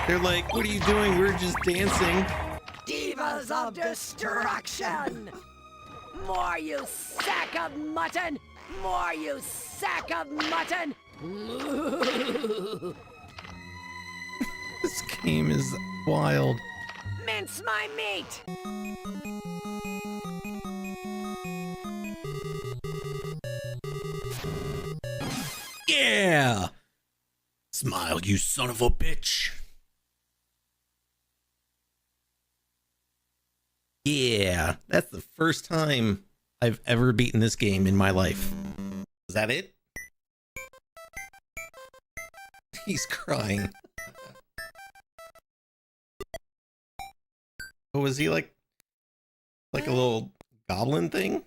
They're like, what are you doing? We're just dancing. Divas of destruction! More, you sack of mutton! More, you sack of mutton! This game is wild. Mince my meat! Yeah! Smile, you son of a bitch. Yeah, that's the first time I've ever beaten this game in my life. Is that it? He's crying. Oh, is he like a little goblin thing?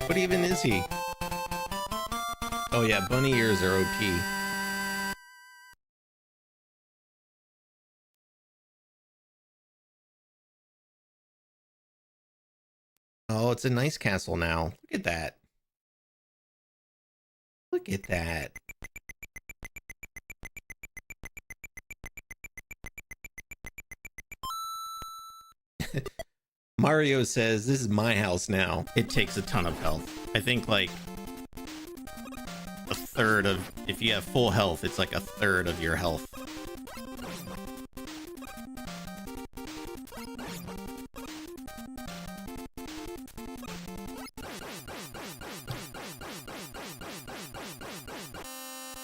What even is he? Oh yeah, bunny ears are OP. Oh, it's a nice castle now. Look at that. Look at that. Mario says, this is my house now. It takes a ton of health. I think like a third of, if you have full health, it's like a third of your health.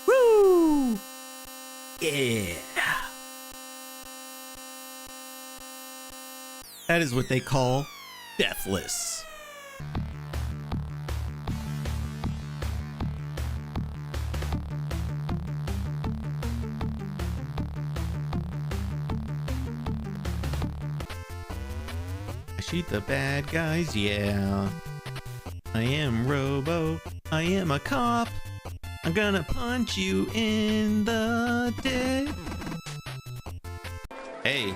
Woo! Yeah. That is what they call deathless. I shoot the bad guys, yeah. I am Robo. I am a cop. I'm gonna punch you in the dick. Hey.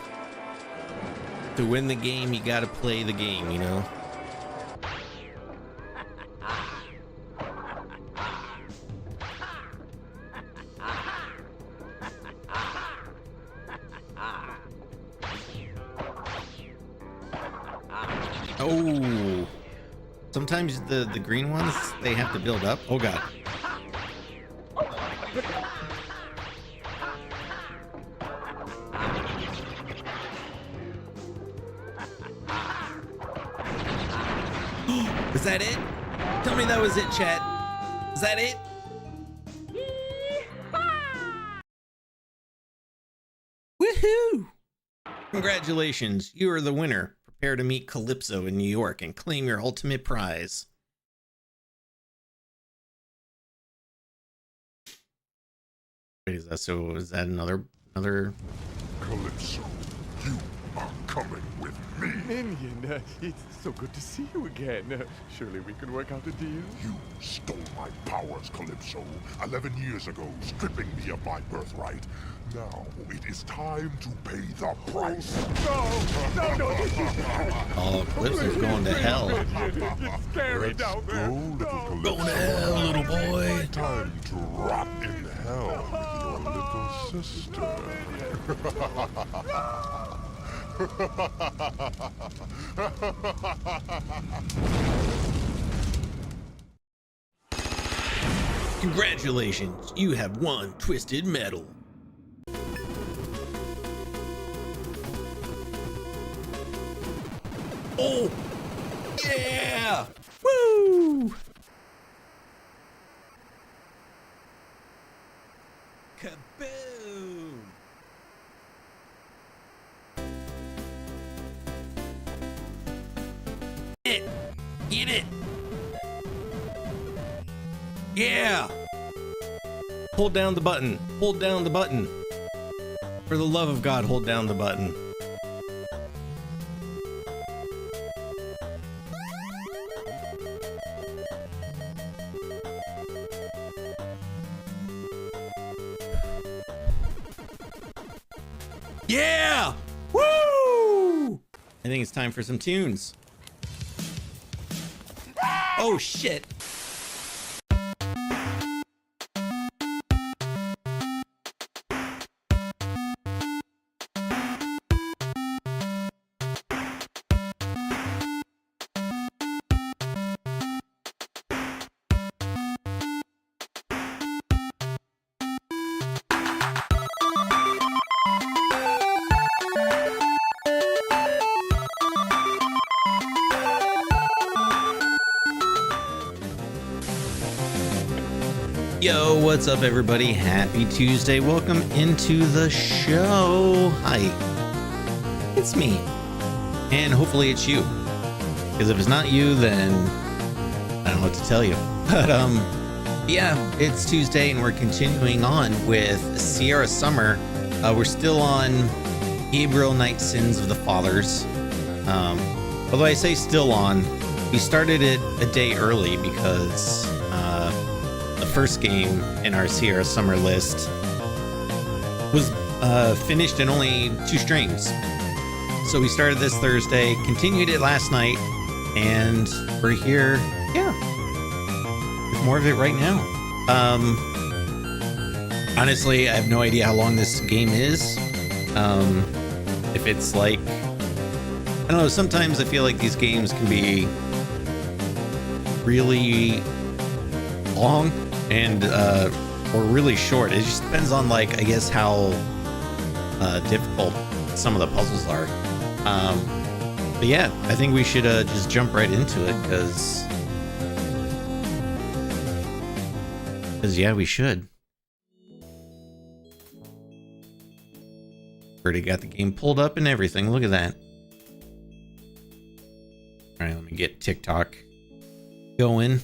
To win the game, you gotta play the game, you know? Oh. Sometimes the green ones, they have to build up. Oh god. Is that it? Tell me that was it, chat. Is that it? Woohoo! Congratulations, you are the winner. Prepare to meet Calypso in New York and claim your ultimate prize. Wait, is that so? Is that another? Calypso, you are coming with me. Minion, it's so good to see you again. Surely we can work out a deal? You stole my powers, Calypso, 11 years ago, stripping me of my birthright. Now it is time to pay the price. No! Oh, Calypso's going to hell. It's scary Let's down there. go, little Calypso. Going to hell, little boy. Time to rot in hell with your little sister. Congratulations, you have won Twisted Metal. Oh, yeah! Woo! Kaboom! Get it! Yeah! Hold down the button. Hold down the button. For the love of God, hold down the button. Yeah! Woo! I think it's time for some tunes. Oh shit. Yo, what's up, everybody? Happy Tuesday. Welcome into the show. Hi, it's me. And hopefully it's you. Because if it's not you, then I don't know what to tell you. But, yeah, it's Tuesday and we're continuing on with Sierra Summer. We're still on Gabriel Night Sins of the Fathers. Although I say still on, we started it a day early because the first game in our Sierra Summer list was finished in only 2 streams. So we started this Thursday, continued it last night, and we're here, yeah, with more of it right now. Honestly, I have no idea how long this game is. If it's like, I don't know, sometimes I feel like these games can be really long and or really short. It just depends on, like, I guess how difficult some of the puzzles are. But yeah, I think we should just jump right into it because yeah, we should. Already got the game pulled up and everything. Look at that. All right, let me get TikTok going.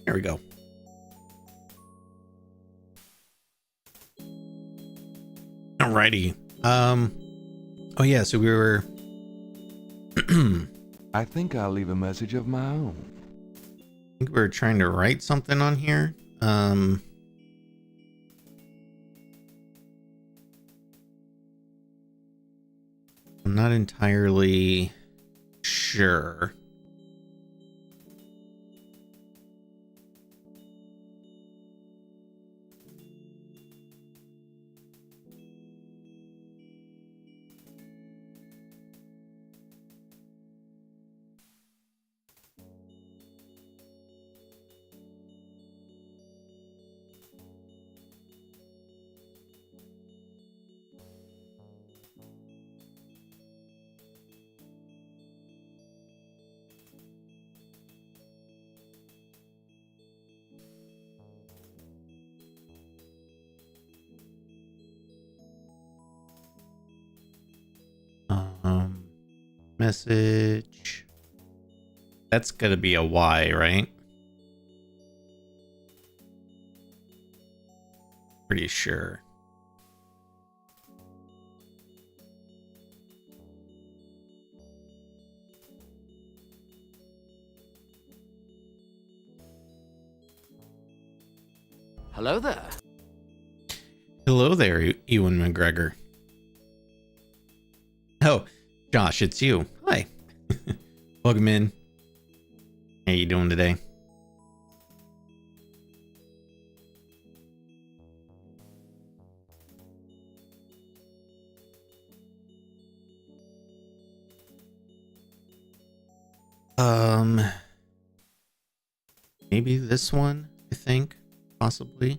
There we go. Alrighty. Oh yeah, so we were I think I'll leave a message of my own. I think we were trying to write something on here. I'm not entirely sure. Message. That's gonna be a Y, right? Pretty sure. Hello there. Hello there, Ewan McGregor. Oh, Josh, it's you. Hi. Welcome in. How you doing today? Maybe this one, I think, possibly.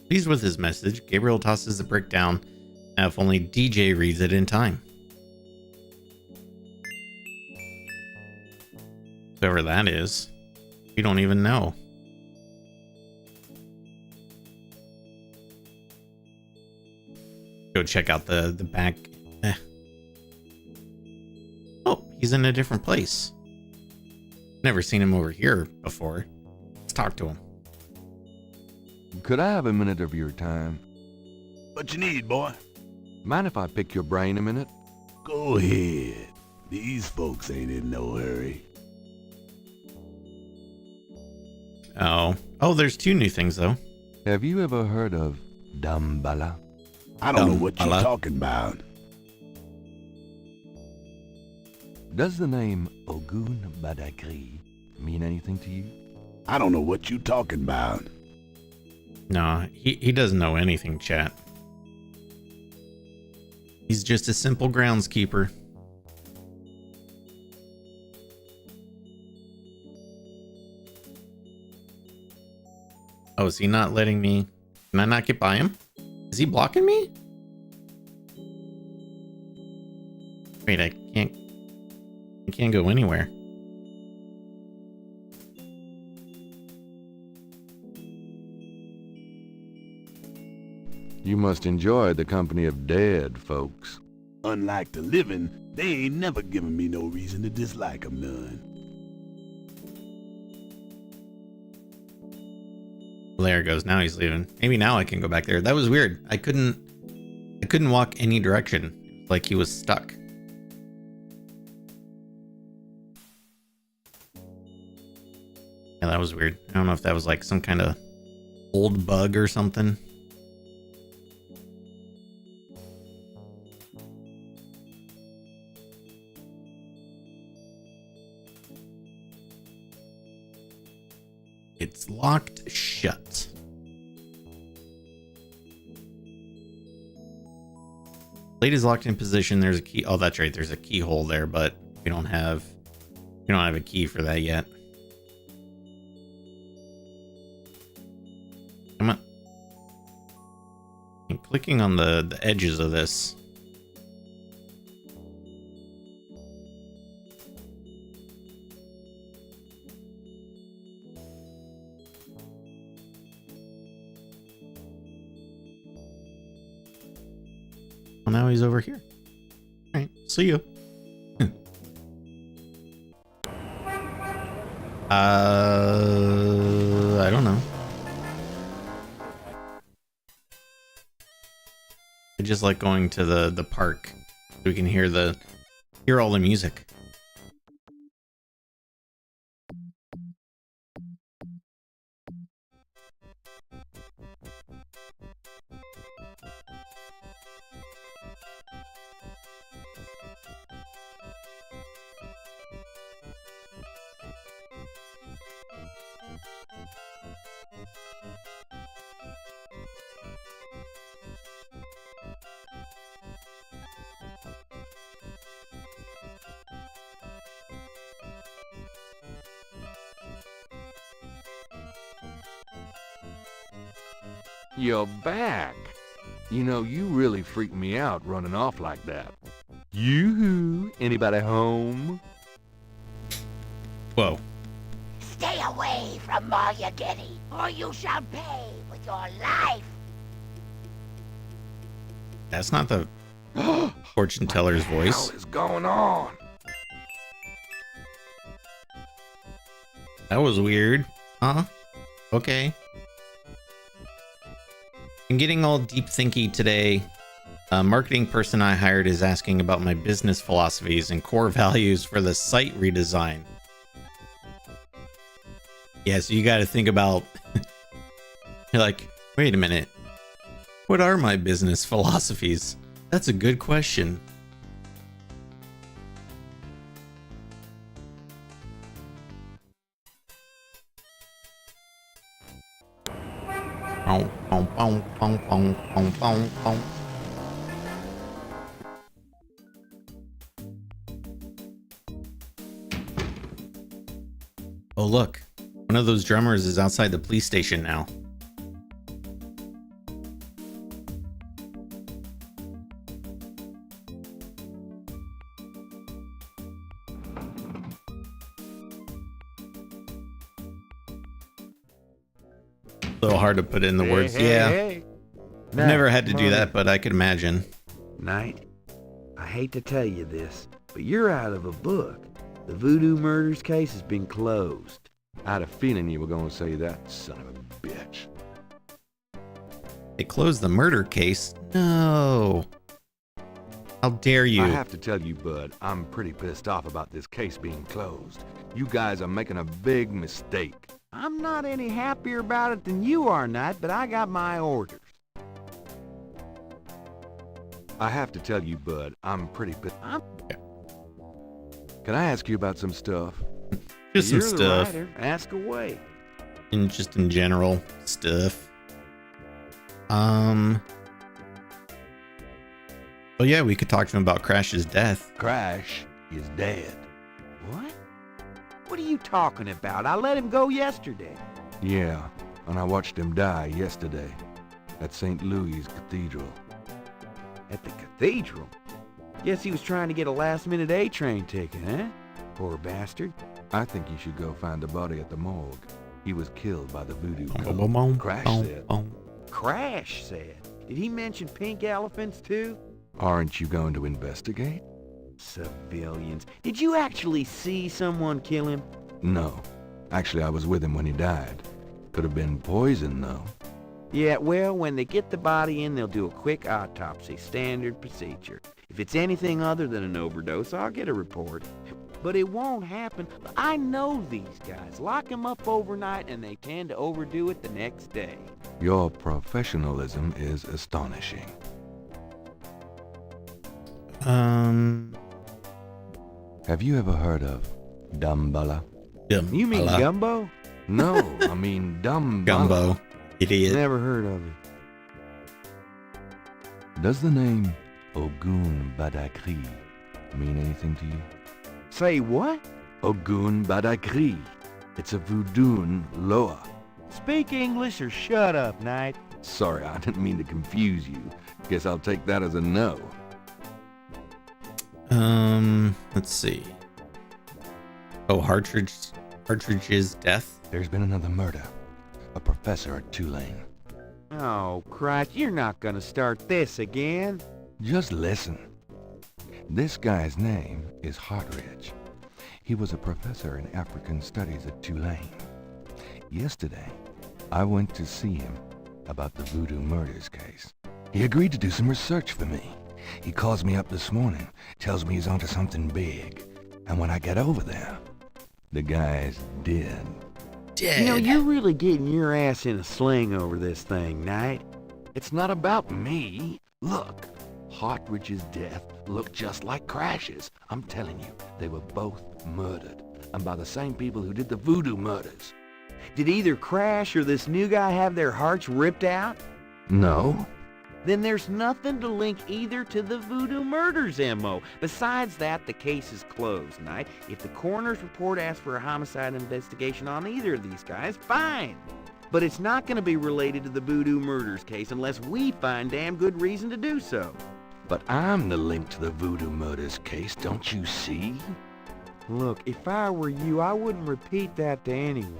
Pleased with his message, Gabriel tosses the brick down. Now if only DJ reads it in time. Whoever that is, we don't even know. Go check out the back. Oh, he's in a different place. Never seen him over here before. Let's talk to him. Could I have a minute of your time? What you need, boy? Mind if I pick your brain a minute? Go ahead. These folks ain't in no hurry. Oh. Oh, there's 2 new things, though. Have you ever heard of Damballa? I don't know what you're Damballa. talking about. Does the name Ogun Badagri mean anything to you? I don't know what you talking about. No, he doesn't know anything, chat. He's just a simple groundskeeper. Oh, is he not letting me? Can I not get by him? Is he blocking me? Wait, I can't go anywhere. You must enjoy the company of dead folks. Unlike the living, they ain't never given me no reason to dislike 'em none. Well, there it goes. Now he's leaving. Maybe now I can go back there. That was weird. I couldn't walk any direction. Like he was stuck. Yeah, that was weird. I don't know if that was like some kind of old bug or something. It's locked shut. Plate is locked in position. There's a key. Oh, that's right. There's a keyhole there, but we don't have a key for that yet. Come on. I'm clicking on the edges of this. Well, now he's over here. All right, see you. I don't know. I just like going to the park so we can hear all the music. You're back. You know, you really freaked me out running off like that. Yoo-hoo! Anybody home? Whoa. Stay away from Maryagetti, or you shall pay with your life. That's not the fortune teller's voice. What is going on? That was weird. Huh? Okay. I'm getting all deep thinky today. A marketing person I hired is asking about my business philosophies and core values for the site redesign. Yeah, so you got to think about... You're like, wait a minute. What are my business philosophies? That's a good question. Oh, look. One of those drummers is outside the police station now. A little hard to put in the words. Yeah. I've never had to do that, but I could imagine. Knight, I hate to tell you this, but you're out of a book. The Voodoo Murders case has been closed. I had a feeling you were going to say that, son of a bitch. They closed the murder case? No. How dare you? I have to tell you, Bud, I'm pretty pissed off about this case being closed. You guys are making a big mistake. I'm not any happier about it than you are, Knight, but I got my orders. I have to tell you, Bud, I'm pretty pissed. Can I ask you about some stuff? Just some You're the stuff. writer. Ask away. And just in general stuff. Well, yeah, we could talk to him about Crash's death. Crash is dead. What? What are you talking about? I let him go yesterday. Yeah, and I watched him die yesterday at St. Louis Cathedral. At the cathedral? Guess he was trying to get a last-minute A-train ticket, huh? Poor bastard. I think you should go find the body at the morgue. He was killed by the voodoo Boom, cult. boom, boom, Crash boom, said. boom. Crash said. Did he mention pink elephants, too? Aren't you going to investigate? Civilians. Did you actually see someone kill him? No. Actually, I was with him when he died. Could have been poison, though. Yeah, well, when they get the body in, they'll do a quick autopsy. Standard procedure. If it's anything other than an overdose, I'll get a report. But it won't happen. I know these guys. Lock them up overnight, and they tend to overdo it the next day. Your professionalism is astonishing. Have you ever heard of Dumbala? You mean gumbo? No, I mean Dumbala. Gumbo. Idiot. Never heard of it. Does the name Ogun Badakri mean anything to you? Say what? Ogun Badakri. It's a voodoo loa. Speak English or shut up, Knight. Sorry, I didn't mean to confuse you. Guess I'll take that as a no. Let's see. Oh, Hartridge's death? There's been another murder. A professor at Tulane. Oh, Christ, you're not gonna start this again. Just listen. This guy's name is Hartridge. He was a professor in African studies at Tulane. Yesterday, I went to see him about the voodoo murders case. He agreed to do some research for me. He calls me up this morning, tells me he's onto something big. And when I get over there, the guy's dead. Dead. You know, you're really getting your ass in a sling over this thing, Knight. It's not about me. Look, Hartridge's death looked just like Crash's. I'm telling you, they were both murdered. And by the same people who did the voodoo murders. Did either Crash or this new guy have their hearts ripped out? No. Then there's nothing to link either to the voodoo murders, M.O. Besides that, the case is closed, Knight. If the coroner's report asks for a homicide investigation on either of these guys, fine. But it's not going to be related to the voodoo murders case unless we find damn good reason to do so. But I'm the link to the voodoo murders case, don't you see? Look, if I were you, I wouldn't repeat that to anyone.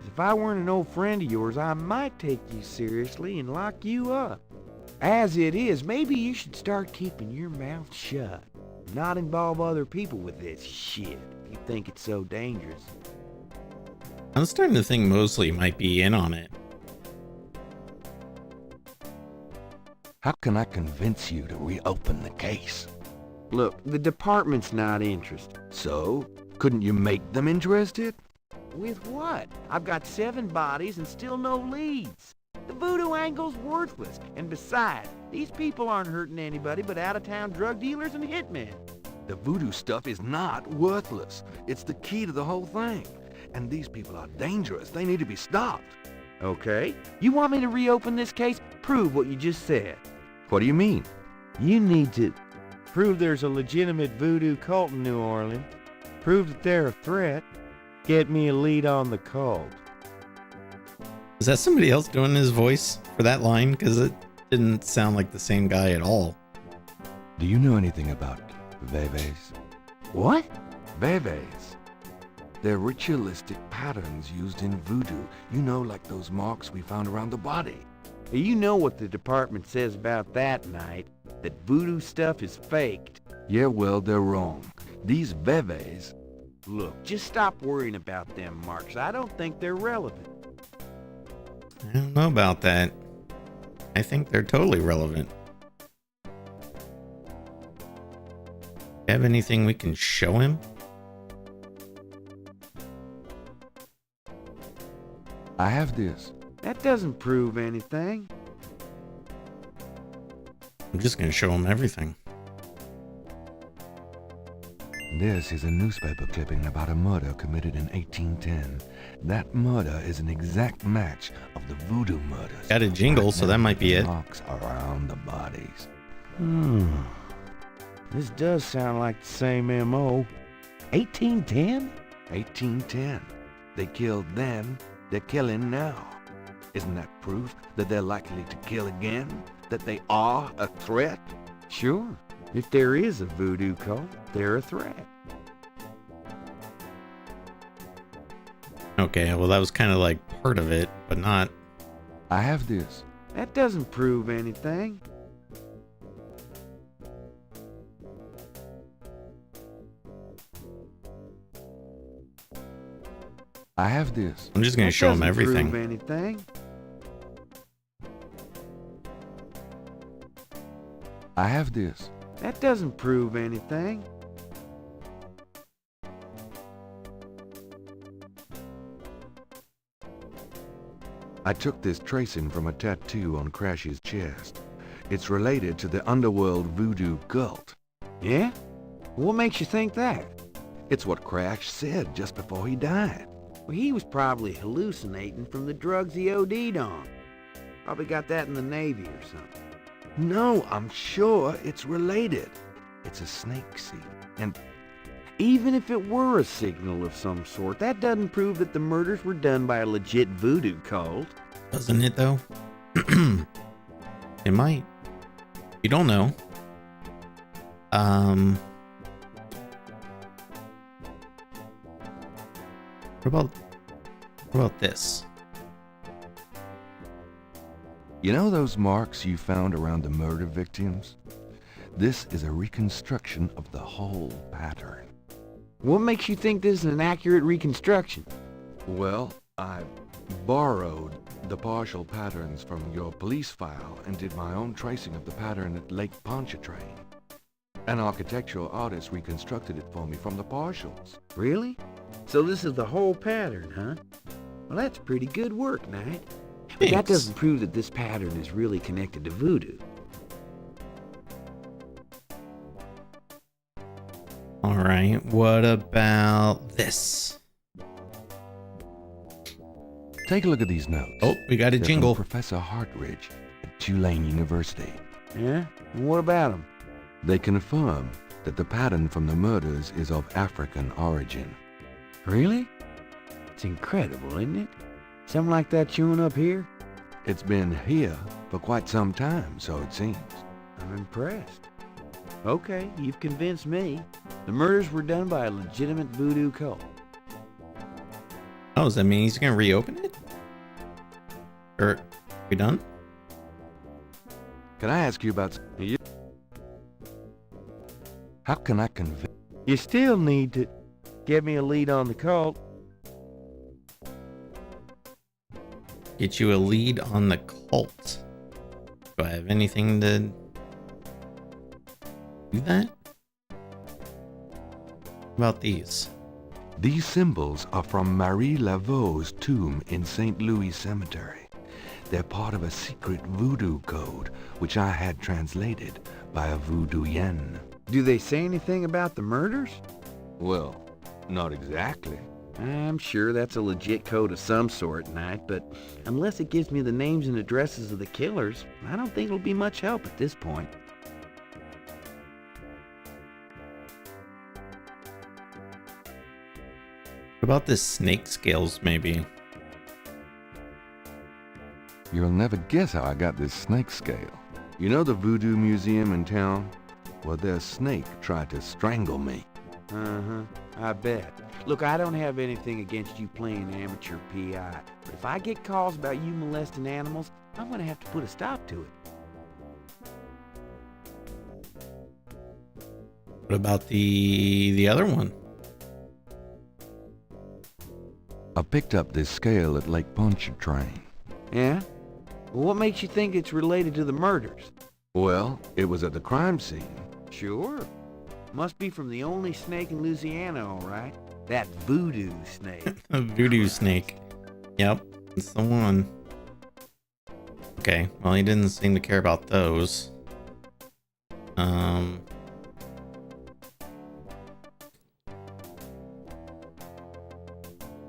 If I weren't an old friend of yours, I might take you seriously and lock you up. As it is, maybe you should start keeping your mouth shut. Not involve other people with this shit. You think it's so dangerous. I'm starting to think Mosley might be in on it. How can I convince you to reopen the case? Look, the department's not interested. So, couldn't you make them interested? With what? I've got 7 bodies and still no leads. The voodoo angle's worthless. And besides, these people aren't hurting anybody but out-of-town drug dealers and hitmen. The voodoo stuff is not worthless. It's the key to the whole thing. And these people are dangerous. They need to be stopped. Okay. You want me to reopen this case? Prove what you just said. What do you mean? You need to prove there's a legitimate voodoo cult in New Orleans. Prove that they're a threat. Get me a lead on the cult. Is that somebody else doing his voice for that line? Because it didn't sound like the same guy at all. Do you know anything about veves? What? Veves. They're ritualistic patterns used in voodoo. You know, like those marks we found around the body. You know what the department says about that, Knight. That voodoo stuff is faked. Yeah, well, they're wrong. These veves Look, just stop worrying about them marks. I don't think they're relevant. I don't know about that. I think they're totally relevant. Have anything we can show him? I have this. That doesn't prove anything. I'm just gonna show him everything. This is a newspaper clipping about a murder committed in 1810. That murder is an exact match of the voodoo murders. Got a jingle, so that might be it. Marks around the bodies. This does sound like the same M.O. 1810? 1810. They killed then, they're killing now. Isn't that proof that they're likely to kill again? That they are a threat? Sure. If there is a voodoo cult, they're a threat. Okay, well that was kind of like part of it, but not. I have this. That doesn't prove anything. I have this. I'm just gonna show him That doesn't everything. prove anything. I have this. That doesn't prove anything. I took this tracing from a tattoo on Crash's chest. It's related to the underworld voodoo cult. Yeah? What makes you think that? It's what Crash said just before he died. Well, he was probably hallucinating from the drugs he OD'd on. Probably got that in the Navy or something. No, I'm sure it's related. It's a snake seed. And Even if it were a signal of some sort, that doesn't prove that the murders were done by a legit voodoo cult. Doesn't it though? It might. You don't know. What about this? you know those marks you found around the murder victims? This is a reconstruction of the whole pattern. What makes you think this is an accurate reconstruction? Well, I borrowed the partial patterns from your police file and did my own tracing of the pattern at Lake Pontchartrain. An architectural artist reconstructed it for me from the partials. Really? So this is the whole pattern, huh? Well, that's pretty good work, Knight. But that Thanks. doesn't prove that this pattern is really connected to voodoo. All right. What about this? Take a look at these notes. Oh, we got a They're from jingle. Professor Hartridge at Tulane University. Yeah? And what about them? They confirm that the pattern from the murders is of African origin. Really? It's incredible, isn't it? Something like that showing up here? It's been here for quite some time, so it seems. I'm impressed. Okay, you've convinced me. The murders were done by a legitimate voodoo cult. Oh, does that mean he's gonna reopen it? Or we done? Can I ask you about... How can I convince... You still need to get me a lead on the cult. Get you a lead on the cult. Do I have anything to do that? What about these? These symbols are from Marie Laveau's tomb in St. Louis Cemetery. They're part of a secret voodoo code, which I had translated by a voodooienne. Do they say anything about the murders? Well, not exactly. I'm sure that's a legit code of some sort, Knight, but unless it gives me the names and addresses of the killers, I don't think it'll be much help at this point. What about this snake scales, maybe? You'll never guess how I got this snake scale. You know the voodoo museum in town? Well, their snake tried to strangle me. Uh-huh, I bet. Look, I don't have anything against you playing amateur PI, but if I get calls about you molesting animals, I'm gonna have to put a stop to it. What about the other one? I picked up this scale at Lake Pontchartrain. Yeah? Well, what makes you think it's related to the murders? Well, it was at the crime scene. Sure. Must be from the only snake in Louisiana, all right. That voodoo snake. A voodoo snake. Yep, it's the one. Okay, well, he didn't seem to care about those.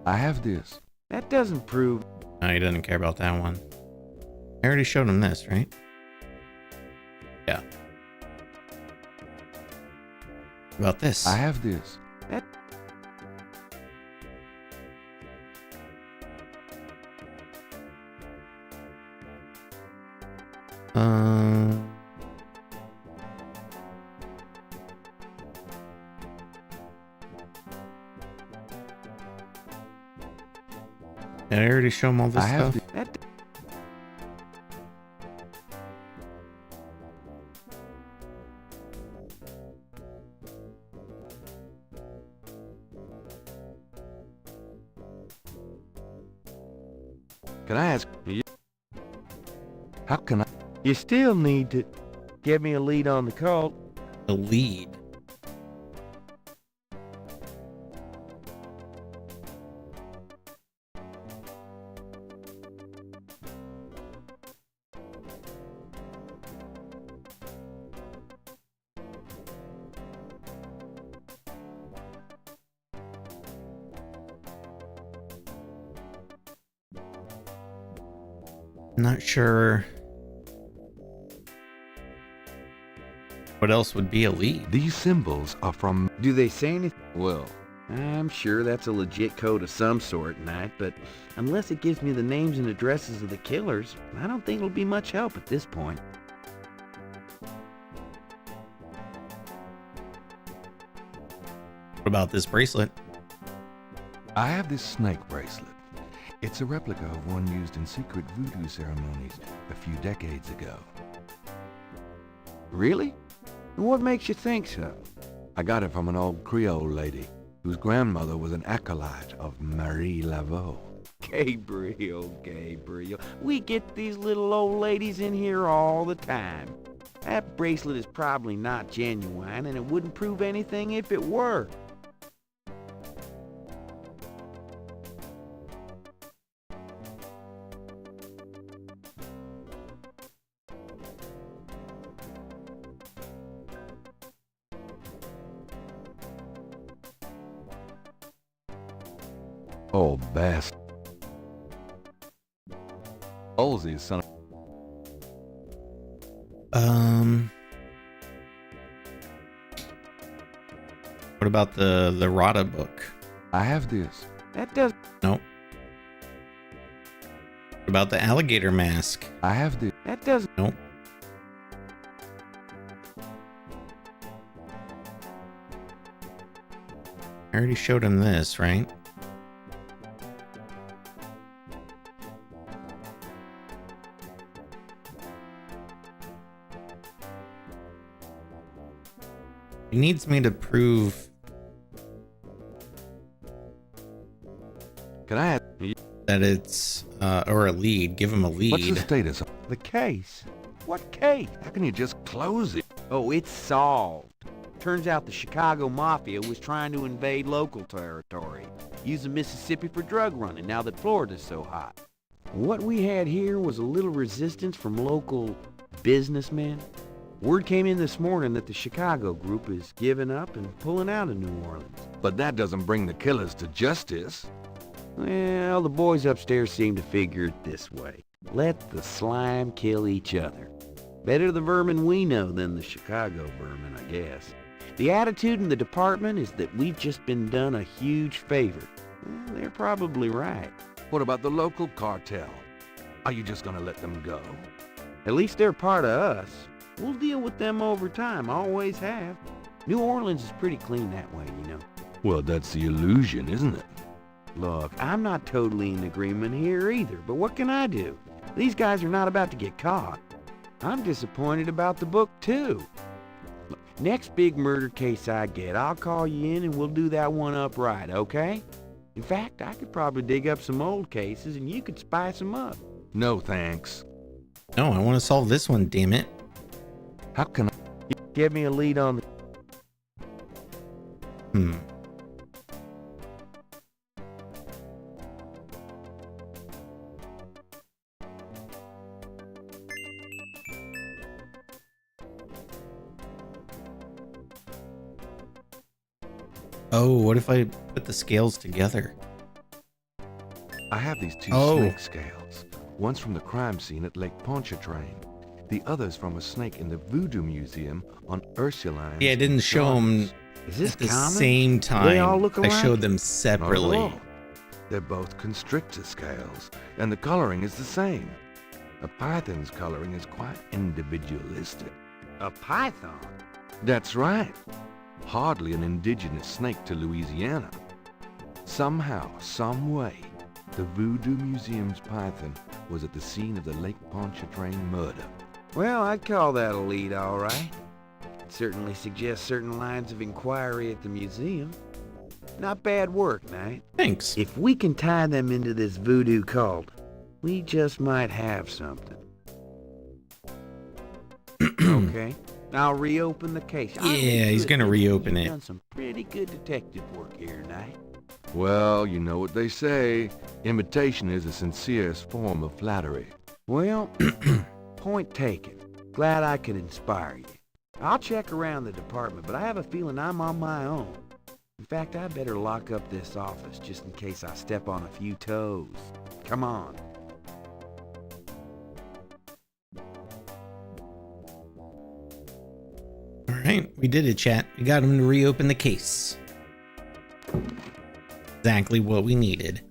I have this. That doesn't prove... No, he didn't care about that one. I already showed him this, right? Yeah. About this. I have this. That... Did I already show him all this I have stuff? That... Can I ask? How can I? You still need to give me a lead on the cult. The lead. Not sure what else would be a lead. These symbols are from. Do they say anything? Well, I'm sure that's a legit code of some sort, Knight, but unless it gives me the names and addresses of the killers, I don't think it'll be much help at this point. What about this bracelet? I have this snake bracelet. It's a replica of one used in secret voodoo ceremonies a few decades ago. Really? And what makes you think so? I got it from an old Creole lady whose grandmother was an acolyte of Marie Laveau. Gabriel. We get these little old ladies in here all the time. That bracelet is probably not genuine, and it wouldn't prove anything if it were. Oh, bastard. Halsey, son of... What about the Rada book? I have this. That does... Nope. What about the alligator mask? I have this. That doesn't... Nope. I already showed him this, right? He needs me to prove Can I ask? that it's, or a lead. Give him a lead. What's the status of... The case? What case? How can you just close it? Oh, it's solved. Turns out the Chicago Mafia was trying to invade local territory, using Mississippi for drug running now that Florida's so hot. What we had here was a little resistance from local businessmen. Word came in this morning that the Chicago group is giving up and pulling out of New Orleans. But that doesn't bring the killers to justice. Well, the boys upstairs seem to figure it this way. Let the slime kill each other. Better the vermin we know than the Chicago vermin, I guess. The attitude in the department is that we've just been done a huge favor. Well, they're probably right. What about the local cartel? Are you just gonna let them go? At least they're part of us. We'll deal with them over time, always have. New Orleans is pretty clean that way, you know. Well, that's the illusion, isn't it? Look, I'm not totally in agreement here either, but what can I do? These guys are not about to get caught. I'm disappointed about the book, too. Look, next big murder case I get, I'll call you in and we'll do that one up right, okay? In fact, I could probably dig up some old cases and you could spice them up. No thanks. No, I want to solve this one, damn it. How can I... Give me a lead on the... Oh, what if I put the scales together? I have these two snake scales. One's from the crime scene at Lake Pontchartrain. The other's from a snake in the Voodoo Museum on Ursuline. Yeah, I didn't show them Is this at the common? same time. They all look I alike? showed them separately. Not at all. They're both constrictor scales, and the coloring is the same. A python's coloring is quite individualistic. A python? That's right. Hardly an indigenous snake to Louisiana. Somehow, some way, the Voodoo Museum's python was at the scene of the Lake Pontchartrain murder. Well, I'd call that a lead, all right. It certainly suggests certain lines of inquiry at the museum. Not bad work, Knight. Thanks. If we can tie them into this voodoo cult, we just might have something. Okay, I'll reopen the case. Yeah, he's gonna reopen You've it. done some pretty good detective work here, Knight. Well, you know what they say. Imitation is the sincerest form of flattery. Well, point taken. Glad I could inspire you. I'll check around the department, but I have a feeling I'm on my own. In fact, I better lock up this office just in case I step on a few toes. Come on. All right, we did it, chat. We got him to reopen the case. Exactly what we needed.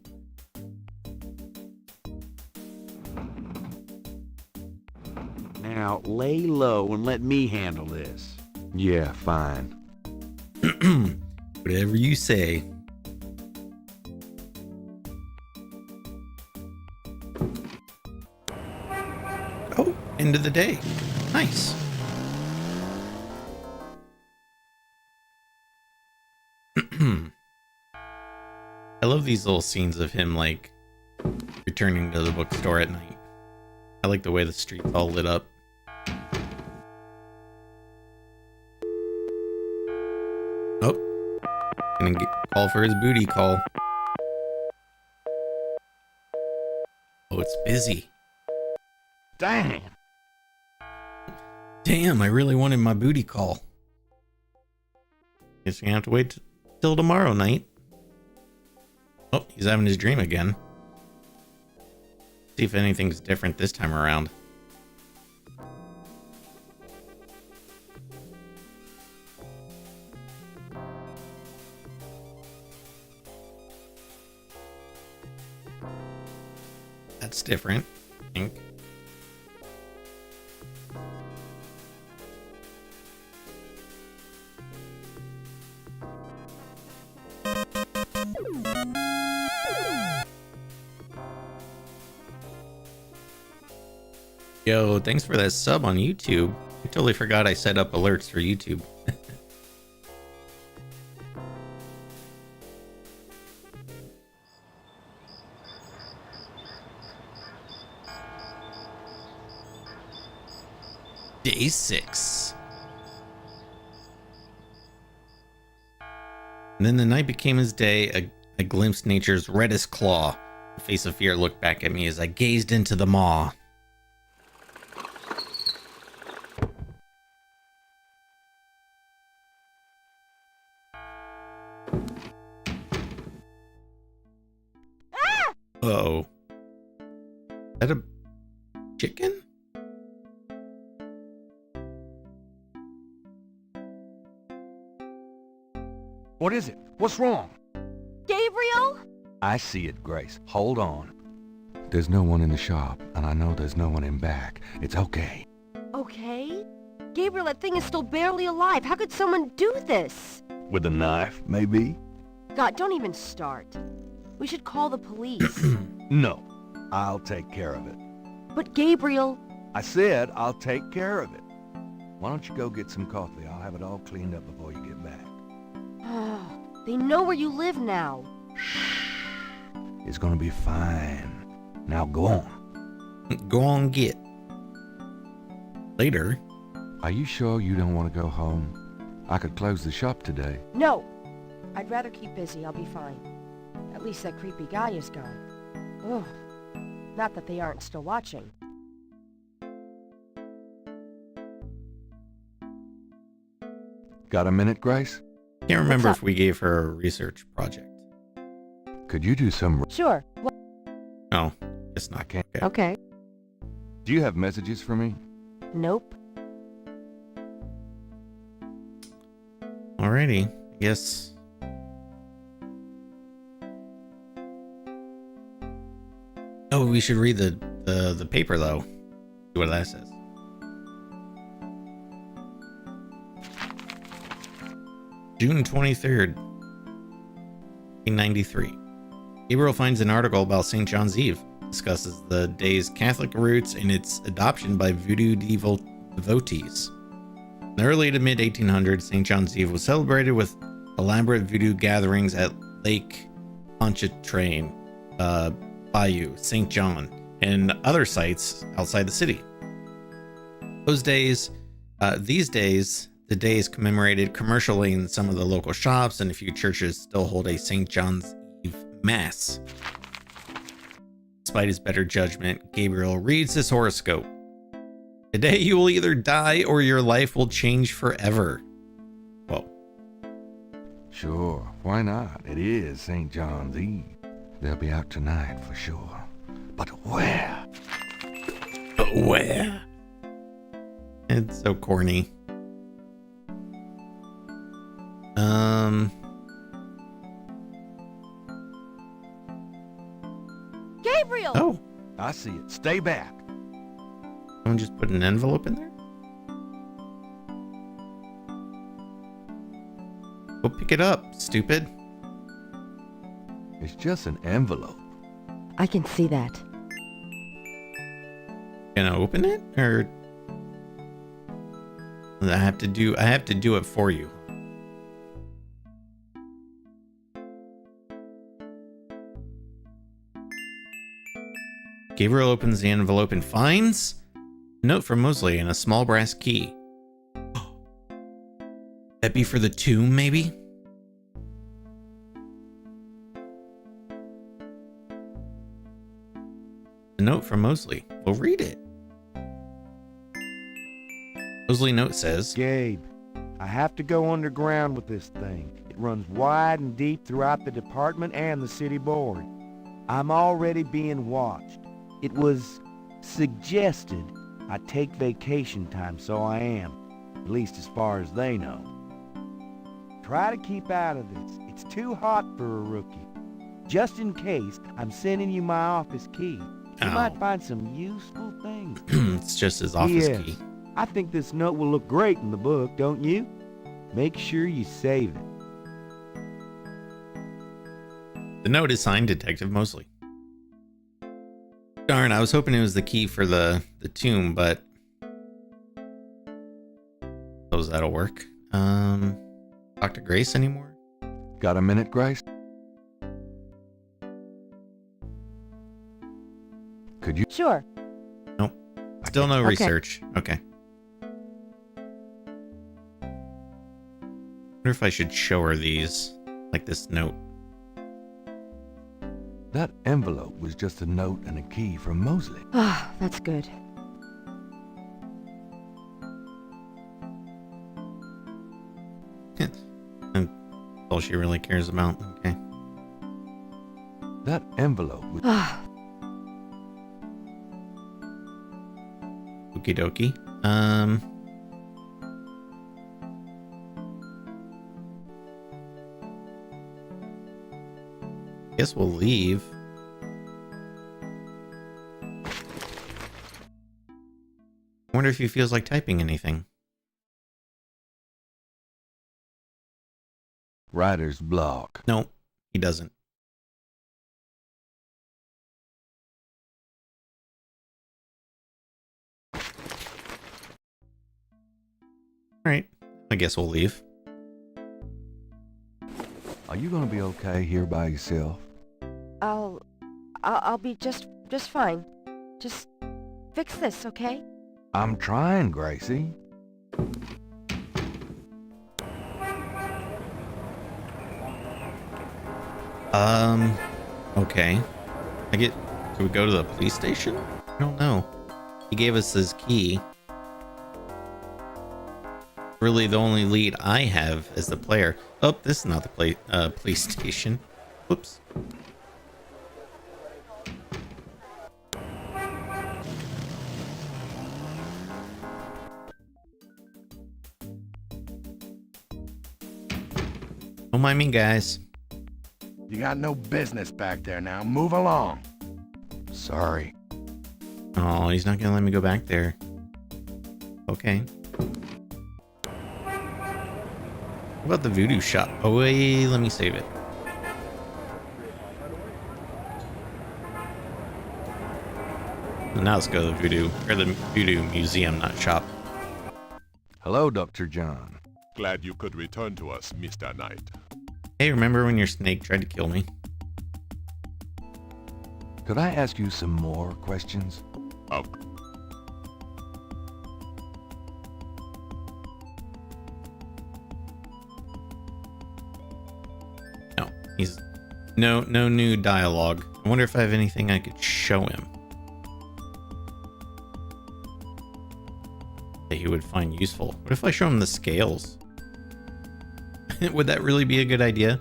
Now, lay low and let me handle this. Yeah, fine. Whatever you say. Oh, end of the day. Nice. I love these little scenes of him, like, returning to the bookstore at night. I like the way the street's all lit up. Oh. Gonna call for his booty call. Oh, it's busy. Dang! Damn, I really wanted my booty call. Guess we have to wait till tomorrow night. Oh, he's having his dream again. See if anything's different this time around. That's different, I think. Yo, thanks for that sub on YouTube. I totally forgot I set up alerts for YouTube. Day 6. And then the night became his day. I glimpsed nature's reddest claw. The face of fear looked back at me as I gazed into the maw. Uh-oh. Is that a chicken? What is it? What's wrong? Gabriel? I see it, Grace. Hold on. There's no one in the shop, and I know there's no one in back. It's okay. Okay. Gabriel, that thing is still barely alive. How could someone do this? With a knife, maybe? God, don't even start. We should call the police. No, I'll take care of it. But Gabriel... I said I'll take care of it. Why don't you go get some coffee? I'll have it all cleaned up before you get back. They know where you live now. Shh. It's gonna be fine. Now go on. Go on, get. Later. Are you sure you don't want to go home? I could close the shop today. No. I'd rather keep busy. I'll be fine. At least that creepy guy is gone. Ugh. Not that they aren't still watching. Got a minute, Grace? Can't remember What's if we gave her a research project. Could you do some... Sure. No, it's not. can't. Okay. Do you have messages for me? Nope. Alrighty, I guess. Oh, we should read the paper though. See what that says. June 23rd, 1893. Gabriel finds an article about St. John's Eve. Discusses the day's Catholic roots and its adoption by voodoo devotees. In the early to mid 1800s, St. John's Eve was celebrated with elaborate voodoo gatherings at Lake Pontchartrain, Bayou, St. John, and other sites outside the city. These days, the day is commemorated commercially in some of the local shops, and a few churches still hold a St. John's Eve Mass. Despite his better judgment, Gabriel reads his horoscope. Today you will either die or your life will change forever. Whoa. Sure, why not? It is St. John's Eve. They'll be out tonight for sure. But where? But where? It's so corny. Gabriel! Oh, I see it. Stay back. someone just put an envelope in there? Go pick it up, stupid. It's just an envelope. I can see that. Gonna open it, or I have to do it for you. Gabriel opens the envelope and finds a note from Mosley and a small brass key. That be for the tomb, maybe? A note from Mosley. We'll read it. Mosley note says, Gabe, I have to go underground with this thing. It runs wide and deep throughout the department and the city board. I'm already being watched. It was suggested I take vacation time, so I am, at least as far as they know. Try to keep out of this. It's too hot for a rookie. Just in case, I'm sending you my office key. You might find some useful things. it's just his office Yes. key. I think this note will look great in the book, don't you? Make sure you save it. The note is signed Detective Mosley. Darn, I was hoping it was the key for the tomb, but suppose that'll work. Talk to Grace anymore? Got a minute, Grace? Could you... Sure. Nope. Still no Okay. research. Okay. Wonder if I should show her these, like this note. That envelope was just a note and a key from Mosley. Ah, that's good. That's all she really cares about. Okay. That envelope was... Ah, Okie dokie. Guess we'll leave. I wonder if he feels like typing anything. Writer's block. No, he doesn't. Alright, I guess we'll leave. Are you gonna be okay here by yourself? I'll I'll be just fine. Just fix this, okay? I'm trying, Gracie. Okay. Do we go to the police station? I don't know. He gave us his key. Really, the only lead I have as the player. Oh, this is not the police station. Whoops. Don't mind me, guys. You got no business back there now. Move along. Sorry. Oh, he's not gonna let me go back there. Okay. What about the voodoo shop? Oh, wait, let me save it. Now let's go to the voodoo museum, not shop. Hello, Dr. John. Glad you could return to us, Mr. Knight. Hey, remember when your snake tried to kill me? Could I ask you some more questions? Oh, No, he's no new dialogue. I wonder if I have anything I could show him that he would find useful. What if I show him the scales? Would that really be a good idea?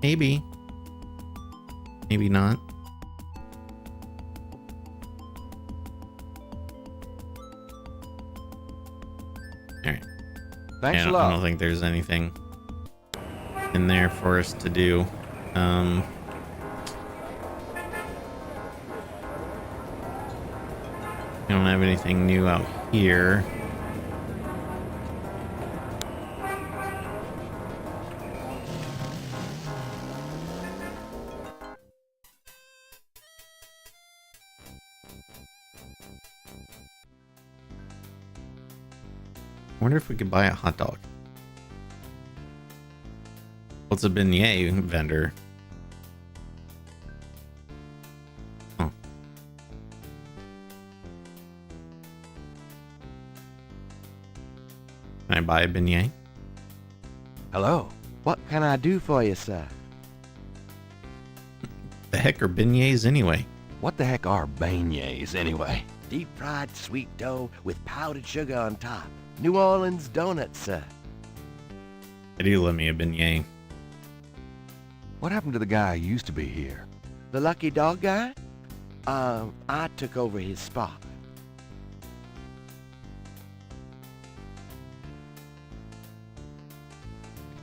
Maybe. Maybe not. Alright. Thanks a I lot. don't think there's anything in there for us to do. We don't have anything new out here. I wonder if we could buy a hot dog. What's a beignet vendor? Oh. Can I buy a beignet? Hello. What can I do for you, sir? The heck are beignets anyway? What the heck are beignets, anyway? Deep-fried sweet dough with powdered sugar on top. New Orleans donuts, sir. I do love me a beignet. What happened to the guy who used to be here? The lucky dog guy? I took over his spot.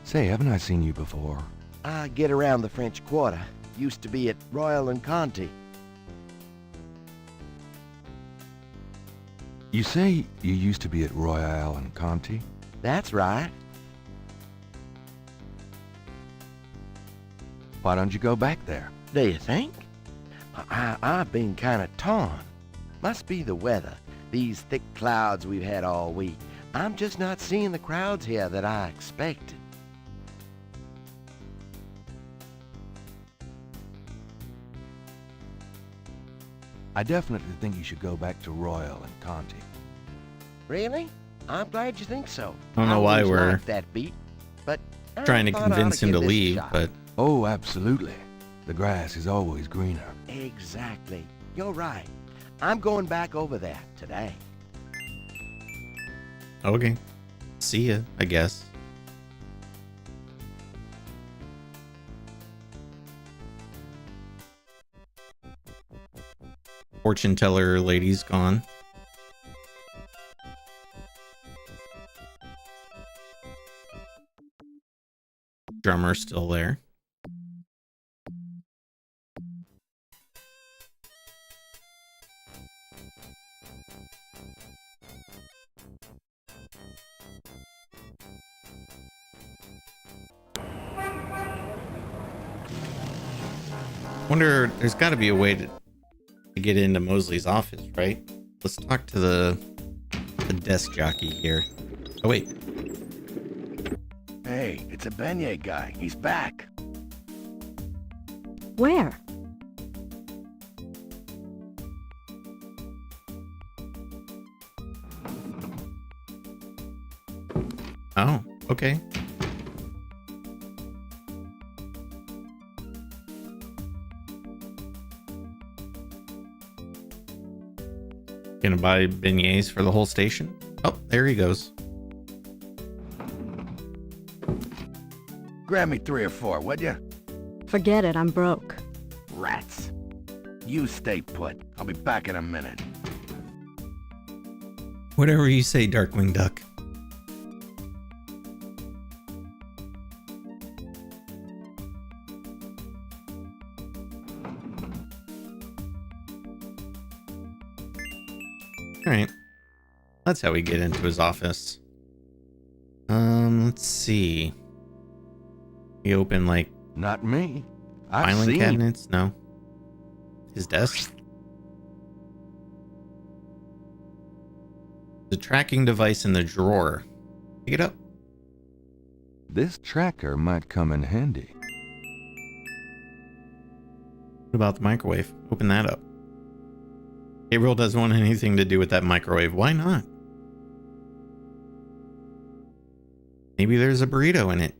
Say, haven't I seen you before? I get around the French Quarter. Used to be at Royal and Conti. You say you used to be at Royale and Conti? That's right. Why don't you go back there? Do you think? I've been kind of torn. Must be the weather. These thick clouds we've had all week. I'm just not seeing the crowds here that I expected. I definitely think you should go back to Royal and Conti. Really? I'm glad you think so. I don't know why always we're liked that beat, but I trying to thought I ought convince him give to this a leave, shot. but Oh, absolutely. The grass is always greener. Exactly. You're right. I'm going back over there today. okay. See ya, I guess. Fortune teller lady's gone. Drummer's still there. Wonder, there's got to be a way to get into Mosley's office, right? Let's talk to the desk jockey here. Oh wait, Hey, it's a beignet guy. He's back. Where? Oh, okay. Gonna buy beignets for the whole station? Oh, there he goes. Grab me 3 or 4, would ya? Forget it, I'm broke. Rats. You stay put. I'll be back in a minute. Whatever you say, Darkwing Duck. Alright. That's how we get into his office. Let's see. We open, like, Not me. I've filing seen cabinets? No. His desk? The tracking device in the drawer. Pick it up. this tracker might come in handy. What about the microwave? Open that up. Gabriel doesn't want anything to do with that microwave. Why not? Maybe there's a burrito in it.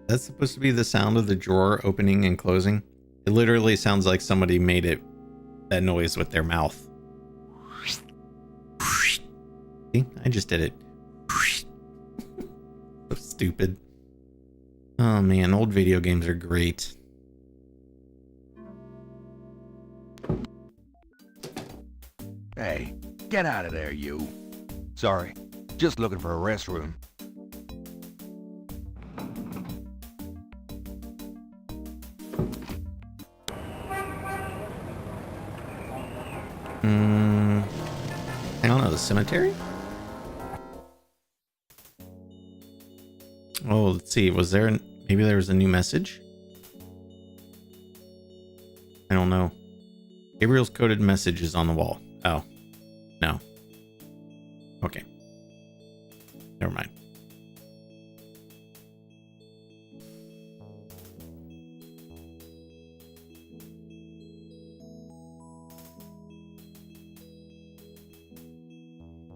That's supposed to be the sound of the drawer opening and closing. It literally sounds like somebody made that noise with their mouth. See? I just did it. So stupid. Oh man, old video games are great. Hey, get out of there, you. Sorry, just looking for a restroom. I don't know, the cemetery? Oh, let's see. Was there maybe there was a new message? I don't know. Gabriel's coded message is on the wall. Oh. No. Okay. Never mind.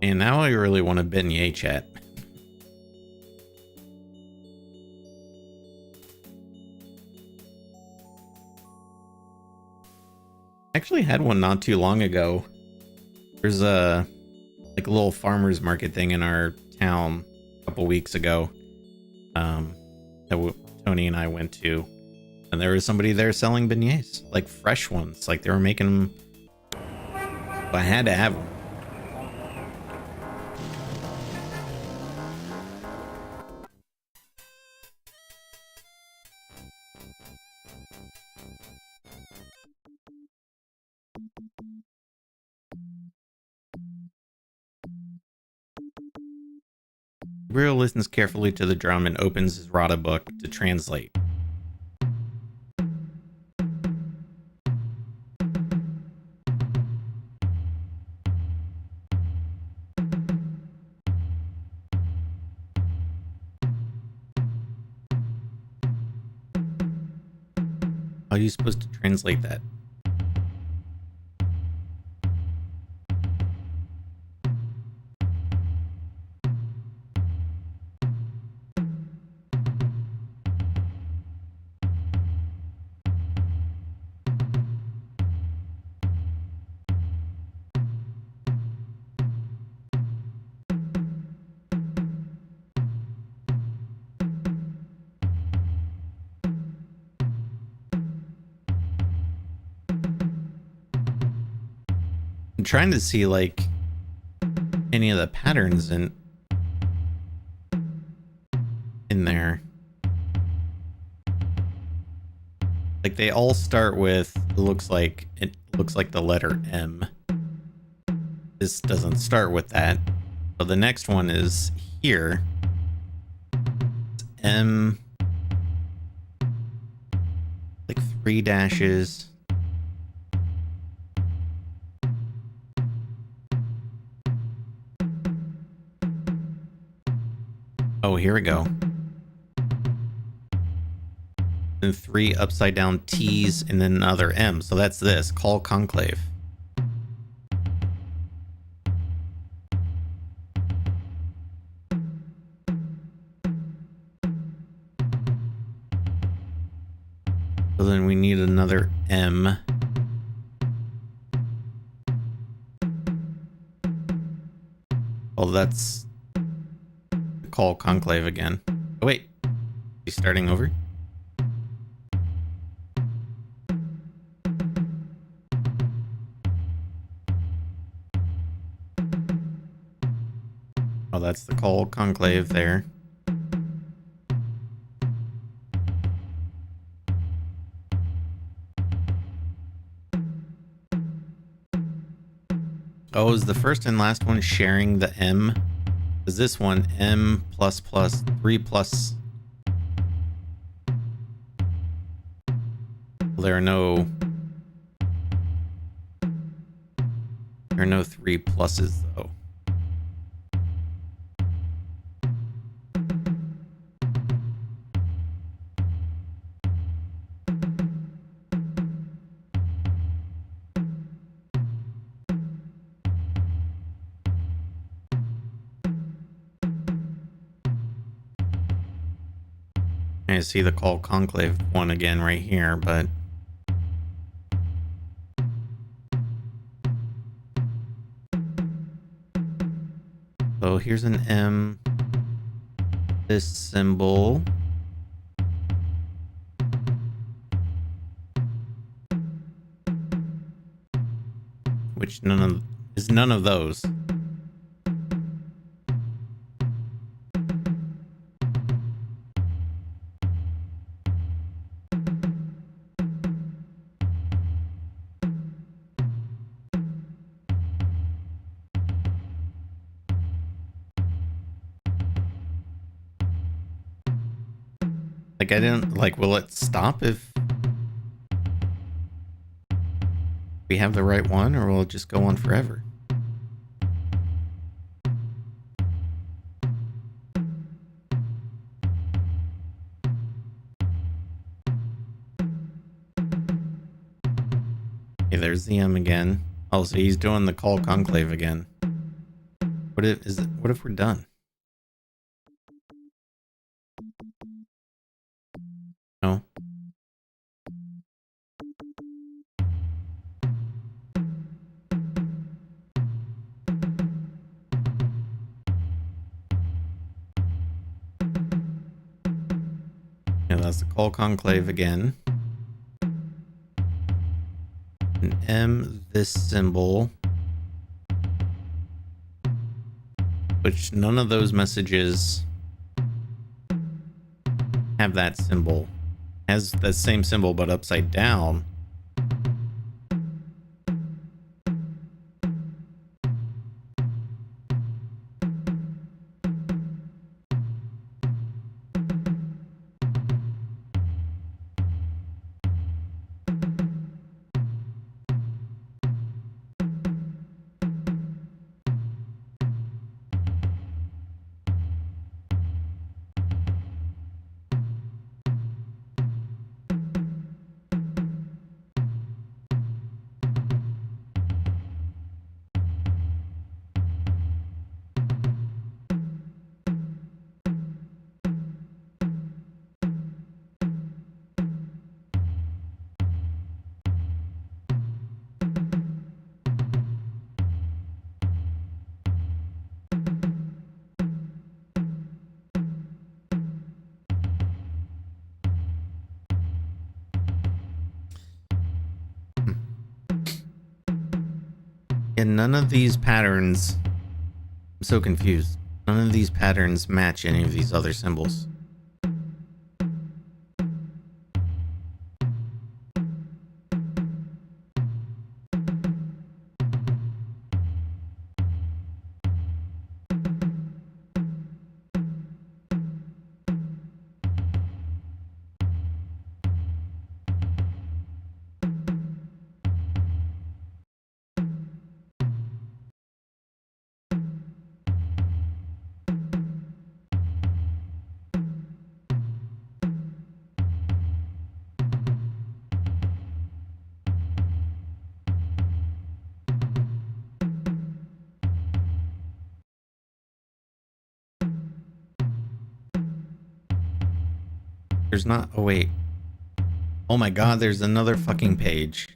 And now I really want a beignet chat. I actually had one not too long ago. There's a like a little farmer's market thing in our town a couple weeks ago. That Tony and I went to, and there was somebody there selling beignets, like fresh ones, like they were making them. I had to have them. Gabriel listens carefully to the drum and opens his Rada book to translate. How are you supposed to translate that? I'm trying to see like any of the patterns in there. Like they all start with it looks like the letter M. This doesn't start with that. So the next one is here. It's M, like 3 dashes. Oh, here we go. and 3 upside down T's, and then another M. So that's this. Call conclave. So then we need another M. Well, that's call conclave again. Oh, wait. He's starting over? Oh, that's the call conclave there. Oh, is the first and last one sharing the M? Is this one M plus plus 3 plus? There are no 3 pluses though. I see the call conclave one again right here, but so here's an M, this symbol, which is none of those. Like, I didn't, like, will it stop if we have the right one, or will it just go on forever? Okay, there's the M again. Oh, so he's doing the call conclave again. What if we're done? No. Yeah, that's the call conclave again. An M, this symbol. Which none of those messages have that symbol. Has the same symbol but upside down. And none of these patterns, I'm so confused. None of these patterns match any of these other symbols. There's not... Oh, wait. Oh my god, there's another fucking page.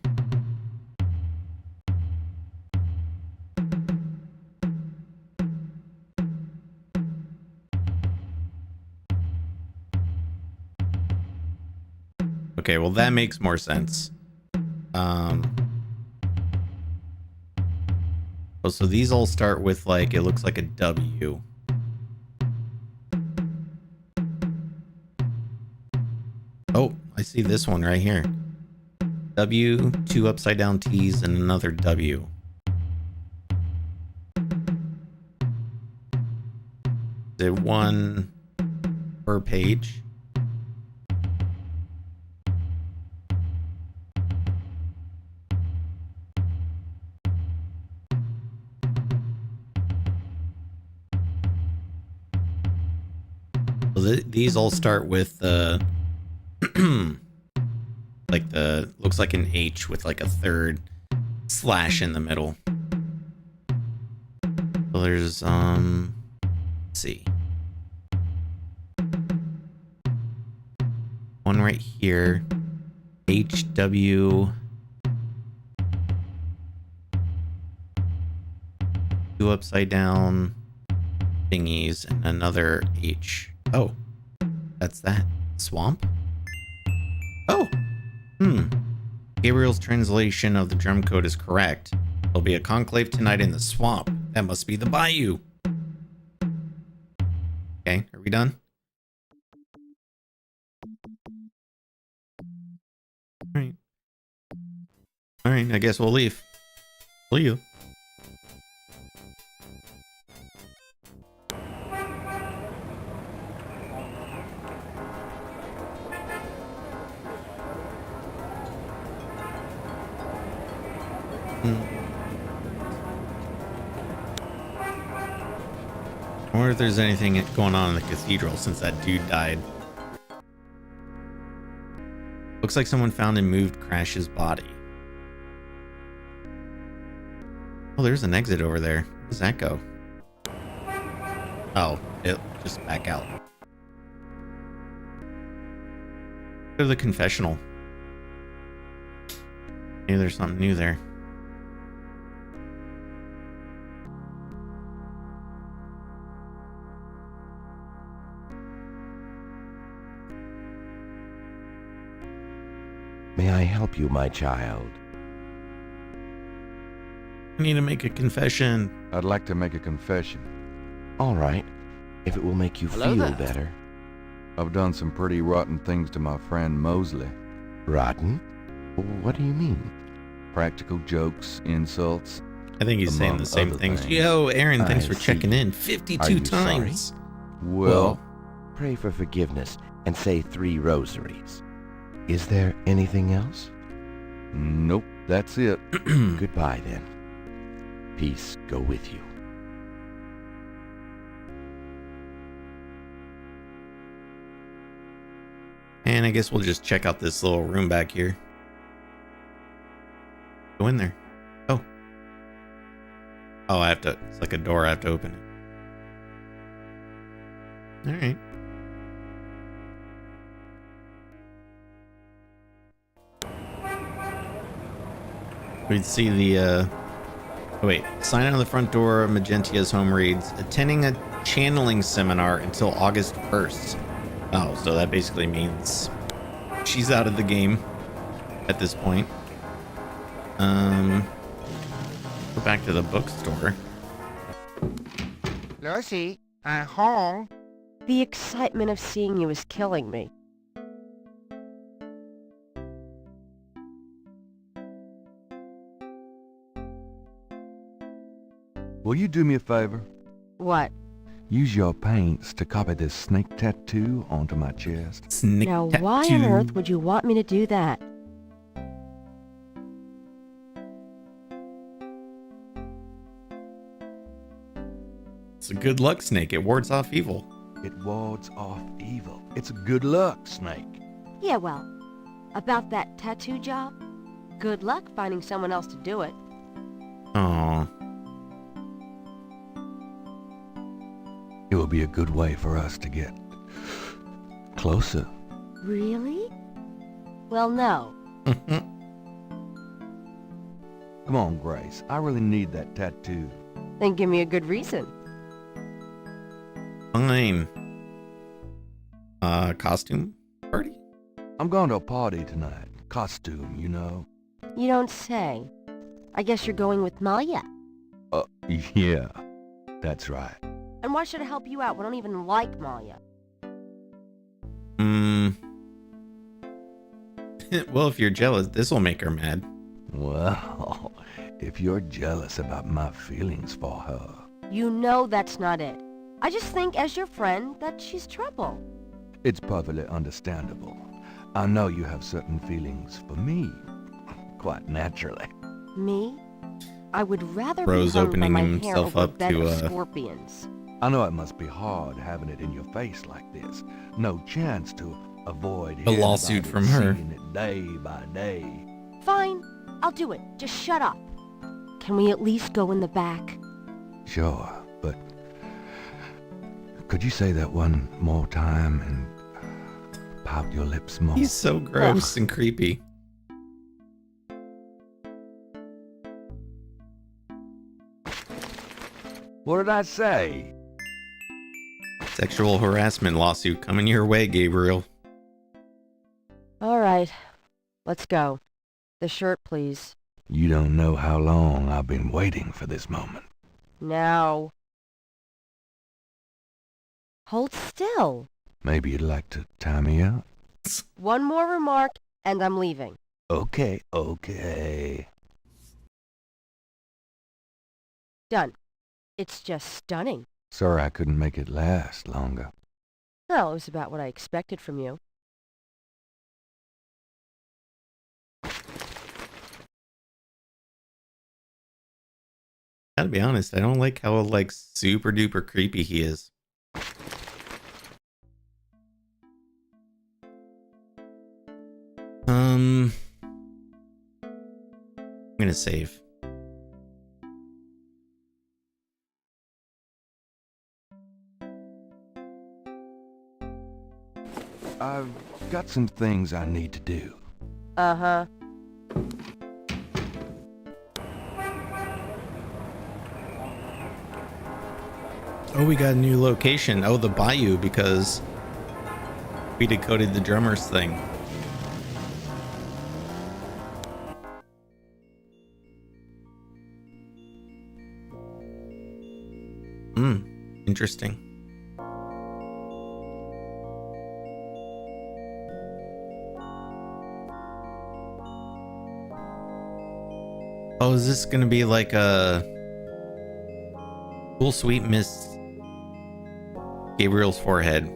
Okay, well that makes more sense. Oh, so these all start with like, it looks like a W. Oh, I see this one right here. W, 2 upside down T's, and another W. Is it 1 per page? Well, these all start with like looks like an H with like a third slash in the middle. So there's let's see, one right here, HW, 2 upside down thingies, and another H. Oh, that's that. Swamp? Oh! Gabriel's translation of the drum code is correct. There'll be a conclave tonight in the swamp. That must be the bayou. Okay, are we done? Alright. Alright, I guess we'll leave. See you. I wonder if there's anything going on in the cathedral since that dude died. Looks like someone found and moved Crash's body. Oh, there's an exit over there. Where does that go? Oh, it just back out. Go to the confessional. Maybe there's something new there. May I help you, my child? I need to make a confession. I'd like to make a confession. All right, if it will make you feel better. I've done some pretty rotten things to my friend Mosley. Rotten? What do you mean? Practical jokes, insults. I think he's saying the same things. things. Yo, Aaron, thanks for see. checking in. Are 52 you times. Well, Pray for forgiveness and say 3 rosaries. Is there anything else? nope, that's it. Goodbye, then. Peace go with you. And I guess we'll just check out this little room back here. Go in there. Oh. Oh, I have to, it's like a door, I have to open it. Alright. We'd see the, oh wait, sign on the front door of Magentia's home reads, attending a channeling seminar until August 1st. Oh, so that basically means she's out of the game at this point. Go back to the bookstore. Lucy, I'm home. The excitement of seeing you is killing me. Will you do me a favor? What? Use your paints to copy this snake tattoo onto my chest. Snake Now, tattoo. why on earth would you want me to do that? It's a good luck snake. It wards off evil. It wards off evil. It's a good luck snake. Yeah, well, about that tattoo job, good luck finding someone else to do it. Aww. It will be a good way for us to get closer. Really? Well, no. Come on, Grace. I really need that tattoo. Then give me a good reason. Fine. Costume party? I'm going to a party tonight. Costume, you know. You don't say. I guess you're going with Maya. Yeah. That's right. And why should I help you out? We don't even like Maya. Well, if you're jealous, this will make her mad. Well, if you're jealous about my feelings for her... You know that's not it. I just think, as your friend, that she's trouble. It's perfectly understandable. I know you have certain feelings for me. Quite naturally. Me? I would rather Rose be hung opening by my hair himself over up a bed to, of scorpions. I know it must be hard having it in your face like this. No chance to avoid A lawsuit about it, from her. seeing it day by day. Fine, I'll do it. Just shut up. Can we at least go in the back? Sure, but could you say that one more time and pout your lips more? He's so gross and creepy. What did I say? Sexual harassment lawsuit coming your way, Gabriel. All right, let's go. The shirt, please. You don't know how long I've been waiting for this moment. Now. Hold still. Maybe you'd like to tie me up? One more remark, and I'm leaving. Okay. Done. It's just stunning. Sorry I couldn't make it last longer. Well, it was about what I expected from you. Gotta be honest, I don't like how, like, super duper creepy he is. I'm gonna save. I've got some things I need to do. Uh-huh. Oh, we got a new location. Oh, the Bayou, because we decoded the drummer's thing. Interesting. Oh, is this gonna be like a Cool Sweet Miss Gabriel's forehead?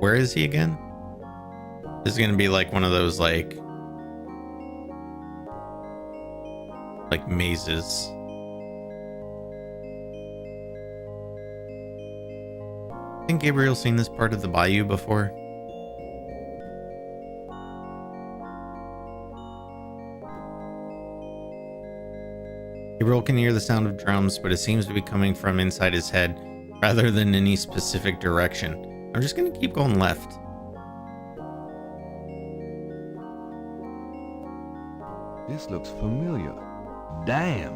Where is he again? This is gonna be like one of those like mazes. I think Gabriel's seen this part of the Bayou before. Gabriel can hear the sound of drums, but it seems to be coming from inside his head rather than any specific direction. I'm just gonna keep going left. This looks familiar. Damn,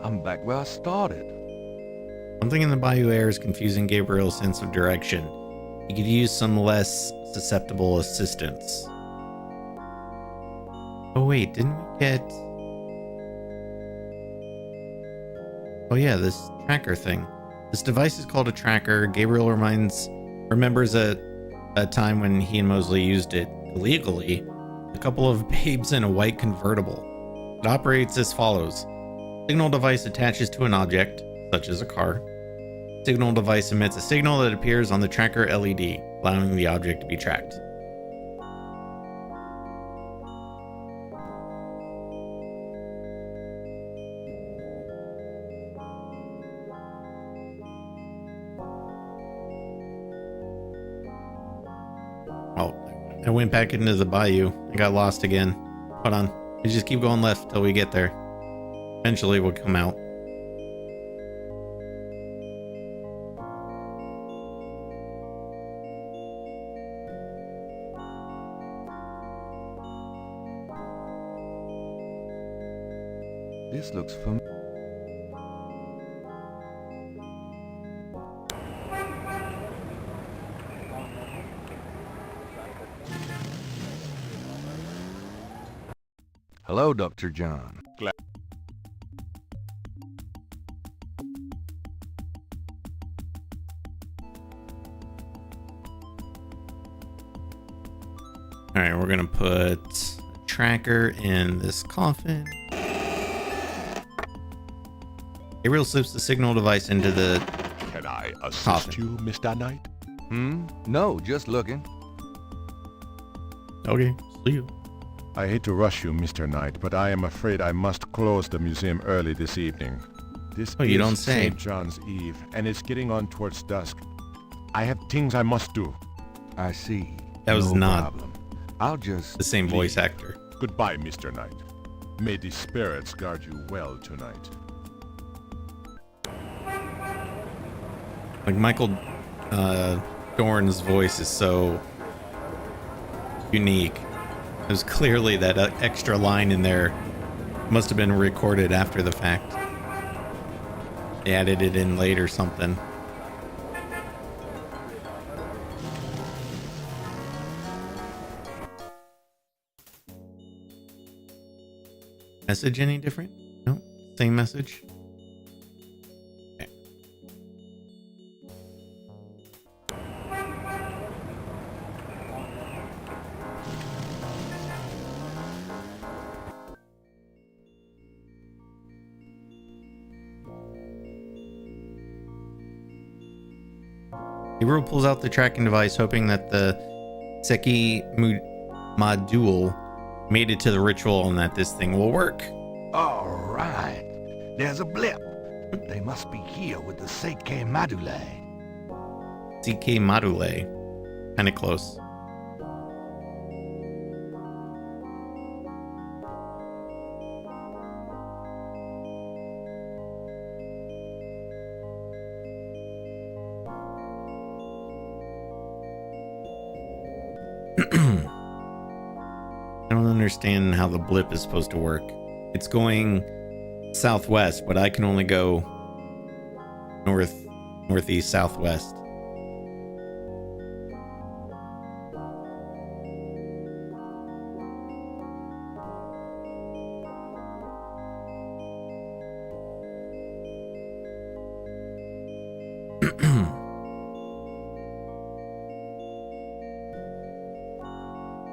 I'm back where I started. Something in the Bayou air is confusing Gabriel's sense of direction. He could use some less susceptible assistance. Oh wait, didn't we get... Oh yeah, this tracker thing. This device is called a tracker. Gabriel remembers a time when he and Mosley used it illegally. A couple of babes in a white convertible. It operates as follows. Signal device attaches to an object, such as a car. Signal device emits a signal that appears on the tracker LED, allowing the object to be tracked. Oh, I went back into the bayou. I got lost again. Hold on. We just keep going left till we get there. Eventually we'll come out. This looks familiar. Hello, Dr. John. All right, we're gonna put a tracker in this coffin. Gabriel slips the signal device into the Can I assist coffin. you, Mr. Knight? No, just looking. Okay, see you. I hate to rush you, Mr. Knight, but I am afraid I must close the museum early this evening. This Oh, you is don't say. St. John's Eve, and it's getting on towards dusk. I have things I must do. I see. That was No not problem. I'll just... the same voice actor. Goodbye, Mr. Knight. May the spirits guard you well tonight. Like Michael Dorn's voice is so unique. There's clearly that extra line in there must have been recorded after the fact. They added it in late or something. Message any different? No, same message. Okay. Gabriel pulls out the tracking device, hoping that the Seki module made it to the ritual and that this thing will work. All right. There's a blip. They must be here with the Seike Madule. CK Module. Kind of close. I don't understand how the blip is supposed to work. It's going southwest, but I can only go northeast, southwest.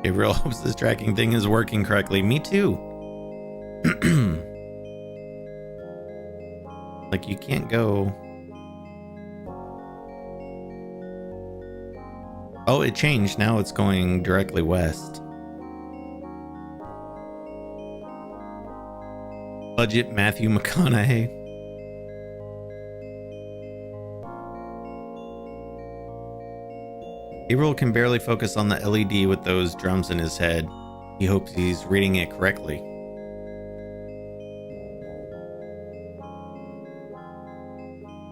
Gabriel hopes this tracking thing is working correctly. Me too. Like, you can't go... Oh, it changed. Now it's going directly west. Budget Matthew McConaughey. Gabriel can barely focus on the LED with those drums in his head. He hopes he's reading it correctly.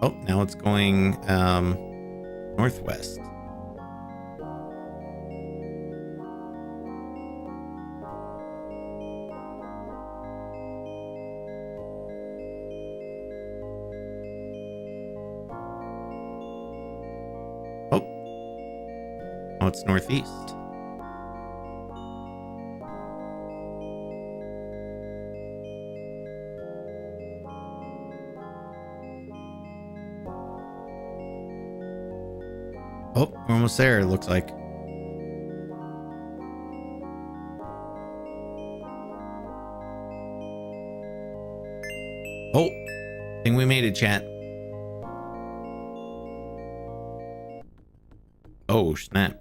Oh, now it's going northwest. Oh, it's northeast. Oh, we're almost there, it looks like. Oh, I think we made it, chat. Oh, snap.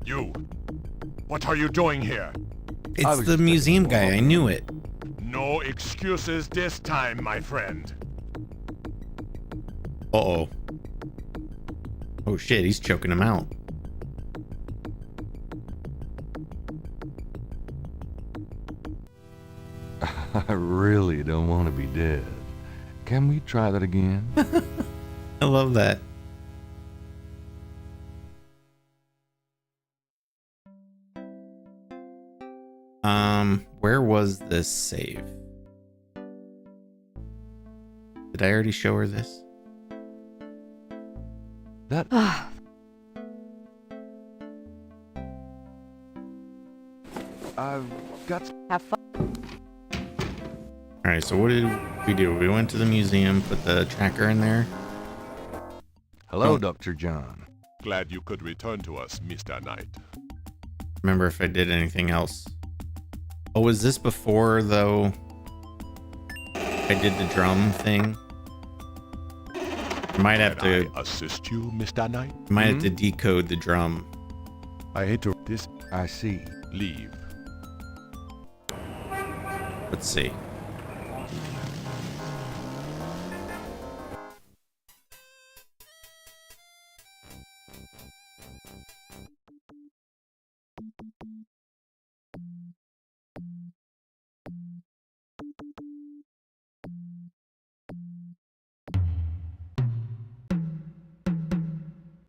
You! What are you doing here? It's the museum guy, I knew it. No excuses this time, my friend. Uh-oh. Oh shit, he's choking him out. I really don't want to be dead. Can we try that again? I love that. Where was this save? Did I already show her this? That... I've got... Have fun. Alright, so what did we do? We went to the museum, put the tracker in there. Hello, Oh. Dr. John. Glad you could return to us, Mr. Knight. Remember if I did anything else. Oh, was this before, though, I did the drum thing? I might have Can to... I assist you, Mr. Knight? Might have to decode the drum. I hate to I see. leave. Let's see.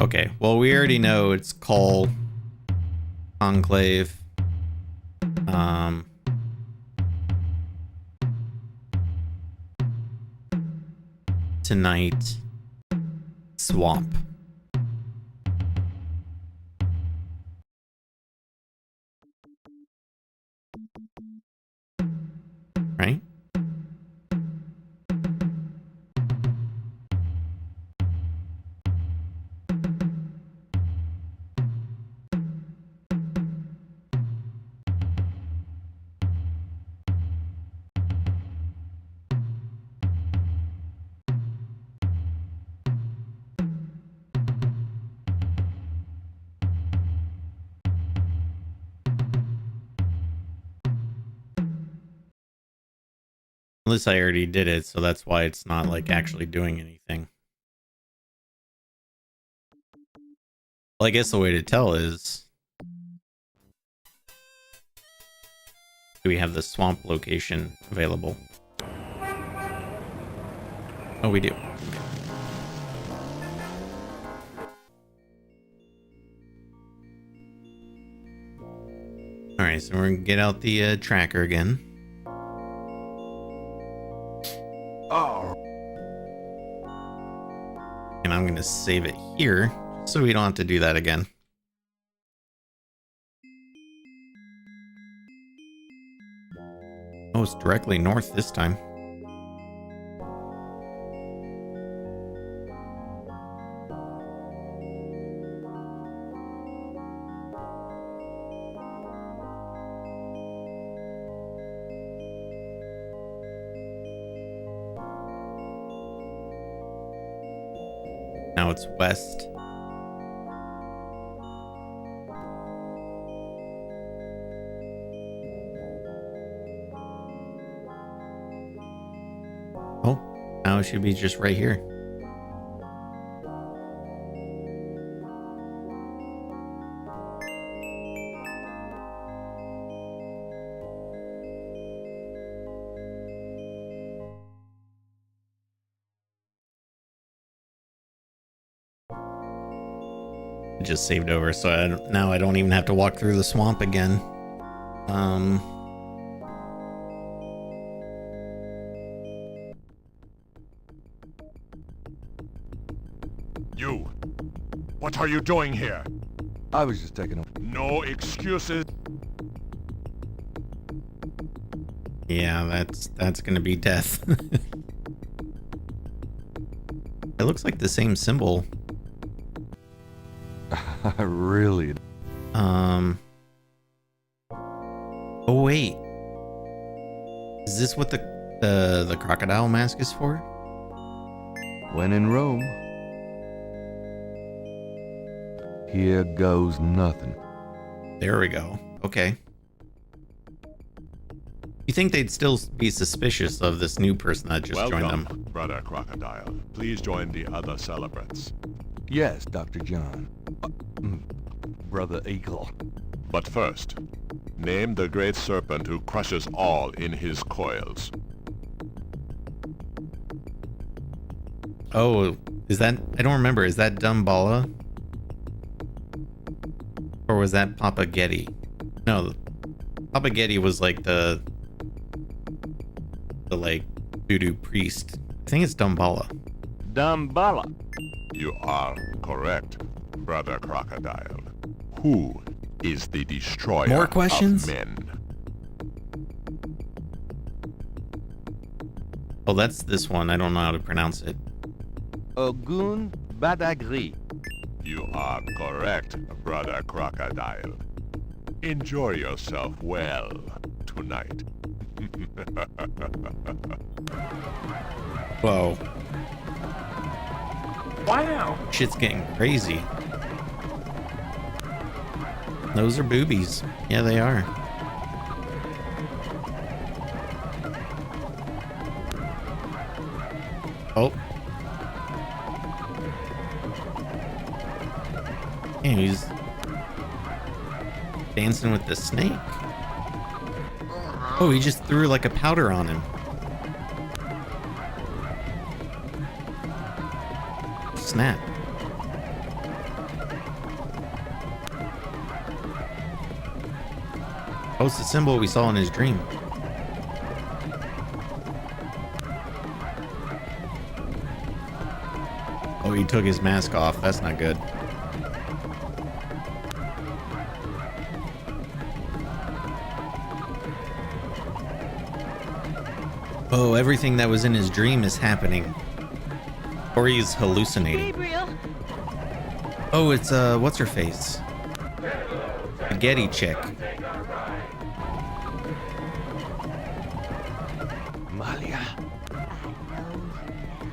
Okay, well, we already know it's called Conclave. Tonight, Swamp. Right? Unless I already did it, so that's why it's not like actually doing anything. Well, I guess the way to tell is, do we have the swamp location available? Oh, we do. Alright, so we're gonna get out the tracker again. Oh. And I'm gonna save it here, so we don't have to do that again. Oh, it's directly north this time. Now it's west. Oh, now it should be just right here. It just saved over, so now I don't even have to walk through the swamp again. You! What are you doing here? I was just taking a... No excuses. Yeah, that's gonna be death. It looks like the same symbol. Really? Oh wait. Is this what the crocodile mask is for? When in Rome. Here goes nothing. There we go. Okay. You think they'd still be suspicious of this new person that just joined them? Welcome, Brother Crocodile. Please join the other celebrants. Yes, Dr. John. Brother Eagle. But first, name the great serpent who crushes all in his coils. Oh, is that... I don't remember. Is that Dumbala? Or was that Papa Getty? No, Papa Getty was like the like voodoo priest. I think it's Dumbala. Dumbala. You are correct, Brother Crocodile. Who is the destroyer More questions? of men? Oh, that's this one. I don't know how to pronounce it. Ogun Badagri. You are correct, Brother Crocodile. Enjoy yourself well tonight. Whoa. Wow. Shit's getting crazy. Those are boobies. Yeah, they are. Oh. Yeah, he's dancing with the snake. Oh, he just threw like a powder on him. Snap. Oh, it's the symbol we saw in his dream. Oh, he took his mask off. That's not good. Oh, everything that was in his dream is happening. Or he's hallucinating. Gabriel! Oh, it's, what's her face? The Getty chick. Malia. I know you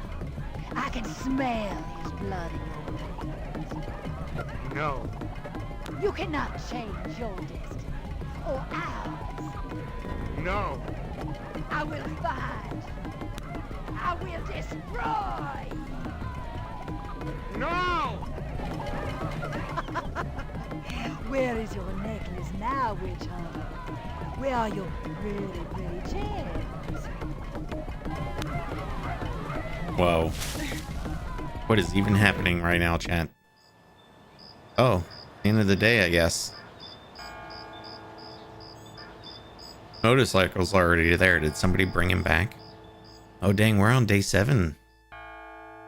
now. I can smell his blood in your veins. No. You cannot change your destiny, or ours. No. I will find you. I will destroy you. No! Where is your necklace now, witch hunter? Where are your pretty chains? Whoa. What is even happening right now, chat? Oh, end of the day, I guess. Motorcycle's already there. Did somebody bring him back? Oh dang, we're on day 7.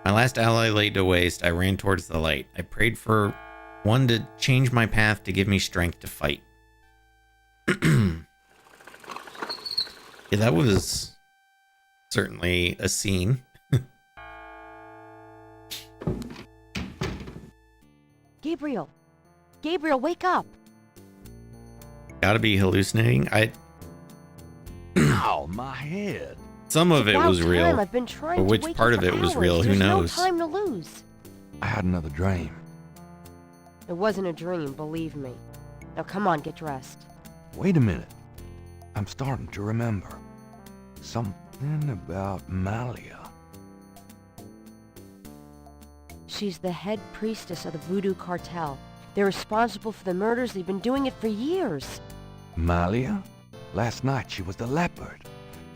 My last ally laid to waste. I ran towards the light. I prayed for one to change my path to give me strength to fight. Yeah, that was certainly a scene. Gabriel! Gabriel, wake up! Gotta be hallucinating. Ow, my head. Some of it was About real. time. I've been trying But to which wake part up of it for was hours. real? Who There's knows? No time to lose. I had another dream. It wasn't a dream, believe me. Now come on, get dressed. Wait a minute. I'm starting to remember. Something about Malia. She's the head priestess of the voodoo cartel. They're responsible for the murders. They've been doing it for years. Malia? Last night she was the leopard.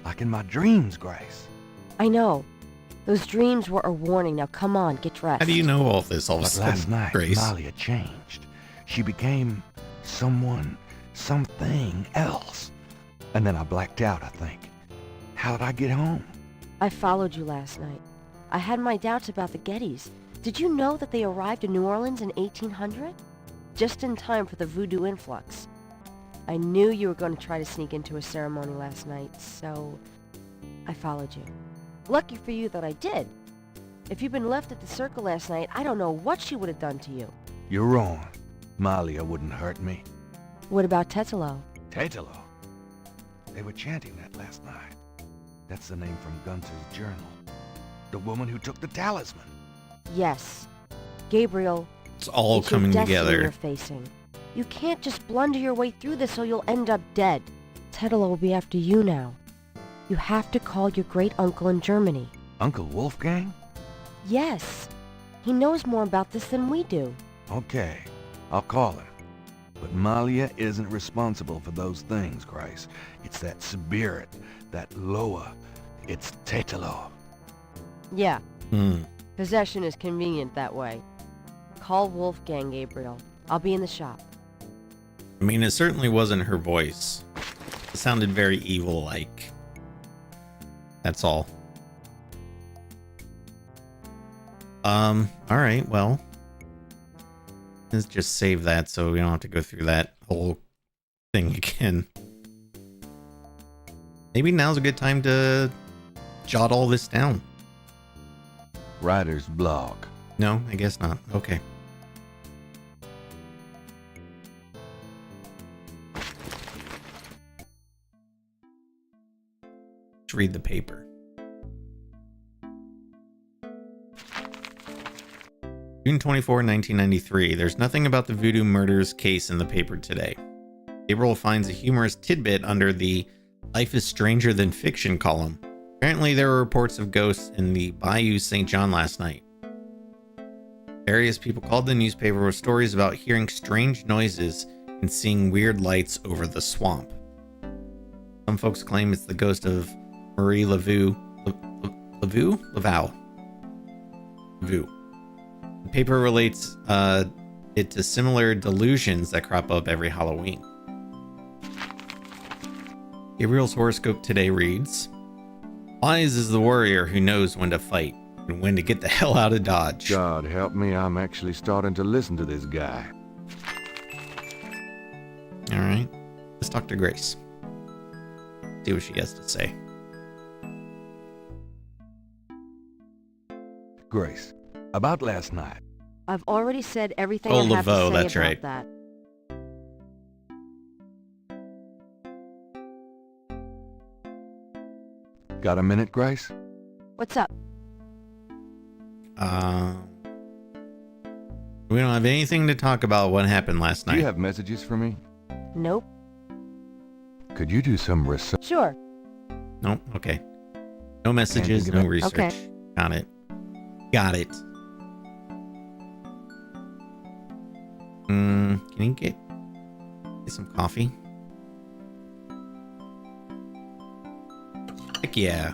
Like in my dreams, Grace. I know. Those dreams were a warning. Now come on, get dressed. How do you know all this? All of a But sudden, last night, Grace? Malia changed. She became someone, something else. And then I blacked out, I think. How did I get home? I followed you last night. I had my doubts about the Gettys. Did you know that they arrived in New Orleans in 1800? Just in time for the voodoo influx. I knew you were going to try to sneak into a ceremony last night, so I followed you. Lucky for you that I did. If you'd been left at the circle last night, I don't know what she would have done to you. You're wrong. Malia wouldn't hurt me. What about Tetelo? Tetelo. They were chanting that last night. That's the name from Gunther's journal. The woman who took the talisman. Yes. Gabriel, It's all it's your coming destiny together. you're facing. You can't just blunder your way through this or you'll end up dead. Tetelo will be after you now. You have to call your great uncle in Germany. Uncle Wolfgang? Yes. He knows more about this than we do. Okay, I'll call him. But Malia isn't responsible for those things, Grace. It's that spirit, that Loa. It's Tetelo. Yeah. Hmm. Possession is convenient that way. Call Wolfgang, Gabriel. I'll be in the shop. I mean, it certainly wasn't her voice. It sounded very evil-like. That's all. Alright, well. Let's just save that so we don't have to go through that whole thing again. Maybe now's a good time to jot all this down. Writer's block. No, I guess not. Okay. Let's read the paper. June 24, 1993. There's nothing about the voodoo murders case in the paper today. Gabriel finds a humorous tidbit under the Life is Stranger Than Fiction column. Apparently there were reports of ghosts in the Bayou St. John last night. Various people called the newspaper with stories about hearing strange noises and seeing weird lights over the swamp. Some folks claim it's the ghost of Marie Laveau. The paper relates it to similar delusions that crop up every Halloween. Gabriel's horoscope today reads, "Wise is the warrior who knows when to fight and when to get the hell out of Dodge." God help me, I'm actually starting to listen to this guy. Alright, let's talk to Grace. See what she has to say. Grace, about last night. I've already said everything Oh, I have to Laveau, say that's about right. that. Got a minute, Grace? What's up? We don't have anything to talk about what happened last Do night. you have messages for me? Nope. Could you do some research? Sure. Nope, okay. No messages, think no about- research. Okay. Got it. Got it. Can you get some coffee? Heck yeah.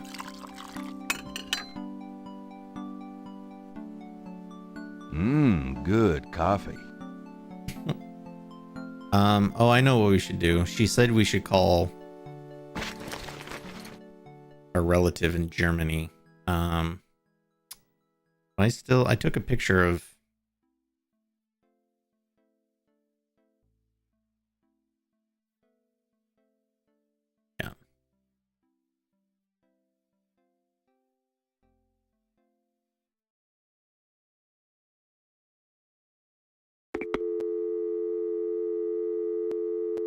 Good coffee. Oh, I know what we should do. She said we should call our relative in Germany. I took a picture of. Yeah.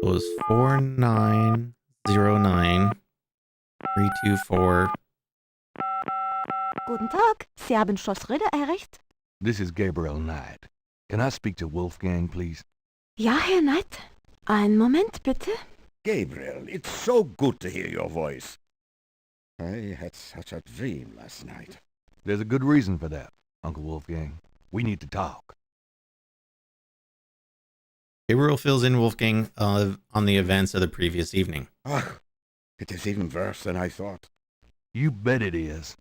It was 4909-324. Guten Tag, Sie haben Schloss Ritter erreicht? This is Gabriel Knight. Can I speak to Wolfgang, please? Ja, Herr Knight. Einen Moment, bitte. Gabriel, it's so good to hear your voice. I had such a dream last night. There's a good reason for that, Uncle Wolfgang. We need to talk. Gabriel fills in Wolfgang on the events of the previous evening. Ah, it is even worse than I thought. You bet it is.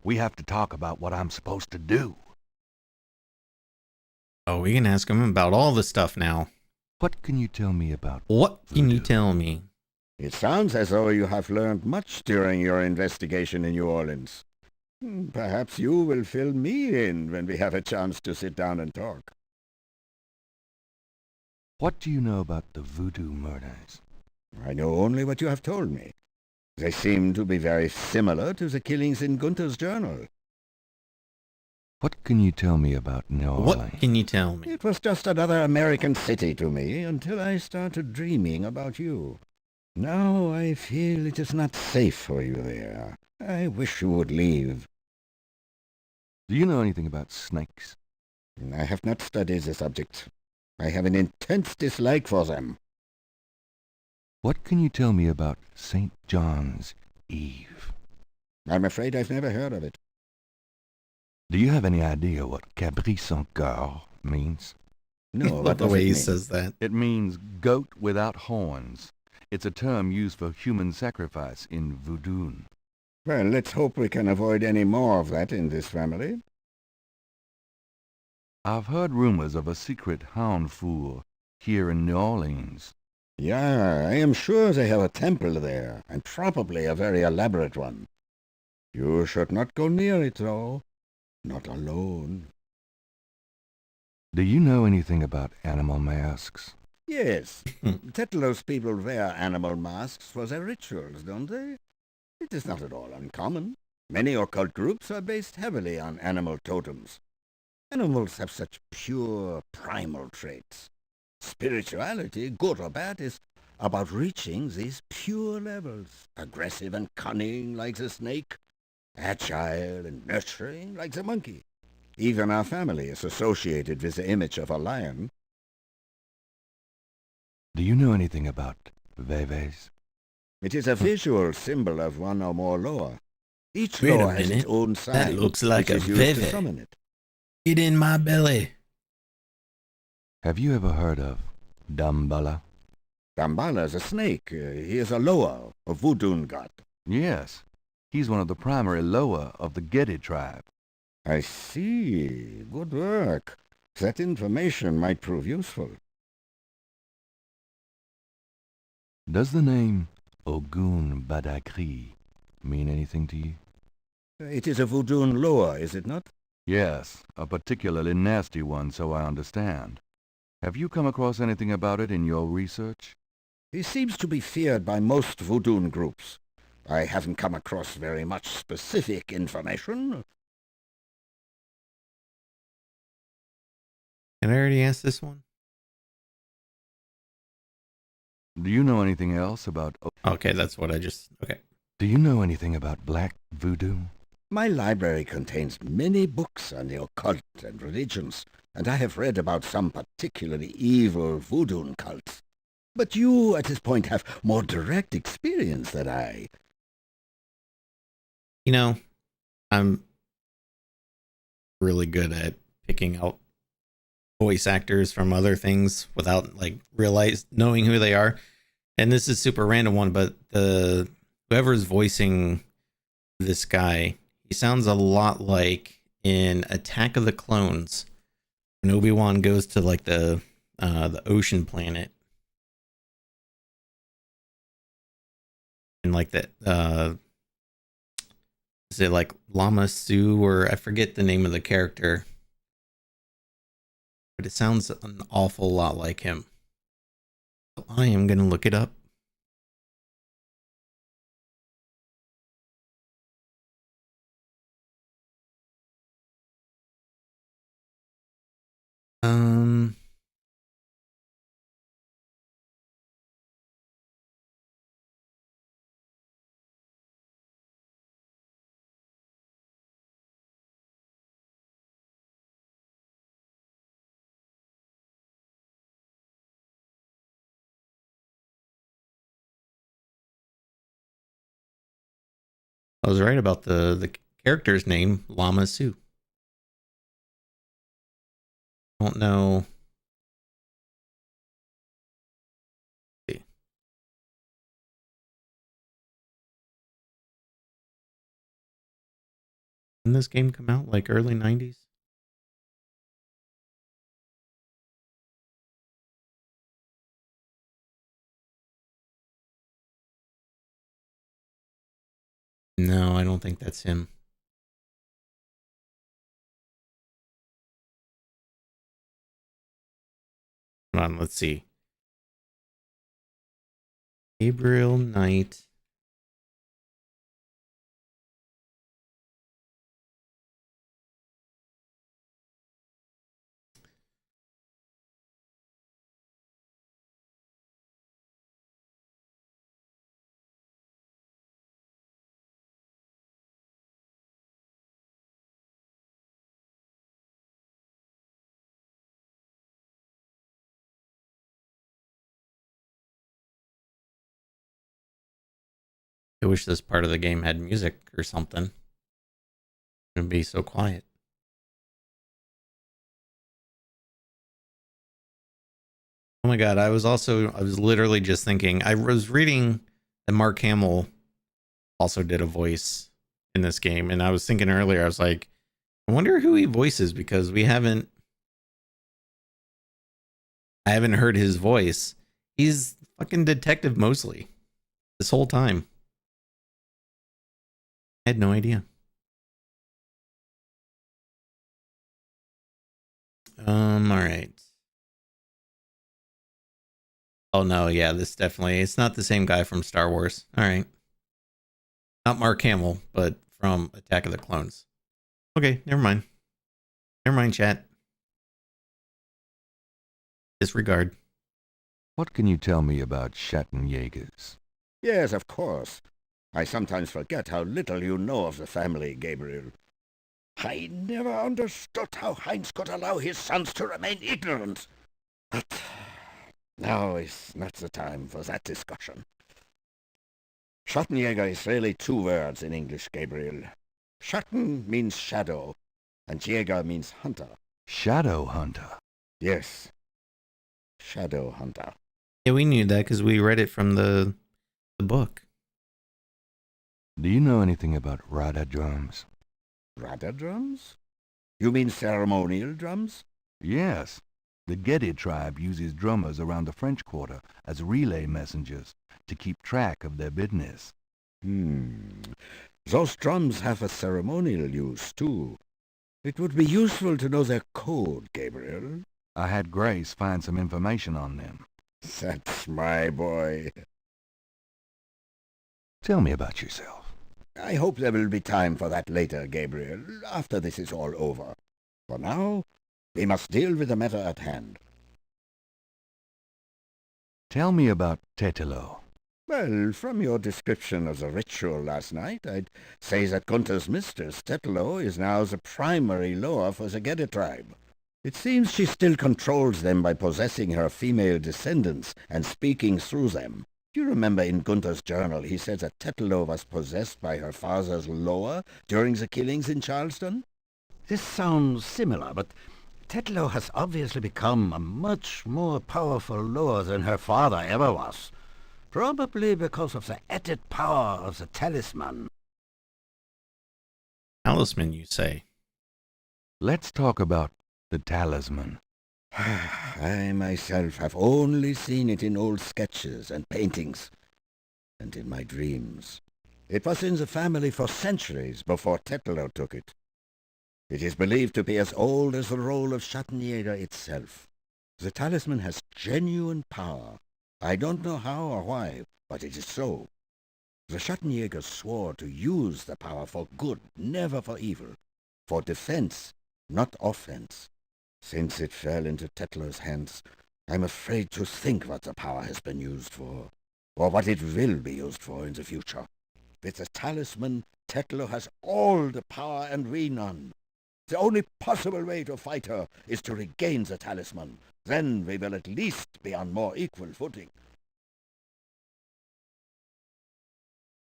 We have to talk about what I'm supposed to do. Oh, we can ask him about all the stuff now. What can you tell me about What can you voodoo? tell me? It sounds as though you have learned much during your investigation in New Orleans. Perhaps you will fill me in when we have a chance to sit down and talk. What do you know about the voodoo murders? I know only what you have told me. They seem to be very similar to the killings in Gunther's journal. What can you tell me about New Orleans? What can you tell me? It was just another American city to me until I started dreaming about you. Now I feel it is not safe for you there. I wish you would leave. Do you know anything about snakes? I have not studied the subject. I have an intense dislike for them. What can you tell me about St. John's Eve? I'm afraid I've never heard of it. Do you have any idea what Cabri sans coeur means? No, Love what the does way it he mean? says that. It means goat without horns. It's a term used for human sacrifice in voodoo. Well, let's hope we can avoid any more of that in this family. I've heard rumors of a secret hound fool here in New Orleans. Yeah, I am sure they have a temple there, and probably a very elaborate one. You should not go near it, though. Not alone. Do you know anything about animal masks? Yes, Tetlos people wear animal masks for their rituals, don't they? It is not at all uncommon. Many occult groups are based heavily on animal totems. Animals have such pure, primal traits. Spirituality, good or bad, is about reaching these pure levels. Aggressive and cunning like the snake, agile and nurturing like the monkey. Even our family is associated with the image of a lion. Do you know anything about Veves? It is a visual symbol of one or more Loa. Each Wait a Loa has its minute. own sign, That looks like which a is used to Veve. summon it. Get in my belly. Have you ever heard of Damballa? Damballa is a snake. He is a Loa, a voodoo god. Yes. He's one of the primary Loa of the Gedi tribe. I see. Good work. That information might prove useful. Does the name Ogun Badakri mean anything to you? It is a voodoo Loa, is it not? Yes, a particularly nasty one, so I understand. Have you come across anything about it in your research? He seems to be feared by most voodoo groups. I haven't come across very much specific information. Can I already ask this one? Do you know anything else about... Okay, that's what I just... Okay. Do you know anything about black voodoo? My library contains many books on the occult and religions, and I have read about some particularly evil voodoo cults. But you, at this point, have more direct experience than I. You know, I'm really good at picking out voice actors from other things without like knowing who they are. And this is super random one, but whoever's voicing this guy, he sounds a lot like in Attack of the Clones when Obi-Wan goes to like the ocean planet. And like that is it like Lama Su, or I forget the name of the character, but it sounds an awful lot like him. So I am gonna look it up. I was right about the character's name, Lama Su. Don't know. Didn't this game come out like early 90s? No, I don't think that's him. Hold on, let's see. Gabriel Knight. I wish this part of the game had music or something. It would be so quiet. Oh my god, I was literally just thinking, I was reading that Mark Hamill also did a voice in this game, and I was thinking earlier, I was like, I wonder who he voices, because I haven't heard his voice. He's Fucking Detective Mosley. This whole time. I had no idea. Alright. Oh no, yeah, this definitely, it's not the same guy from Star Wars. Alright. Not Mark Hamill, but from Attack of the Clones. Okay, never mind. Never mind, chat. Disregard. What can you tell me about Schattenjägers? Yes, of course. I sometimes forget how little you know of the family, Gabriel. I never understood how Heinz could allow his sons to remain ignorant. But now is not the time for that discussion. Schattenjäger is really two words in English, Gabriel. Schatten means shadow, and Jäger means hunter. Shadow hunter? Yes. Shadow hunter. Yeah, we knew that because we read it from the book. Do you know anything about Rada drums? Rada drums? You mean ceremonial drums? Yes. The Getty tribe uses drummers around the French Quarter as relay messengers to keep track of their business. Those drums have a ceremonial use, too. It would be useful to know their code, Gabriel. I had Grace find some information on them. That's my boy. Tell me about yourself. I hope there will be time for that later, Gabriel, after this is all over. For now, we must deal with the matter at hand. Tell me about Tetelo. Well, from your description of the ritual last night, I'd say that Gunther's mistress, Tetelo, is now the primary Loa for the Gedde tribe. It seems she still controls them by possessing her female descendants and speaking through them. Do you remember in Gunther's journal he said that Tetelo was possessed by her father's Loa during the killings in Charleston? This sounds similar, but Tetelo has obviously become a much more powerful Loa than her father ever was. Probably because of the added power of the talisman. Talisman, you say? Let's talk about the talisman. I myself have only seen it in old sketches and paintings, and in my dreams. It was in the family for centuries before Tetelo took it. It is believed to be as old as the role of Schattenjäger itself. The talisman has genuine power. I don't know how or why, but it is so. The Schattenjägers swore to use the power for good, never for evil. For defense, not offense. Since it fell into Tetlo's hands, I'm afraid to think what the power has been used for, or what it will be used for in the future. With the talisman, Tetlo has all the power and we none. The only possible way to fight her is to regain the talisman. Then we will at least be on more equal footing.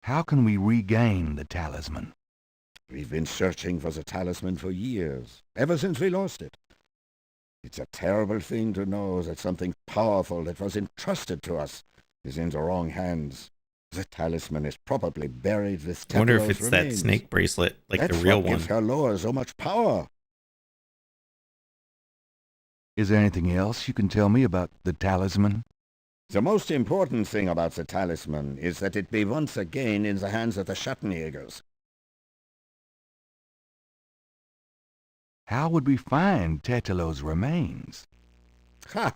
How can we regain the talisman? We've been searching for the talisman for years, ever since we lost it. It's a terrible thing to know that something powerful that was entrusted to us is in the wrong hands. The talisman is probably buried with Tetlo's I wonder if it's remains. that snake bracelet, like That's the real what one. gives her Loa so much power. Is there anything else you can tell me about the talisman? The most important thing about the talisman is that it be once again in the hands of the Schattenjägers. How would we find Tetelo's remains? Ha!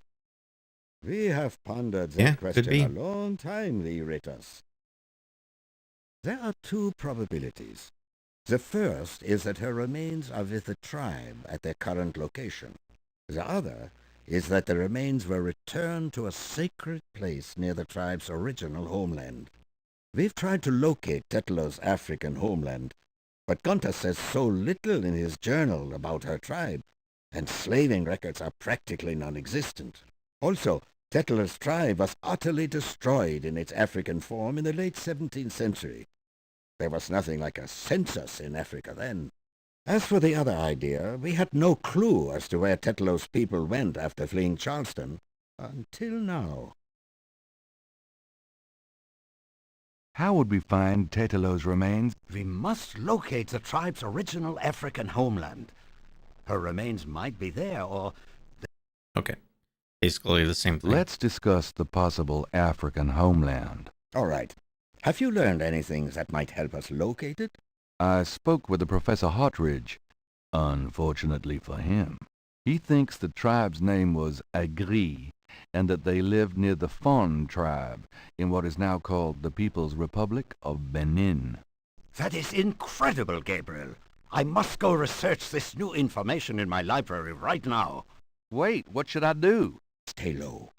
We have pondered that Yeah, could question be. a long time, the Ritters. There are two probabilities. The first is that her remains are with the tribe at their current location. The other is that the remains were returned to a sacred place near the tribe's original homeland. We've tried to locate Tetlo's African homeland, but Gunther says so little in his journal about her tribe, and slaving records are practically non-existent. Also, Tetlo's tribe was utterly destroyed in its African form in the late 17th century. There was nothing like a census in Africa then. As for the other idea, we had no clue as to where Tetlo's people went after fleeing Charleston, until now. How would we find Tetelo's remains? We must locate the tribe's original African homeland. Her remains might be there, or... Okay. Basically the same thing. Let's discuss the possible African homeland. All right. Have you learned anything that might help us locate it? I spoke with the Professor Hartridge. Unfortunately for him, he thinks the tribe's name was Agri, and that they lived near the Fon tribe in what is now called the People's Republic of Benin. That is incredible, Gabriel. I must go research this new information in my library right now. Wait, what should I do? Stay low.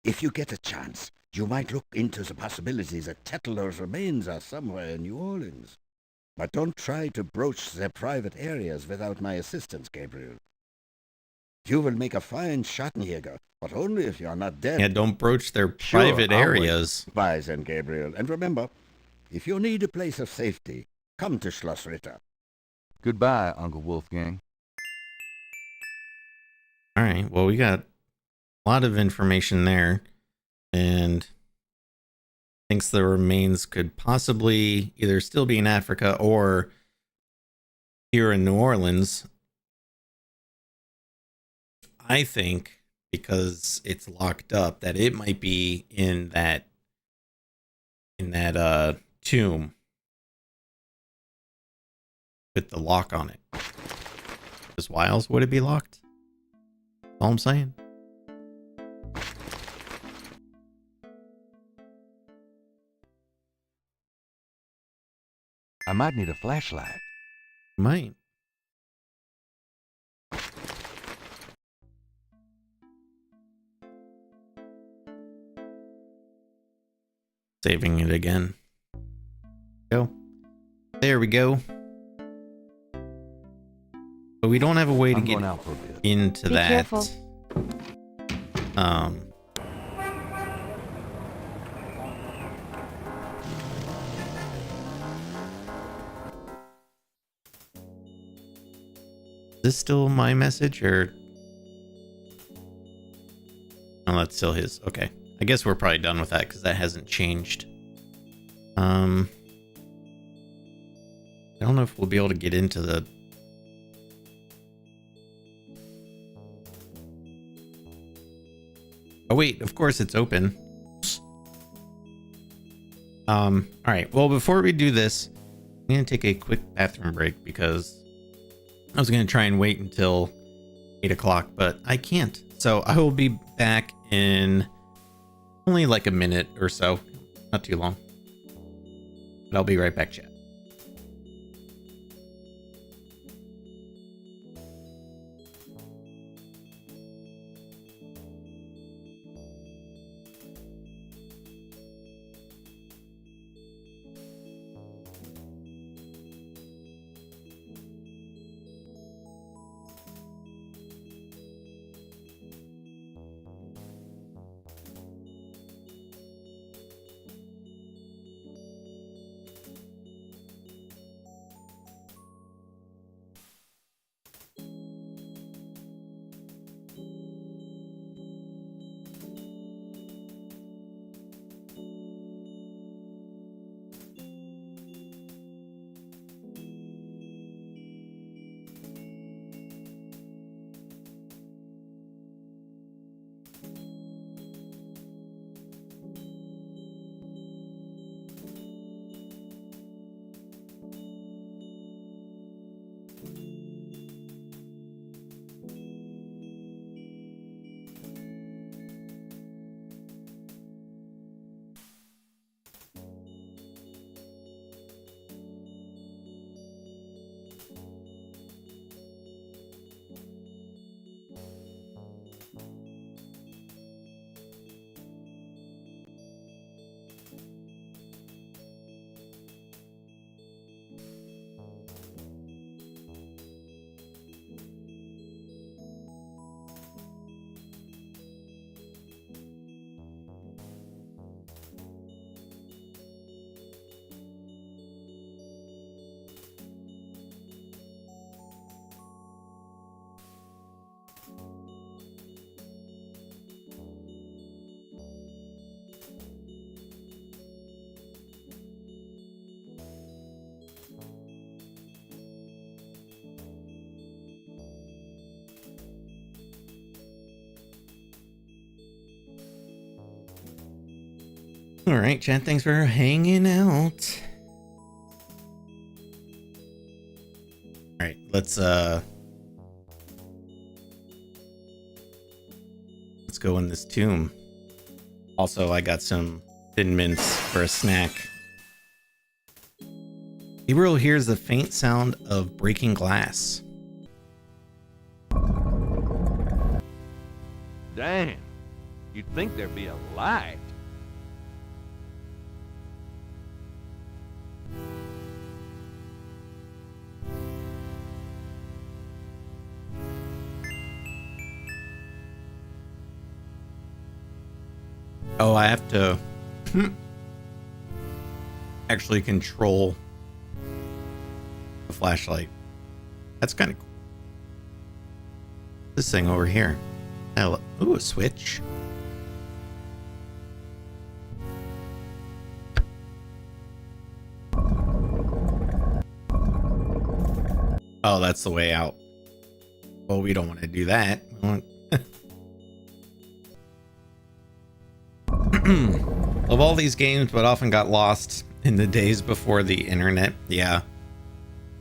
If you get a chance, you might look into the possibility that Tetlo's remains are somewhere in New Orleans. But don't try to broach their private areas without my assistance, Gabriel. You will make a fine Schattenjäger, but only if you are not dead. Yeah, don't broach their Sure, private I'll areas. Bye then, Gabriel. And remember, if you need a place of safety, come to Schloss Ritter. Goodbye, Uncle Wolfgang. All right. Well, we got a lot of information there, and thinks the remains could possibly either still be in Africa or here in New Orleans. I think because it's locked up that it might be in that tomb with the lock on it. Because why else would it be locked? That's all I'm saying. I might need a flashlight. Might. Saving it again. Go. There we go. But we don't have a way to get out for a bit. into Be that. careful. Is this still my message or? Oh, that's still his. Okay. I guess we're probably done with that because that hasn't changed. I don't know if we'll be able to get into the. Oh wait, of course it's open. All right. Well, before we do this, I'm gonna take a quick bathroom break because I was gonna try and wait until 8 o'clock, but I can't. So I will be back in only like a minute or so, not too long. But I'll be right back, chat. All right, chat. Thanks for hanging out. All right, let's go in this tomb. Also, I got some Thin Mints for a snack. Gabriel hears the faint sound of breaking glass. Damn, you'd think there'd be a light. Oh, I have to actually control the flashlight. That's kind of cool. This thing over here. Ooh, a switch. Oh, that's the way out. Well, we don't want to do that. Love all these games, but often got lost in the days before the internet. Yeah,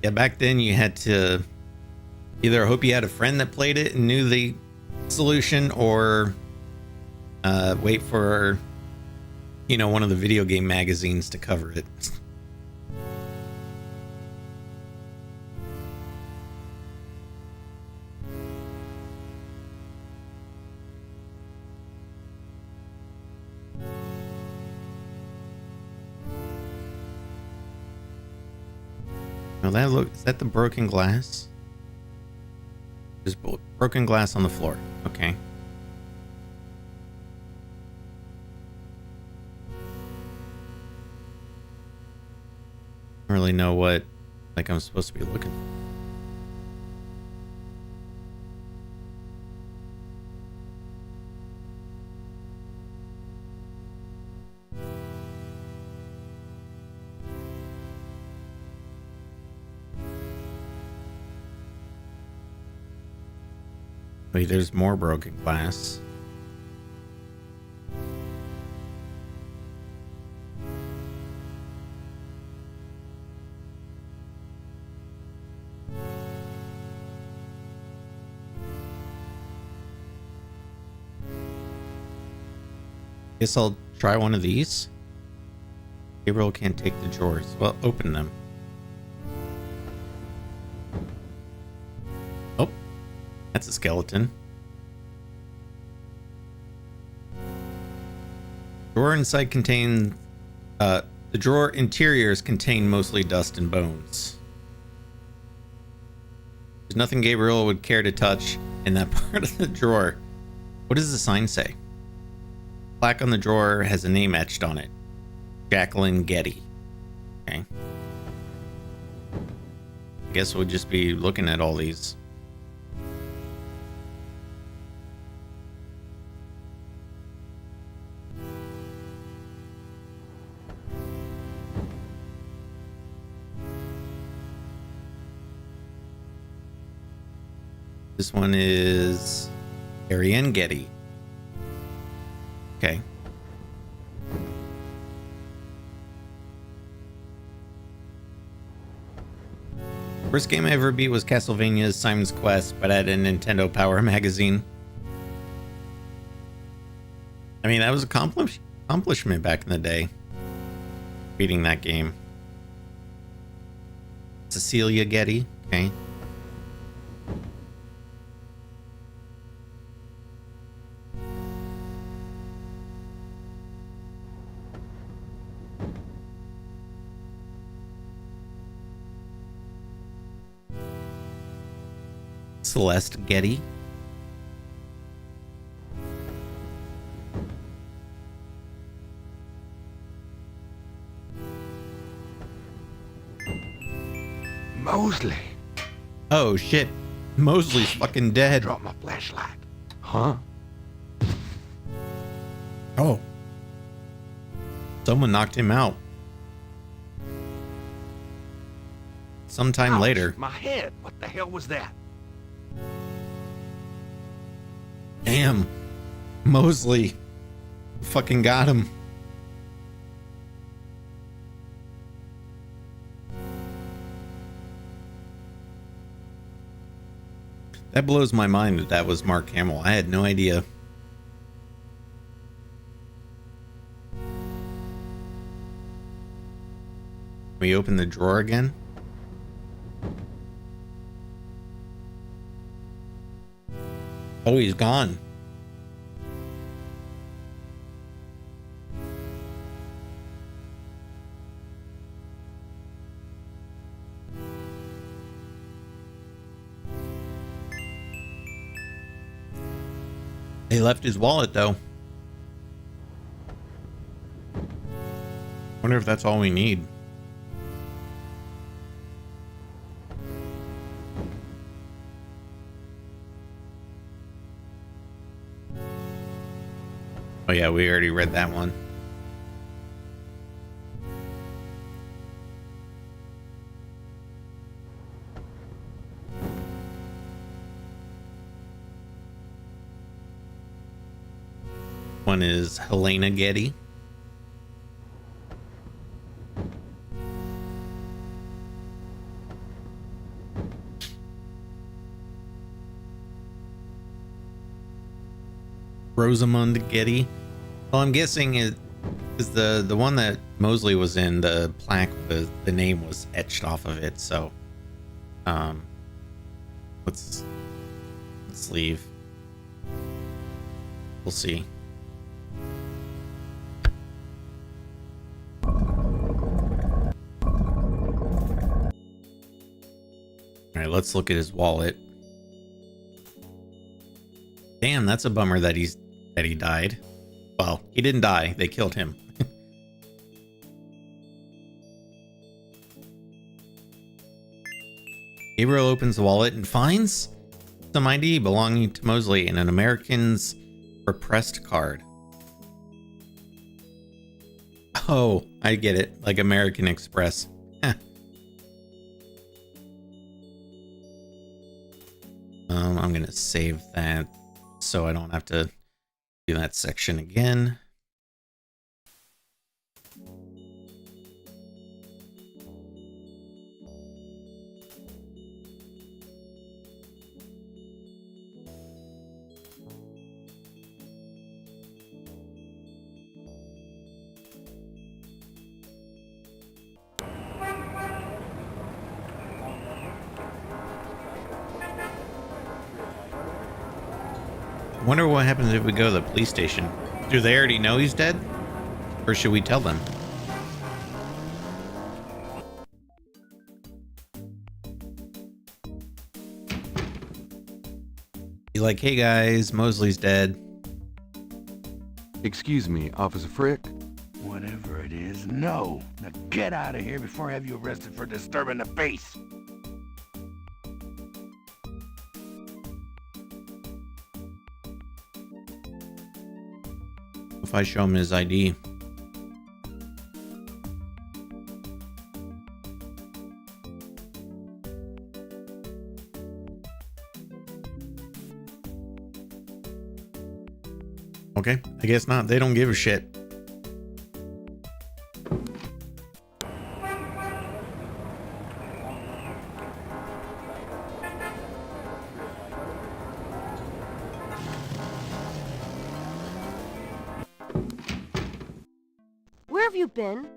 back then you had to either hope you had a friend that played it and knew the solution, or wait for, you know, one of the video game magazines to cover it. Oh, is that the broken glass? There's broken glass on the floor. Okay. I don't really know what I'm supposed to be looking for. Wait, there's more broken glass. Guess I'll try one of these. Gabriel can't take the drawers. Well, open them. Oh, that's a skeleton. Drawer inside contains the drawer interiors contain mostly dust and bones. There's nothing Gabriel would care to touch in that part of the drawer. What does the sign say? Plaque on the drawer has a name etched on it. Jacqueline Getty. Okay. I guess we'll just be looking at all these. This one is Ariane Getty. Okay. First game I ever beat was Castlevania's Simon's Quest, but I had a Nintendo Power magazine. I mean, that was an accomplishment back in the day, beating that game. Cecilia Getty. Okay. Celeste Getty. Mosley. Oh shit. Mosley's fucking dead. Drop my flashlight. Huh? Oh. Someone knocked him out. Sometime Ouch, later. My head. What the hell was that? Damn. Mosley. Fucking got him. That blows my mind that that was Mark Hamill. I had no idea. We open the drawer again. Oh, he's gone. He left his wallet, though. Wonder if that's all we need. Oh yeah, we already read that one. One is Helena Getty. Rosamund Getty. Well, I'm guessing it is the one that Mosley was in. The plaque, the name was etched off of it. So, let's leave. We'll see. All right, let's look at his wallet. Damn, that's a bummer that he died. Well, he didn't die. They killed him. Gabriel opens the wallet and finds some ID belonging to Mosley and an American's repressed card. Oh, I get it. Like American Express. I'm going to save that so I don't have to do that section again. I wonder what happens if we go to the police station. Do they already know he's dead? Or should we tell them? Be like, hey guys, Mosley's dead. Excuse me, Officer Frick? Whatever it is, no. Now get out of here before I have you arrested for disturbing the peace. If I show him his ID. Okay, I guess not. They don't give a shit. Where have you been?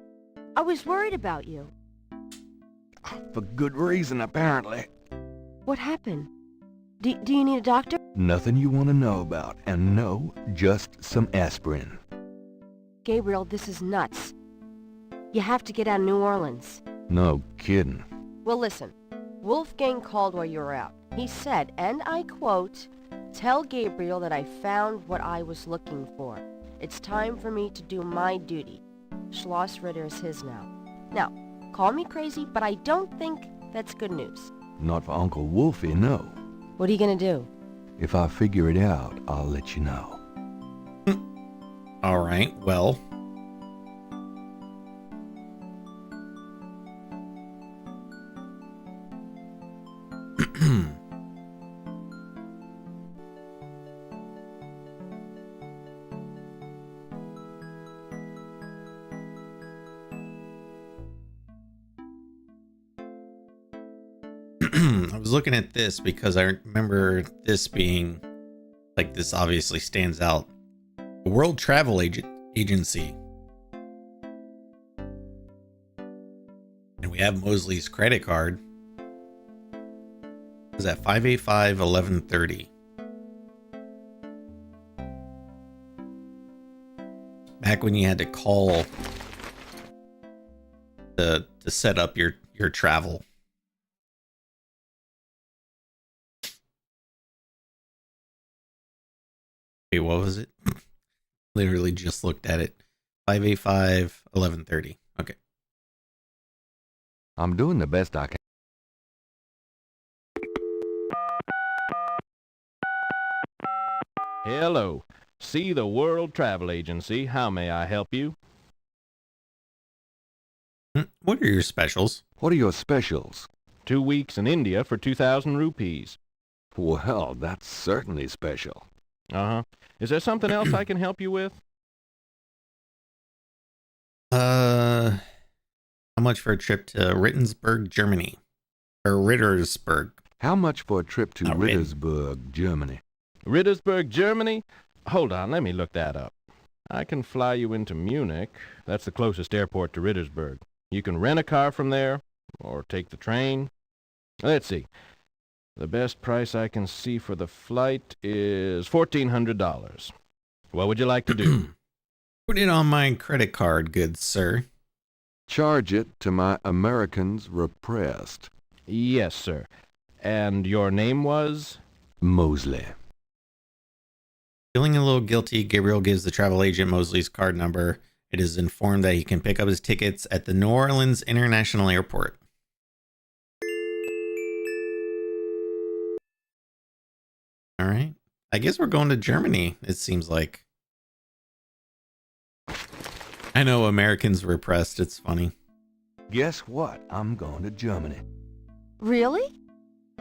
I was worried about you. For good reason, apparently. What happened? Do you need a doctor? Nothing you want to know about, and no, just some aspirin. Gabriel, this is nuts. You have to get out of New Orleans. No kidding. Well, listen. Wolfgang called while you were out. He said, and I quote, "Tell Gabriel that I found what I was looking for. It's time for me to do my duty. Schloss Ritter is his now." Now, call me crazy, but I don't think that's good news. Not for Uncle Wolfie, no. What are you gonna do? If I figure it out, I'll let you know. All right, well. I was looking at this because I remember this being like, this obviously stands out. The World Travel Agency. And we have Mosley's credit card. Is that 585-1130? Back when you had to call to set up your travel. Wait, what was it? Literally just looked at it. 585-1130. Okay. I'm doing the best I can. Hello. See the World Travel Agency. How may I help you? What are your specials? What are your specials? 2 weeks in India for 2,000 rupees. Well, that's certainly special. Uh-huh. Is there something else I can help you with? How much for a trip to Rittensburg, Germany? Or Rittersburg? How much for a trip to Not Rittersburg, Germany? Rittersburg, Germany? Hold on, let me look that up. I can fly you into Munich. That's the closest airport to Rittersburg. You can rent a car from there, or take the train. Let's see. The best price I can see for the flight is $1,400. What would you like to do? Put it on my credit card, good sir. Charge it to my Americans repressed. Yes, sir. And your name was? Mosley. Feeling a little guilty, Gabriel gives the travel agent Mosley's card number. It is informed that he can pick up his tickets at the New Orleans International Airport. All right. I guess we're going to Germany, it seems like. I know Americans repressed. It's funny. Guess what? I'm going to Germany. Really?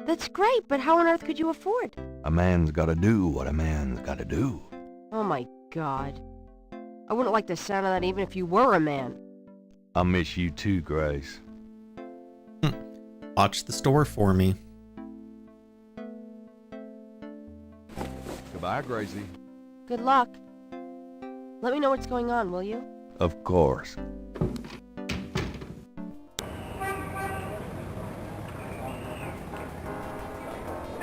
That's great, but how on earth could you afford? A man's got to do what a man's got to do. Oh my God. I wouldn't like the sound of that even if you were a man. I miss you too, Grace. Watch the store for me. Goodbye, Gracie. Good luck. Let me know what's going on, will you? Of course.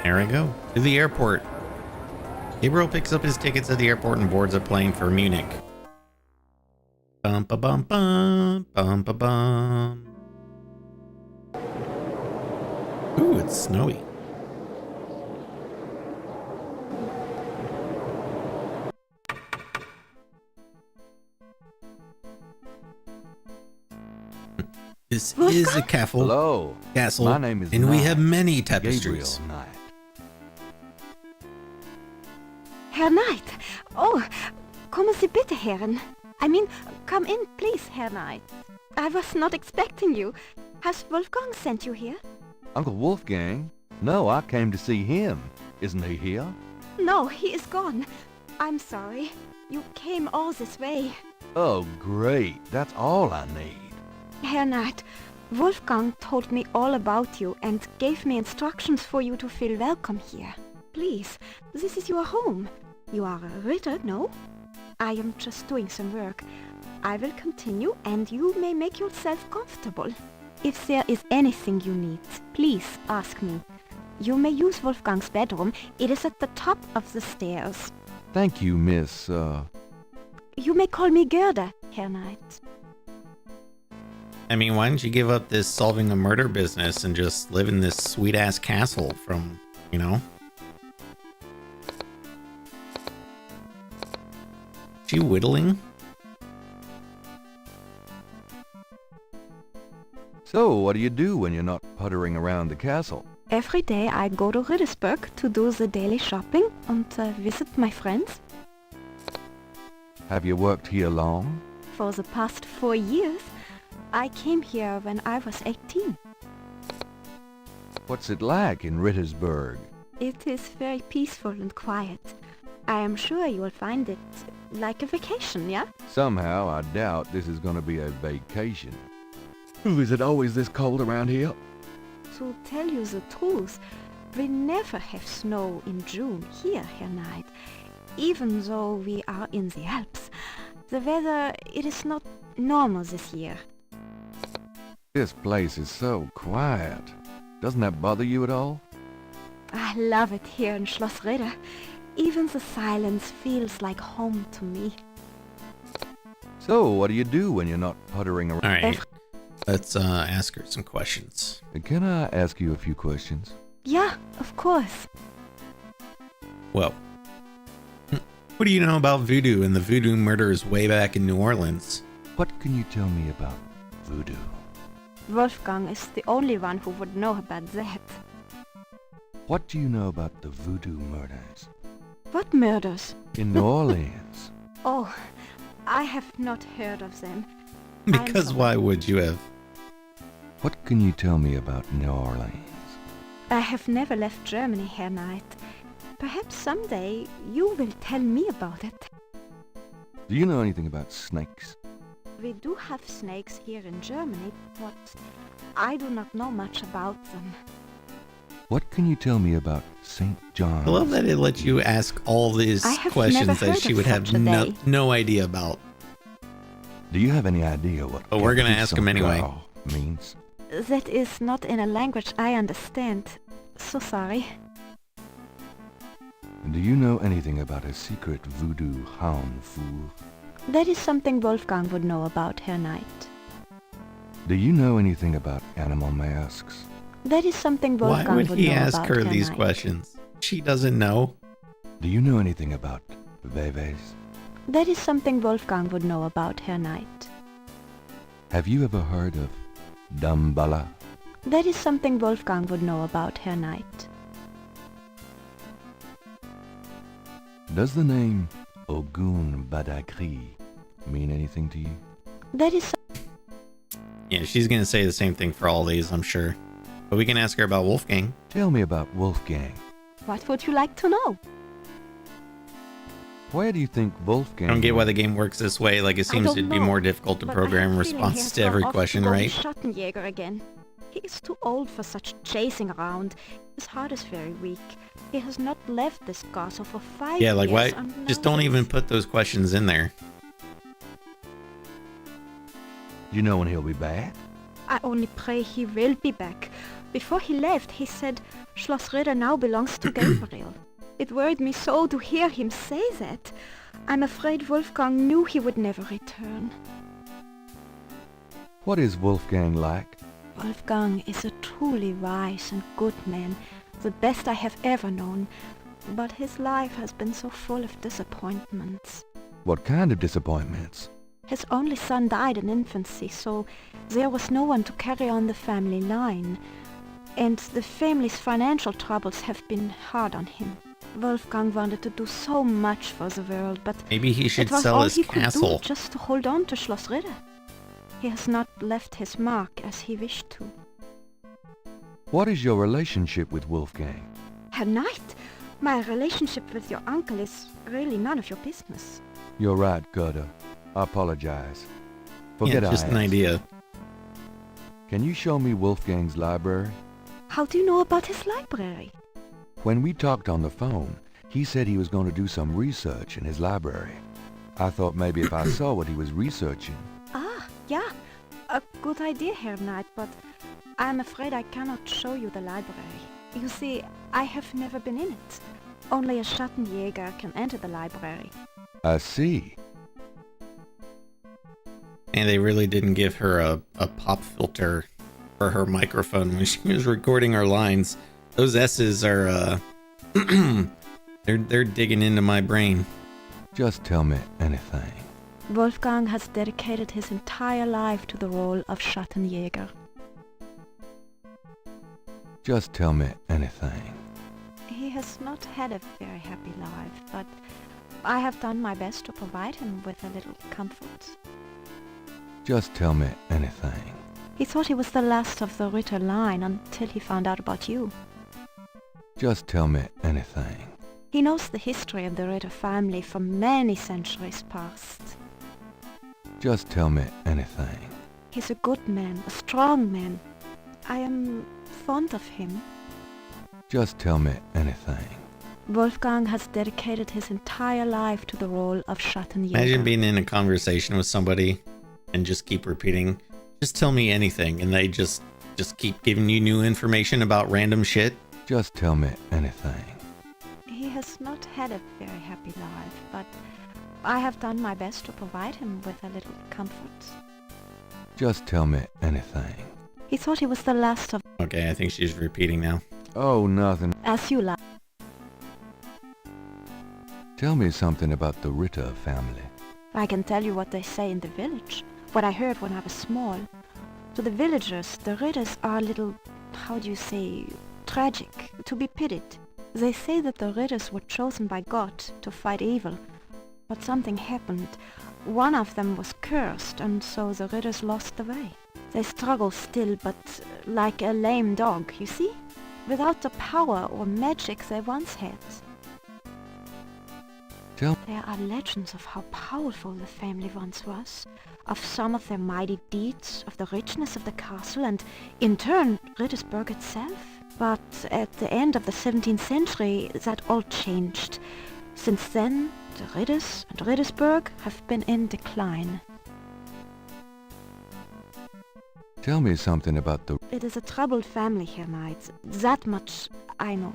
There I go. To the airport. Gabriel picks up his tickets at the airport and boards a plane for Munich. Bum ba bum bum bum ba bum. Ooh, it's snowy. This is a castle. Hello. Castle. My name is and we Knight. have many Gabriel tapestries. Knight. Herr Knight. Oh, kommen Sie bitte, Herren. I mean, come in, please, Herr Knight. I was not expecting you. Has Wolfgang sent you here? Uncle Wolfgang? No, I came to see him. Isn't he here? No, he is gone. I'm sorry. You came all this way. Oh, great. That's all I need. Herr Knight, Wolfgang told me all about you and gave me instructions for you to feel welcome here. Please, this is your home. You are a Ritter, no? I am just doing some work. I will continue and you may make yourself comfortable. If there is anything you need, please ask me. You may use Wolfgang's bedroom. It is at the top of the stairs. Thank you, Miss, You may call me Gerda, Herr Knight. I mean, why don't you give up this solving a murder business and just live in this sweet-ass castle from, you know? She whittling? So, what do you do when you're not puttering around the castle? Every day I go to Rittersburg to do the daily shopping and visit my friends. Have you worked here long? For the past 4 years, I came here when I was 18. What's it like in Rittersburg? It is very peaceful and quiet. I am sure you will find it like a vacation, yeah? Somehow, I doubt this is going to be a vacation. Ooh, is it always this cold around here? To tell you the truth, we never have snow in June here, Herr Knight. Even though we are in the Alps, the weather, it is not normal this year. This place is so quiet. Doesn't that bother you at all? I love it here in Schloss Ritter. Even the silence feels like home to me. So, what do you do when you're not puttering around? All right, let's ask her some questions. Can I ask you a few questions? Yeah, of course. Well, what do you know about voodoo and the voodoo murders way back in New Orleans? What can you tell me about voodoo? Wolfgang is the only one who would know about that. What do you know about the voodoo murders? What murders? In New Orleans. Oh, I have not heard of them. Because why would you have? What can you tell me about New Orleans? I have never left Germany, Herr Knight. Perhaps someday you will tell me about it. Do you know anything about snakes? We do have snakes here in Germany, but I do not know much about them. What can you tell me about St. John's? I love that it lets you ask all these questions that she would have no idea about. Do you have any idea what But we're going to ask him anyway. Means? That is not in a language I understand. So sorry. Do you know anything about a secret voodoo hound fool? That is something Wolfgang would know about, Herr Knight. Do you know anything about animal masks? That is something Wolfgang Why would would he know ask about, her Herr these Knight. questions? She doesn't know. Do you know anything about veves? That is something Wolfgang would know about, Herr Knight. Have you ever heard of Damballa? That is something Wolfgang would know about, Herr Knight. Does the name Ogun Badakri mean anything to you? That is... Yeah, she's going to say the same thing for all these, I'm sure. But we can ask her about Wolfgang. Tell me about Wolfgang. What would you like to know? Where do you think Wolfgang... I don't get why the game works this way. Like, it seems to be more difficult to program responses to every question, right? Schattenjäger again. He is too old for such chasing around. His heart is very weak. He has not left this castle for 5 years. Yeah, like, why? Just don't even put those questions in there. Do you know when he'll be back? I only pray he will be back. Before he left, he said Schloss Ritter now belongs to Gabriel. It worried me so to hear him say that. I'm afraid Wolfgang knew he would never return. What is Wolfgang like? Wolfgang is a truly wise and good man, the best I have ever known. But his life has been so full of disappointments. What kind of disappointments? His only son died in infancy, so there was no one to carry on the family line. And the family's financial troubles have been hard on him. Wolfgang wanted to do so much for the world, but maybe he should it was sell all his he castle. could do just to hold on to Schloss Ritter. He has not left his mark as he wished to. What is your relationship with Wolfgang? Herr Knight, my relationship with your uncle is really none of your business. You're right, Gerda. I apologize. Forget yeah, just I an asked. idea. Can you show me Wolfgang's library? How do you know about his library? When we talked on the phone, he said he was going to do some research in his library. I thought maybe if I saw what he was researching... Ah, yeah. A good idea, Herr Knight, but I'm afraid I cannot show you the library. You see, I have never been in it. Only a Schattenjäger can enter the library. I see. And they really didn't give her a pop filter for her microphone when she was recording her lines. Those S's are, they're digging into my brain. Just tell me anything. Wolfgang has dedicated his entire life to the role of Schattenjäger. Just tell me anything. He has not had a very happy life, but I have done my best to provide him with a little comfort. Just tell me anything. He thought he was the last of the Ritter line until he found out about you. Just tell me anything. He knows the history of the Ritter family for many centuries past. Just tell me anything. He's a good man, a strong man. I am fond of him. Just tell me anything. Wolfgang has dedicated his entire life to the role of Schattenjäger. Imagine being in a conversation with somebody and just keep repeating, just tell me anything, and they just keep giving you new information about random shit. Just tell me anything. He has not had a very happy life, but I have done my best to provide him with a little comfort. Just tell me anything. He thought he was the last of... Okay, I think she's repeating now. Oh, nothing. As you like. Tell me something about the Ritter family. I can tell you what they say in the village, what I heard when I was small. To the villagers, the Ritters are a little, how do you say, tragic, to be pitied. They say that the Ritters were chosen by God to fight evil, but something happened. One of them was cursed, and so the Ritters lost the way. They struggle still, but like a lame dog, you see? Without the power or magic they once had. There are legends of how powerful the family once was, of some of their mighty deeds, of the richness of the castle, and in turn, Rittersberg itself. But at the end of the 17th century, that all changed. Since then, the Ritters and Rittersberg have been in decline. Tell me something about the... It is a troubled family here, knights. That much I know.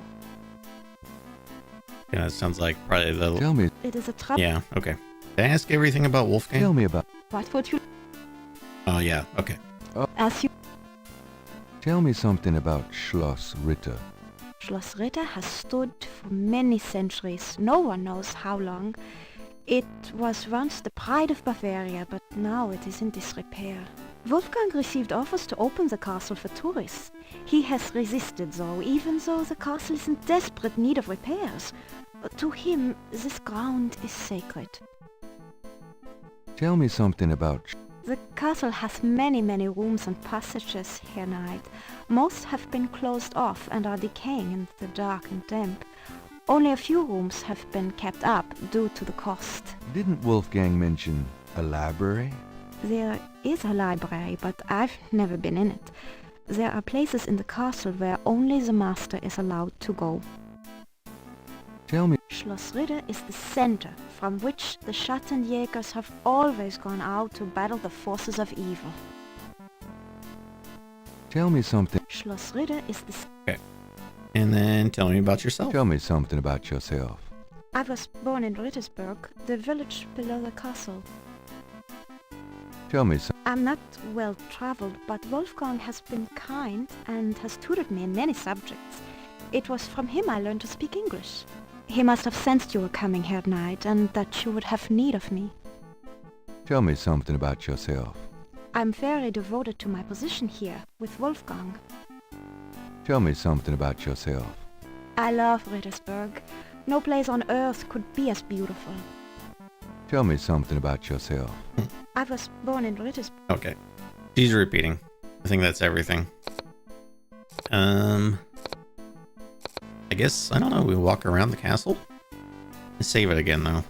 Yeah, that sounds like probably the... Tell me... It is a trouble... Yeah, okay. Did I ask everything about Wolfgang? Tell me about... What would you... Oh, yeah, okay. As you... Tell me something about Schloss Ritter. Schloss Ritter has stood for many centuries. No one knows how long. It was once the pride of Bavaria, but now it is in disrepair. Wolfgang received offers to open the castle for tourists. He has resisted though, even though the castle is in desperate need of repairs. To him, this ground is sacred. Tell me something about... The castle has many rooms and passages, Herr Knight. Most have been closed off and are decaying in the dark and damp. Only a few rooms have been kept up due to the cost. Didn't Wolfgang mention a library? There is a library, but I've never been in it. There are places in the castle where only the master is allowed to go. Tell me... Schloss Ritter is the center from which the Schattenjägers have always gone out to battle the forces of evil. Tell me something... Schloss Ritter is the... Okay. And then tell me about yourself. Tell me something about yourself. I was born in Rittersberg, the village below the castle. Tell me something. I'm not well traveled, but Wolfgang has been kind and has tutored me in many subjects. It was from him I learned to speak English. He must have sensed you were coming, Herr Knight, and that you would have need of me. Tell me something about yourself. I'm very devoted to my position here, with Wolfgang. Tell me something about yourself. I love Rittersberg. No place on earth could be as beautiful. Tell me something about yourself. I was born in Rittersberg. Okay. She's repeating. I think that's everything. I guess, I don't know, we walk around the castle? Let's save it again, though.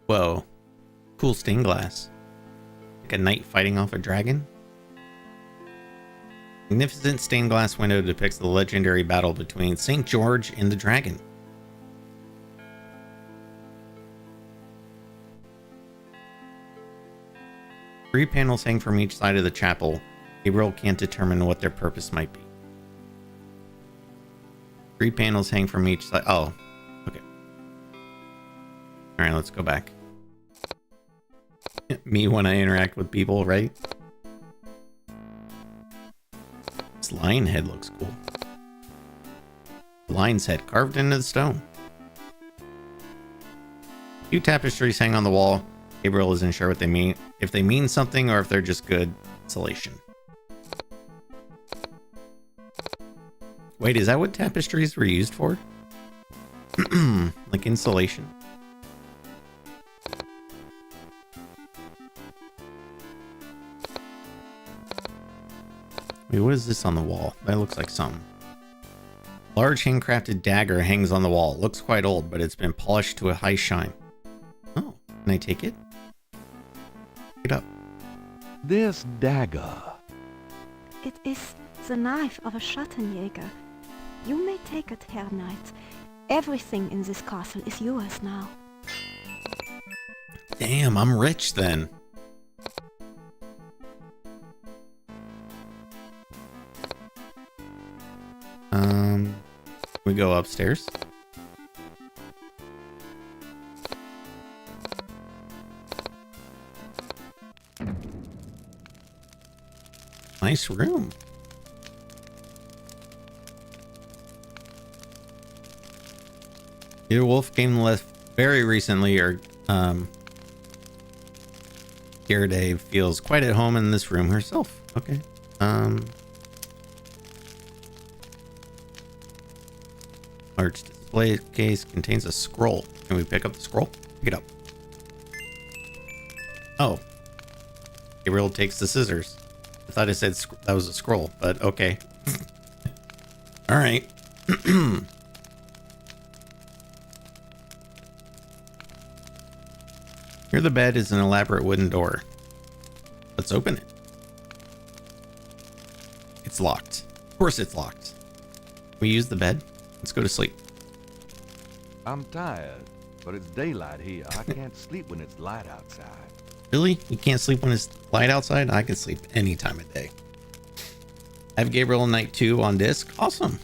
Whoa. Cool stained glass. Like a knight fighting off a dragon? Magnificent stained glass window depicts the legendary battle between St. George and the dragon. Three panels hang from each side of the chapel. Gabriel can't determine what their purpose might be. Three panels hang from each side. Oh, okay. Alright, let's go back. Me when I interact with people, right? This lion head looks cool. Lion's head carved into the stone. Two tapestries hang on the wall. Gabriel isn't sure what they mean, if they mean something or if they're just good insulation. Wait, is that what tapestries were used for? Like insulation? Wait, what is this on the wall? That looks like something. Large handcrafted dagger hangs on the wall. Looks quite old, but it's been polished to a high shine. Oh, can I take it? Pick it up. This dagger. It is the knife of a Schattenjäger. You may take it, Herr Knight. Everything in this castle is yours now. Damn, I'm rich then. We go upstairs. Nice room. Your wolf came left very recently, or Gerda feels quite at home in this room herself. Okay. Large display case contains a scroll. Can we pick up the scroll? Pick it up. Oh. Gabriel takes the scissors. I thought I said that was a scroll, but okay. All right. Near the bed is an elaborate wooden door. Let's open it. It's locked. Of course it's locked. We use the bed. Let's go to sleep. I'm tired, but it's daylight here. I can't sleep when it's light outside. Really? You can't sleep when it's light outside? I can sleep any time of day. I have Gabriel Knight 2 on disc. Awesome.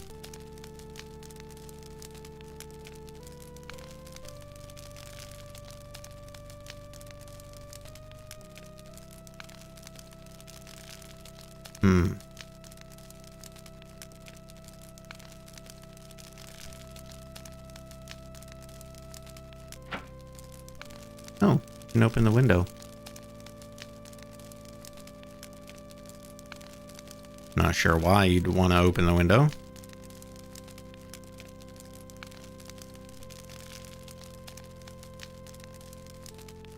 Oh, you can open the window. Not sure why you'd want to open the window.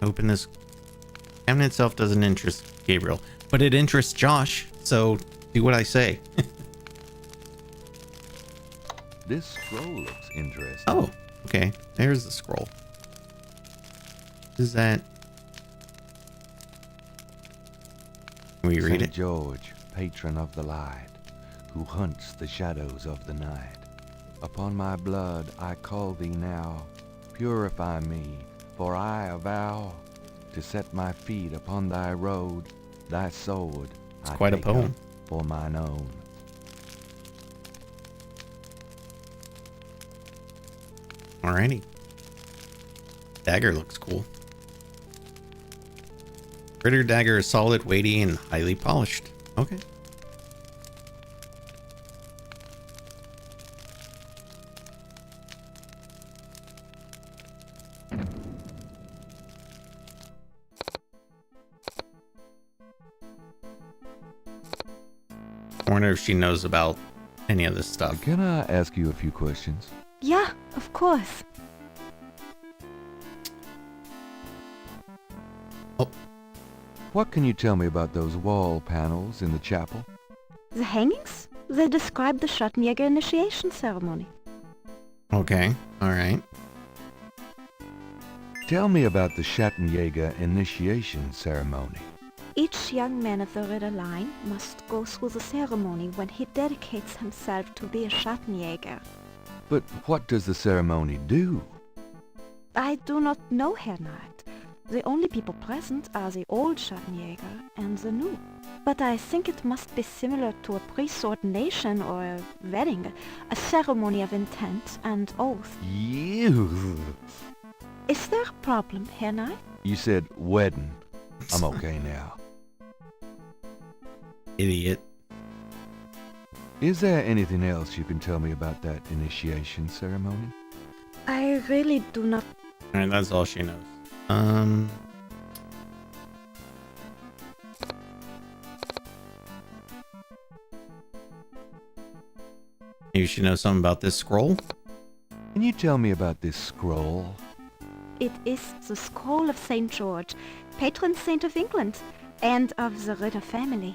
Open this. Cabinet itself doesn't interest Gabriel, but it interests Josh, so do what I say. This scroll looks interesting. Oh, okay. There's the scroll. What is that? Can we read Saint it? George, patron of the light, who hunts the shadows of the night. Upon my blood I call thee now. Purify me, for I avow to set my feet upon thy road. Thy sword It's I quite a take poem. up for mine own. Alrighty. Dagger looks cool. Ritter dagger is solid, weighty, and highly polished. Okay. I wonder if she knows about any of this stuff. Can I ask you a few questions? Yeah, of course. What can you tell me about those wall panels in the chapel? The hangings? They describe the Schattenjäger initiation ceremony. Okay, alright. Tell me about the Schattenjäger initiation ceremony. Each young man of the Ritter line must go through the ceremony when he dedicates himself to be a Schattenjäger. But what does the ceremony do? I do not know, Herr Knight. The only people present are the old Schattenjäger and the new. But I think it must be similar to a priest's ordination or a wedding, a ceremony of intent and oath. You. Is there a problem, Herr Knight? You said wedding. I'm okay now. Idiot. Is there anything else you can tell me about that initiation ceremony? I really do not. Alright, that's all she knows. Maybe she knows something about this scroll? Can you tell me about this scroll? It is the Scroll of St. George, patron saint of England and of the Ritter family.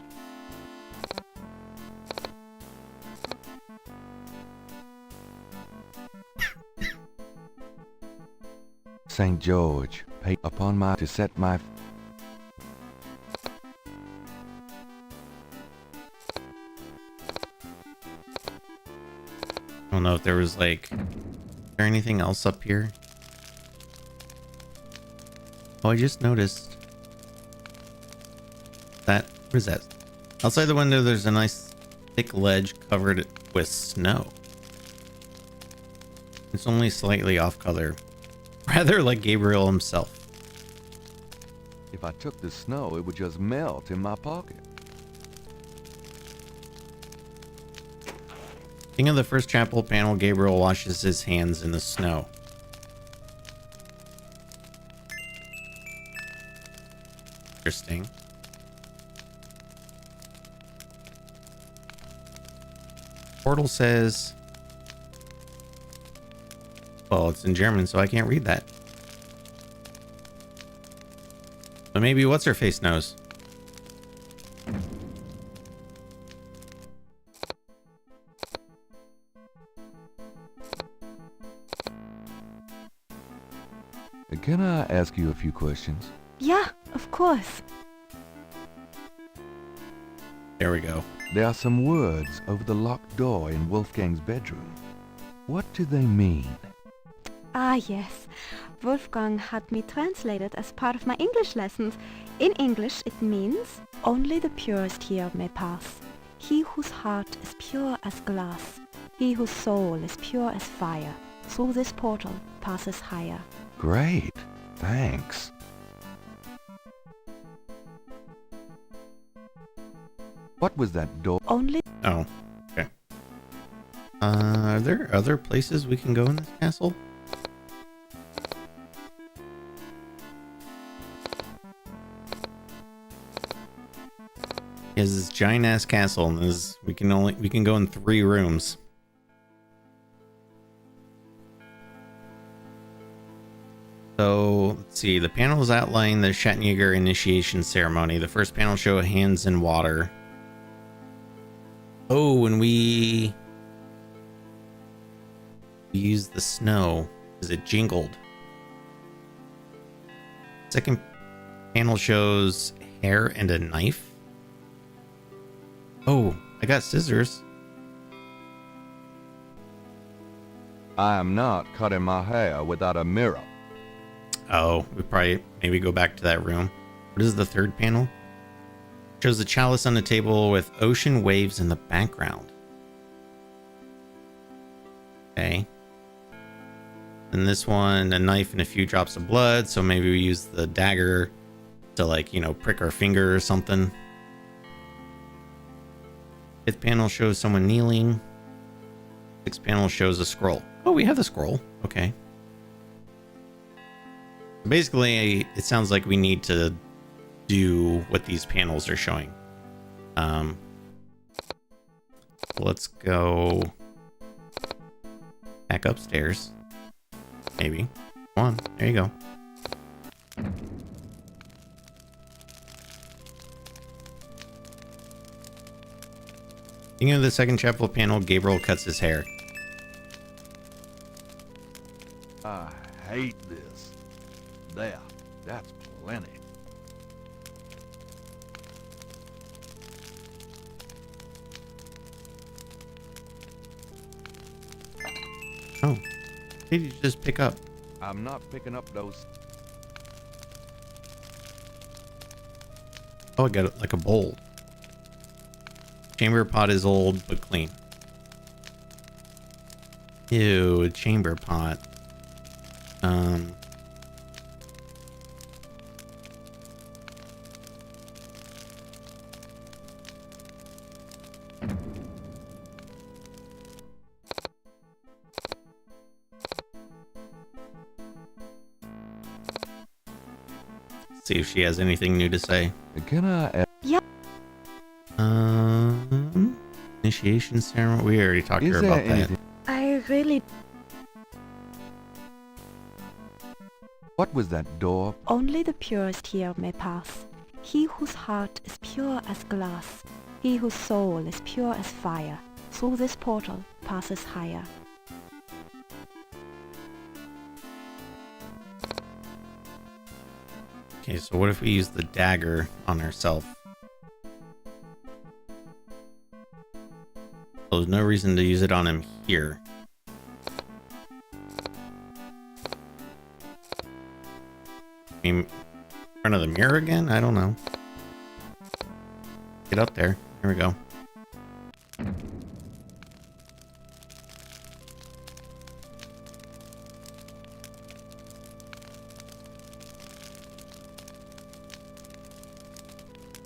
St. George, pay upon my to set my... I don't know if there was like... Is there anything else up here? Oh, I just noticed that. What is that? Outside the window, there's a nice thick ledge covered with snow. It's only slightly off color. Rather like Gabriel himself. If I took the snow, it would just melt in my pocket. King of the first chapel panel, Gabriel washes his hands in the snow. Interesting. Portal says... Well, it's in German, so I can't read that. But maybe what's-her-face knows. Can I ask you a few questions? Yeah, of course. There we go. There are some words over the locked door in Wolfgang's bedroom. What do they mean? Ah, yes. Wolfgang had me translated as part of my English lessons. In English, it means, only the purest here may pass. He whose heart is pure as glass. He whose soul is pure as fire. Through this portal passes higher. Great. Thanks. What was that door? Only... Oh, okay. Are there other places we can go in this castle? Is this giant ass castle, and we can go in 3 rooms. So let's see. The panels outline the Schattenjäger initiation ceremony. The first panel show hands in water. Oh, when we used the snow, because it jingled. Second panel shows hair and a knife. Oh, I got scissors. I am not cutting my hair without a mirror. Oh, we probably maybe go back to that room. What is the third panel? Shows a chalice on the table with ocean waves in the background. Okay. And this one, a knife and a few drops of blood. So maybe we use the dagger to, like, you know, prick our finger or something. Fifth panel shows someone kneeling. Sixth panel shows a scroll. Oh, we have the scroll. Okay. Basically, it sounds like we need to do what these panels are showing. Let's go back upstairs. Maybe. Come on. There you go. Beginning of the second chapel panel, Gabriel cuts his hair. I hate this. There. That's plenty. Oh. What did you just pick up? I'm not picking up those... Oh, I got it like a bowl. Chamber pot is old but clean. Ew, a chamber pot. See if she has anything new to say. Can I... Yep. Initiation ceremony. We already talked to her about that. I really... What was that door? Only the purest here may pass. He whose heart is pure as glass. He whose soul is pure as fire. Through this portal passes higher. Okay, so what if we use the dagger on ourselves? Well, there's no reason to use it on him here. I mean, in front of the mirror again? I don't know. Get up there. Here we go.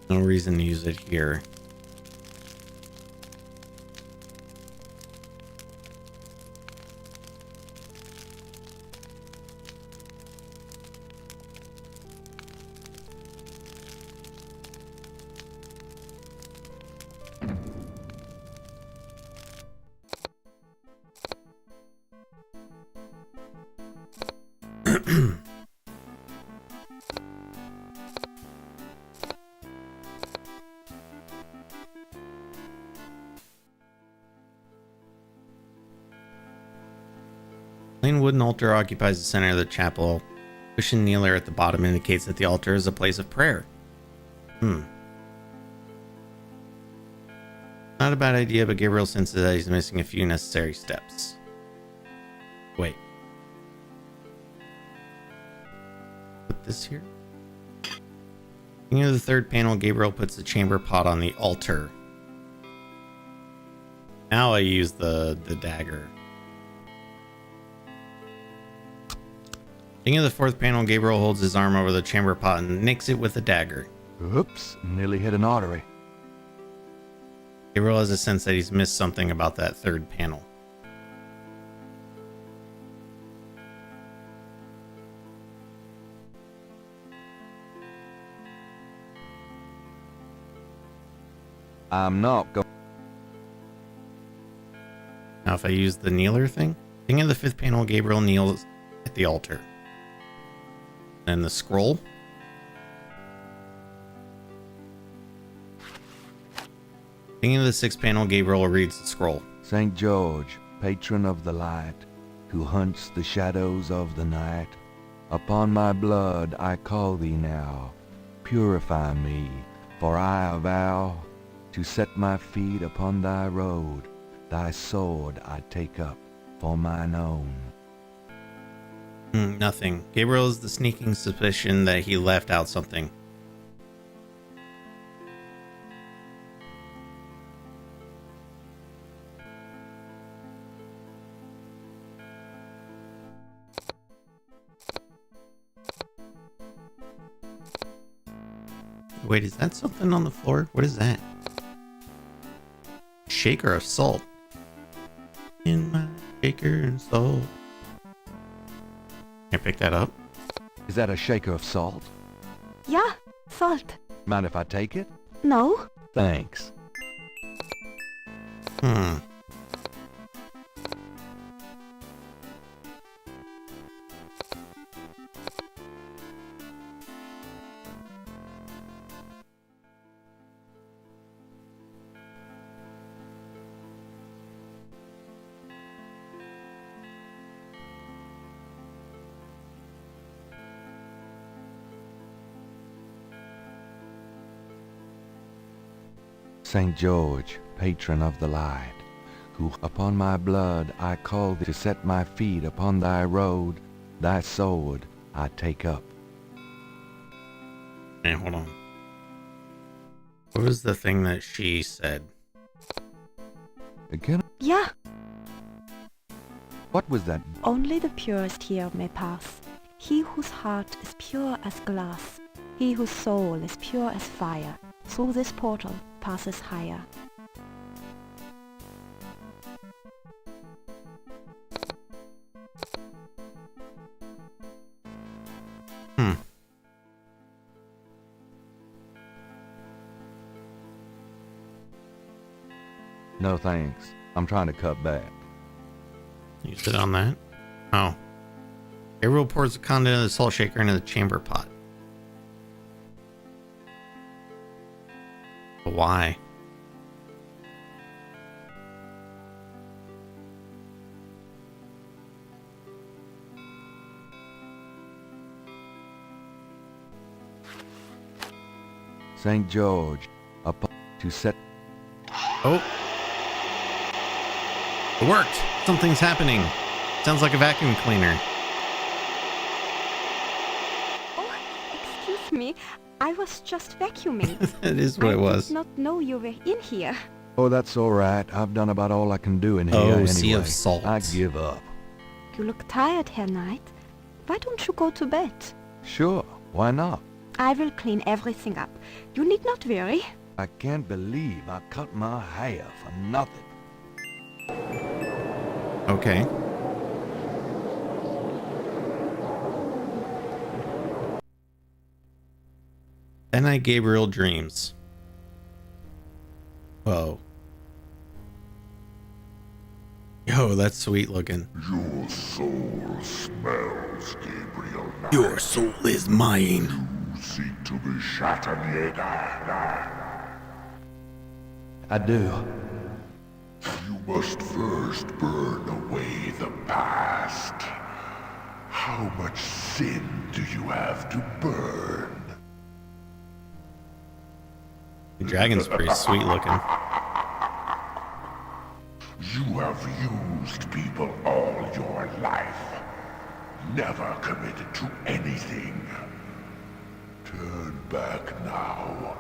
No reason to use it here. Plain wooden altar occupies the center of the chapel. Cushioned kneeler at the bottom indicates that the altar is a place of prayer. Not a bad idea, but Gabriel senses that he's missing a few necessary steps. Wait. Put this here? Beginning of the third panel, Gabriel puts the chamber pot on the altar. Now I use the dagger. Beginning of the fourth panel, Gabriel holds his arm over the chamber pot and nicks it with a dagger. Oops, nearly hit an artery. Gabriel has a sense that he's missed something about that third panel. I'm not going. Now if I use the kneeler thing, beginning of the fifth panel, Gabriel kneels at the altar. And the scroll. Beginning of the sixth panel, Gabriel reads the scroll. St. George, patron of the light, who hunts the shadows of the night, upon my blood I call thee now. Purify me, for I avow to set my feet upon thy road. Thy sword I take up for mine own. Nothing. Gabriel has the sneaking suspicion that he left out something. Wait, is that something on the floor? What is that? Shaker of salt. In my shaker and salt. Can I pick that up? Is that a shaker of salt? Yeah, salt. Mind if I take it? No? Thanks. St. George, patron of the light, who upon my blood I call thee to set my feet upon thy road, thy sword I take up. Hey, hold on. What was the thing that she said? Again? Yeah. What was that? Only the purest here may pass. He whose heart is pure as glass, he whose soul is pure as fire, through this portal passes higher. No thanks. I'm trying to cut back. You sit on that? Oh. Gabriel pours the content of the salt shaker into the chamber pot. But why? St. George, to set... Oh. It worked. Something's happening. Sounds like a vacuum cleaner. Oh, excuse me. I was just vacuuming. That is what it was. I did not know you were in here. Oh, that's all right. I've done about all I can do in here Oh, anyway. sea of salt. I give up. You look tired, Herr Knight. Why don't you go to bed? Sure, why not? I will clean everything up. You need not worry. I can't believe I cut my hair for nothing. Okay. Then I Gabriel dreams. Whoa. Yo, that's sweet looking. Your soul smells, Gabriel Knight. Your soul is mine. You seek to be Schattenjäger. I do. You must first burn away the past. How much sin do you have to burn? The dragon's pretty sweet looking. You have used people all your life. Never committed to anything. Turn back now,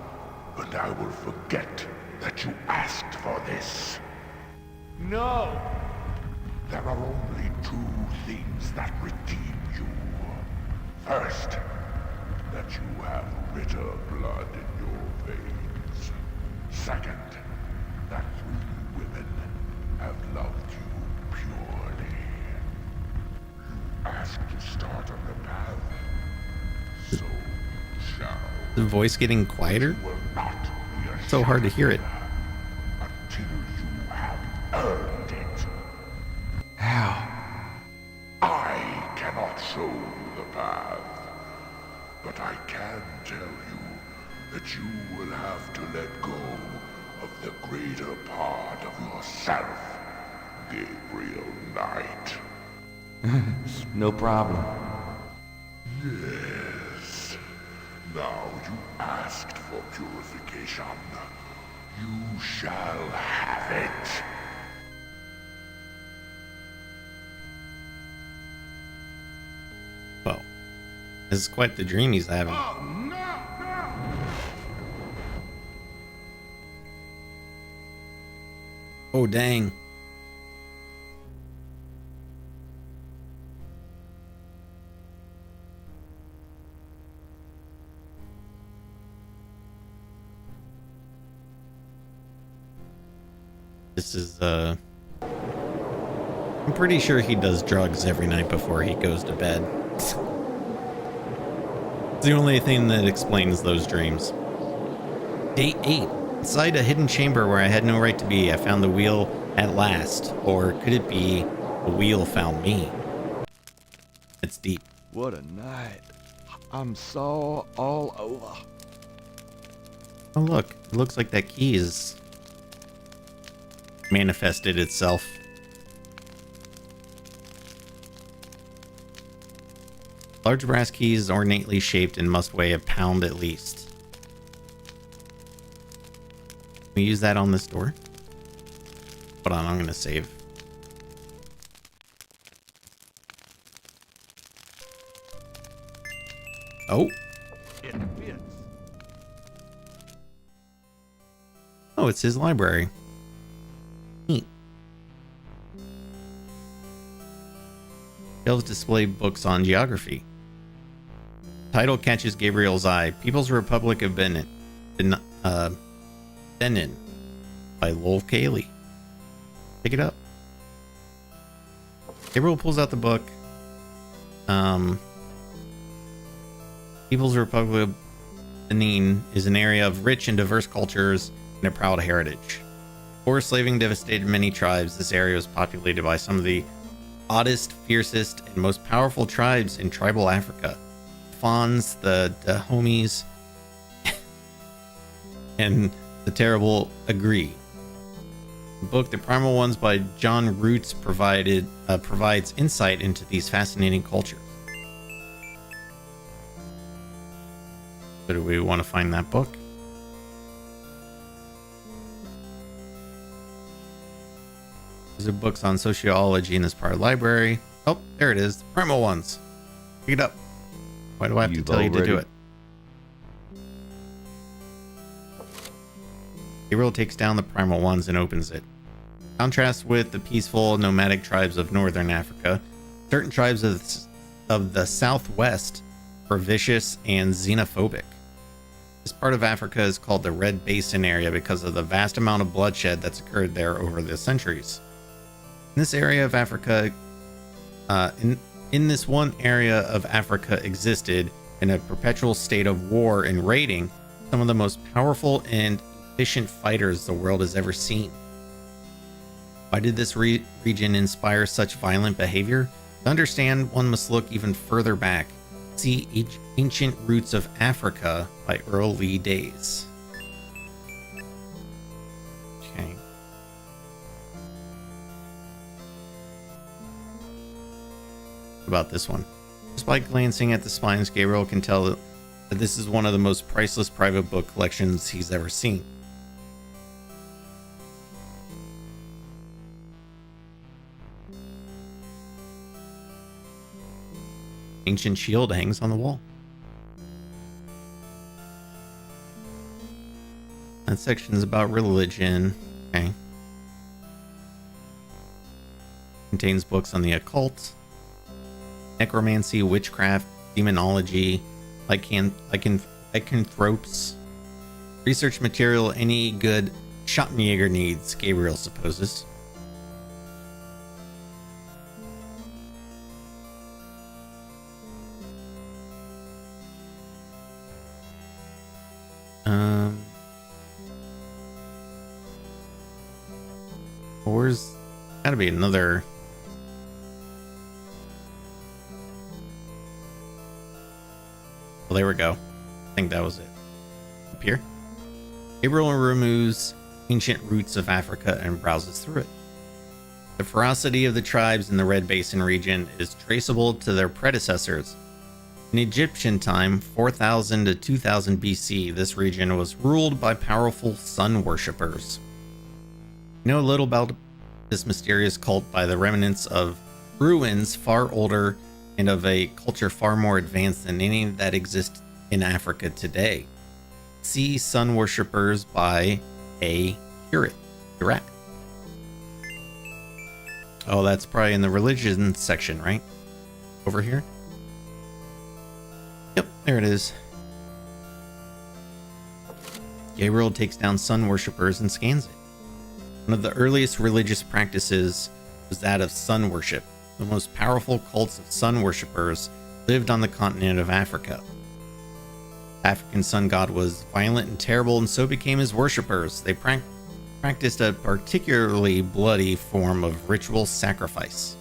and I will forget that you asked for this. No! There are only two things that redeem you. First, that you have Ritter blood in your veins. Second, that 3 women have loved you purely. You asked to start on the path, so you shall. The voice getting quieter? You will not be a So hard to hear it. until you have earned it. How? I cannot show you the path, but I can tell you that you will have to let go of the greater part of yourself, Gabriel Knight. No problem. Yes. Now you asked for purification. You shall have it. Whoa. This is quite the dream he's having. Oh, dang. This is, I'm pretty sure he does drugs every night before he goes to bed. It's the only thing that explains those dreams. Day 8. Inside a hidden chamber where I had no right to be, I found the wheel at last. Or could it be the wheel found me? It's deep. What a night. I'm sore all over. Oh look, it looks like that key is manifested itself. Large brass keys ornately shaped and must weigh a pound at least. Can we use that on this door? Hold on, I'm gonna save. Oh. It fits. Oh, it's his library. Neat. Shelves display books on geography. Title catches Gabriel's eye. People's Republic of Benin by Lowell Cayley. Pick it up. Gabriel pulls out the book. People's Republic of Benin is an area of rich and diverse cultures and a proud heritage. Before slaving devastated many tribes, this area was populated by some of the oddest, fiercest, and most powerful tribes in tribal Africa. Fons, the Dahomies, and the terrible Agree. The book, The Primal Ones by John Roots, provides insight into these fascinating cultures. So do we want to find that book? There's books on sociology in this part of the library. Oh, there it is. The primal ones. Pick it up. Why do I have to tell you to do it? Gabriel takes down the primal ones and opens it. Contrast with the peaceful nomadic tribes of northern Africa, certain tribes of the southwest are vicious and xenophobic. This part of Africa is called the Red Basin area because of the vast amount of bloodshed that's occurred there over the centuries. In this area of Africa, in this one area of Africa existed in a perpetual state of war and raiding some of the most powerful and efficient fighters the world has ever seen. Why did this region inspire such violent behavior? To understand, one must look even further back. See Ancient Roots of Africa by Earl Lee Days. Okay. About this one. Just by glancing at the spines, Gabriel can tell that this is one of the most priceless private book collections he's ever seen. Ancient shield hangs on the wall. That section is about religion. Okay. Contains books on the occult, necromancy, witchcraft, demonology, lycanthropes. Research material any good Schottenjäger needs, Gabriel supposes. Where's gotta be another. Well, there we go. I think that was it. Up here. Gabriel removes Ancient Roots of Africa and browses through it. The ferocity of the tribes in the Red Basin region is traceable to their predecessors. In Egyptian time, 4000 to 2000 BC, this region was ruled by powerful sun worshippers. We know a little about this mysterious cult by the remnants of ruins far older and of a culture far more advanced than any that exists in Africa today. See Sun Worshippers by A. Hirat. Oh, that's probably in the religion section, right? Over here? Yep, there it is. Gabriel takes down Sun Worshippers and scans it. One of the earliest religious practices was that of sun worship. The most powerful cults of sun worshippers lived on the continent of Africa. The African sun god was violent and terrible, and so became his worshippers. They practiced a particularly bloody form of ritual sacrifice.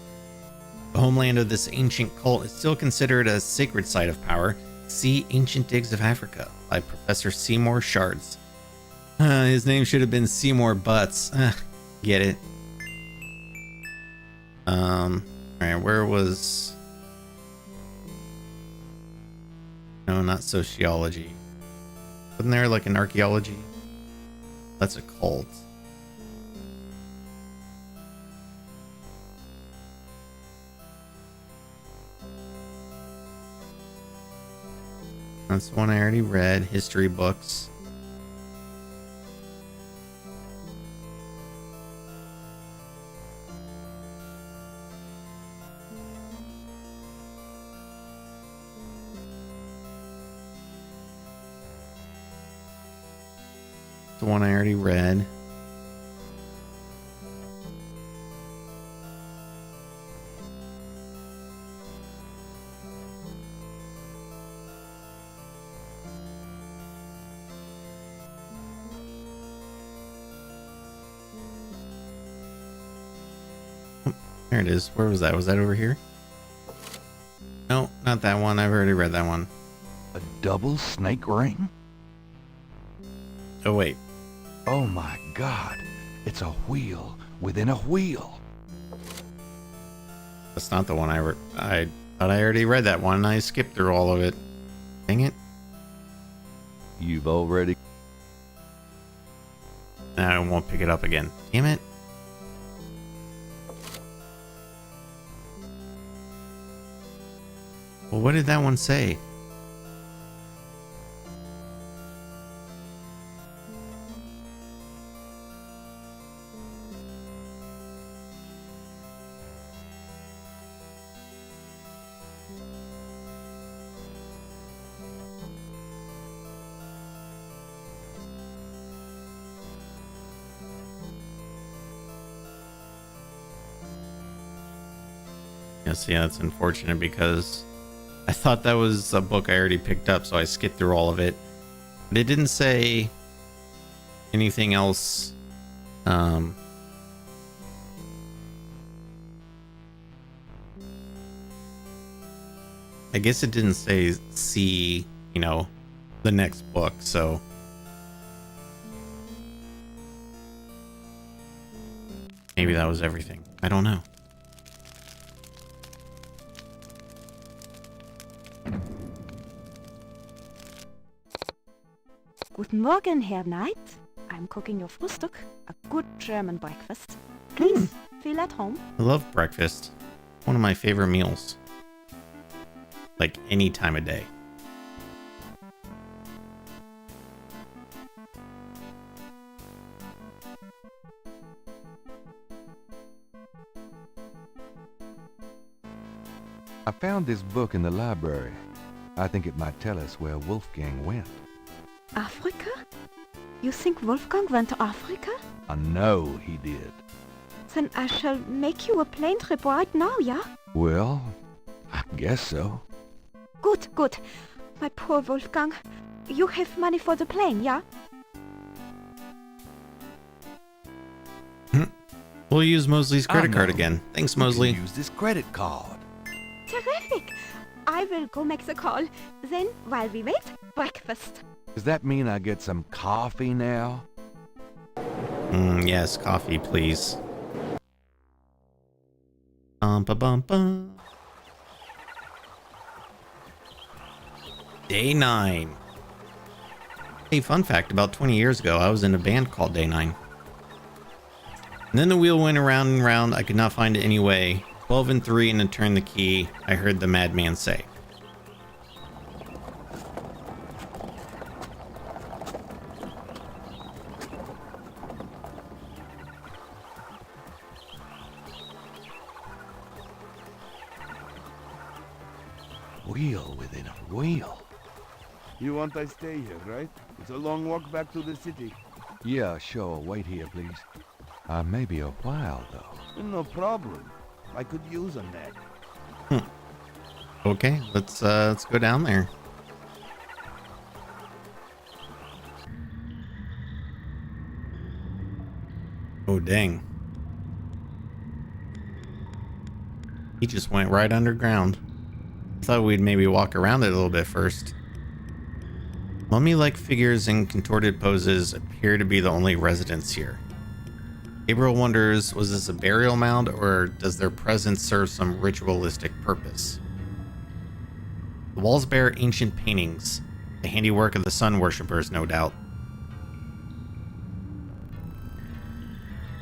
The homeland of this ancient cult is still considered a sacred site of power. See Ancient Digs of Africa by Professor Seymour Shards. His name should have been Seymour Butts. Get it? Alright, where was... No, not sociology. Wasn't there like an archaeology? That's a cult. That's the one I already read. History books. The one I already read. Oh, there it is. Where was that? Was that over here? No, not that one. I've already read that one. A double snake ring? Oh, wait. Oh my God. It's a wheel within a wheel. That's not the one I thought I already read that one. I skipped through all of it. Dang it. You've already... I won't pick it up again. Damn it. Well, what did that one say? Yes, yeah, that's unfortunate because I thought that was a book I already picked up, so I skipped through all of it. But it didn't say anything else. I guess it didn't say see, the next book, so. Maybe that was everything. I don't know. Guten Morgen, Herr Knight. I'm cooking your Frühstück, a good German breakfast. Please, feel at home. I love breakfast. One of my favorite meals. Like any time of day. I found this book in the library. I think it might tell us where Wolfgang went. Africa? You think Wolfgang went to Africa? I know he did. Then I shall make you a plane trip right now, yeah? Well, I guess so. Good, good. My poor Wolfgang. You have money for the plane, yeah? We'll use Mosley's credit card know. again. Thanks, Mosley. Use this credit card. Terrific. I will go make the call. Then, while we wait, breakfast. Does that mean I get some coffee now? Yes, coffee, please. Bum. Day 9. Hey, fun fact, about 20 years ago, I was in a band called Day 9. And then the wheel went around and round. I could not find it any way. 12 and 3 and then turn the key. I heard the madman say. Wheel within a wheel. You want I stay here, right? It's a long walk back to the city. Yeah, sure. Wait here, please. Maybe a while, though. No problem. I could use a nap. Okay, let's go down there. Oh, dang. He just went right underground. I thought we'd maybe walk around it a little bit first. Mummy-like figures in contorted poses appear to be the only residents here. Gabriel wonders, was this a burial mound, or does their presence serve some ritualistic purpose? The walls bear ancient paintings, the handiwork of the sun worshippers, no doubt.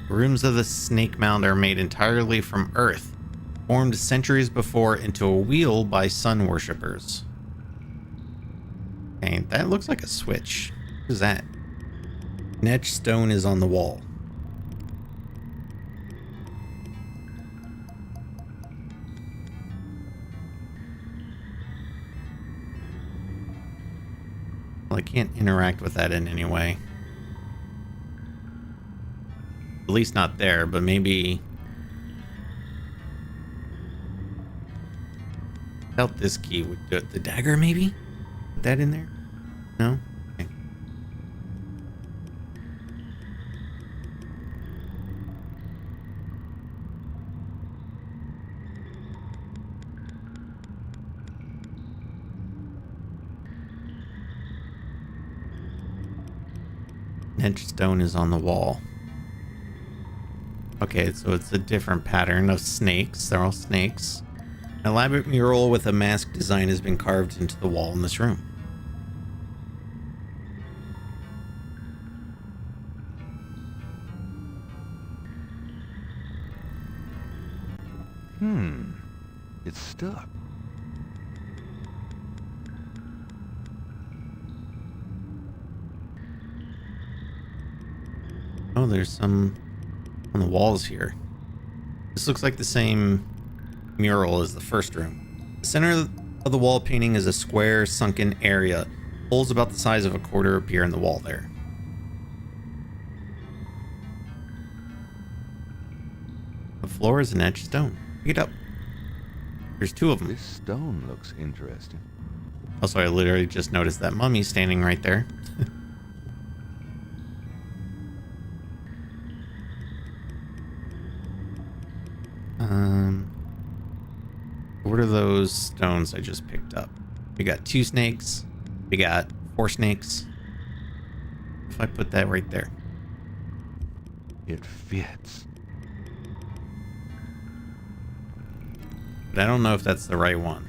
The rooms of the snake mound are made entirely from earth, formed centuries before into a wheel by sun worshippers. Okay, that looks like a switch. What is that? An etched stone is on the wall. Well, I can't interact with that in any way. At least not there, but maybe... I felt this key would do it. The dagger, maybe? Put that in there? No? Okay. Etched stone is on the wall. Okay, so it's a different pattern of snakes. They're all snakes. An elaborate mural with a mask design has been carved into the wall in this room. It's stuck. Oh, there's some on the walls here. This looks like the same mural as the first room. The center of the wall painting is a square, sunken area. Holes about the size of a quarter appear in the wall there. The floor is an etched stone. Pick it up. There's 2 of them. This stone looks interesting. Also, I literally just noticed that mummy standing right there. What are those stones I just picked up? We got 2 snakes. We got 4 snakes. If I put that right there. It fits. But I don't know if that's the right one.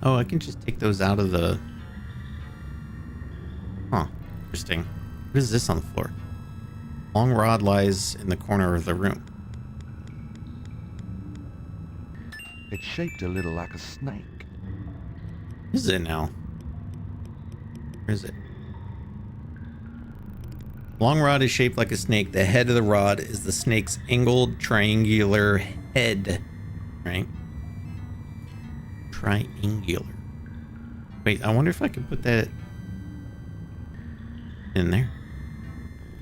Oh, I can just take those out of the... Huh. Interesting. What is this on the floor? Long rod lies in the corner of the room. It's shaped a little like a snake. Is it now? Where is it? Long rod is shaped like a snake. The head of the rod is the snake's angled triangular head. Right? Triangular. Wait, I wonder if I can put that in there.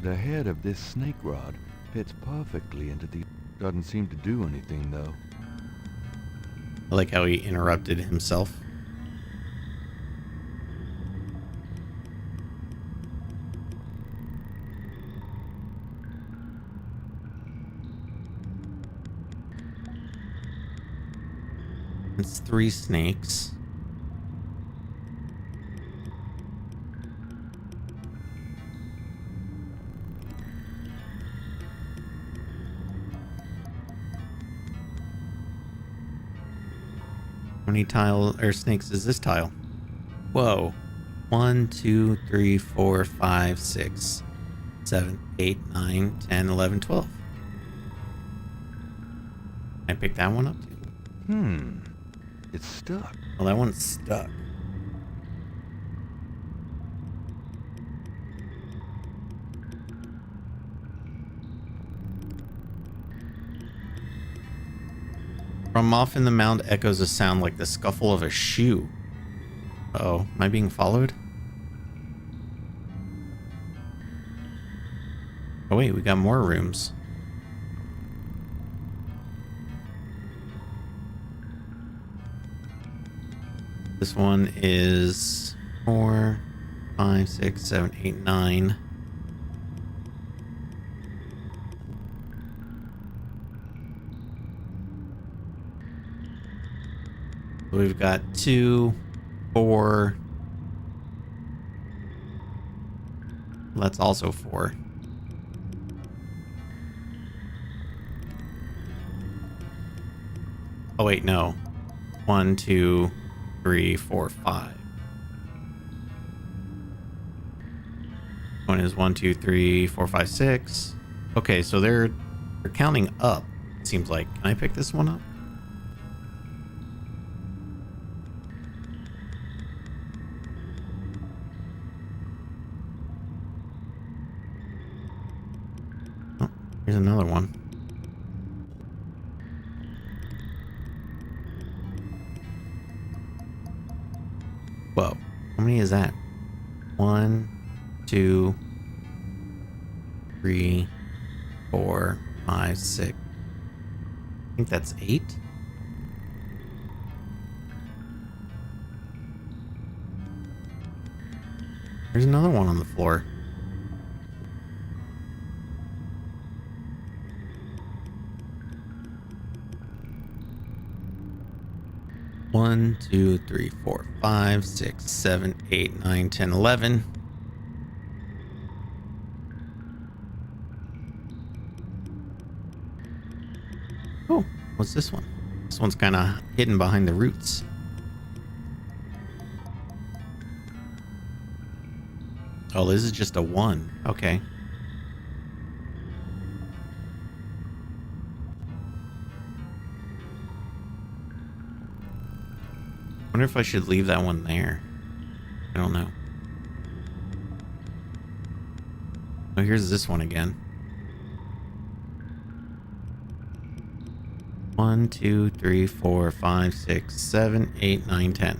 The head of this snake rod fits perfectly into the... Doesn't seem to do anything, though. I like how he interrupted himself. It's 3 snakes. How many tile or snakes is this tile? Whoa. 1, 2, 3, 4, 5, 6, 7, 8, 9, 10, 11, 12. Can I pick that one up too? It's stuck. Well, that one's stuck. From off in the mound echoes a sound like the scuffle of a shoe. Uh-oh, am I being followed? Oh wait, we got more rooms. This one is 4, 5, 6, 7, 8, 9. We've got 2, 4. That's also 4. Oh wait, no. 1, 2, 3, 4, 5. One is 1, 2, 3, 4, 5, 6. Okay, so they're counting up, it seems like. Can I pick this one up? Oh, here's another one. Whoa, how many is that? 1, 2, 3, 4, 5, 6. I think that's 8. There's another one on the floor. One, 2, 3, 4, 5, 6, 7, 8, 9, 10, 11. Oh, what's this one? This one's kind of hidden behind the roots. Oh, this is just a 1. Okay. wonder if I should leave that one there. I don't know. Oh, here's this one again. 1, 2, 3, 4, 5, 6, 7, 8, 9, 10.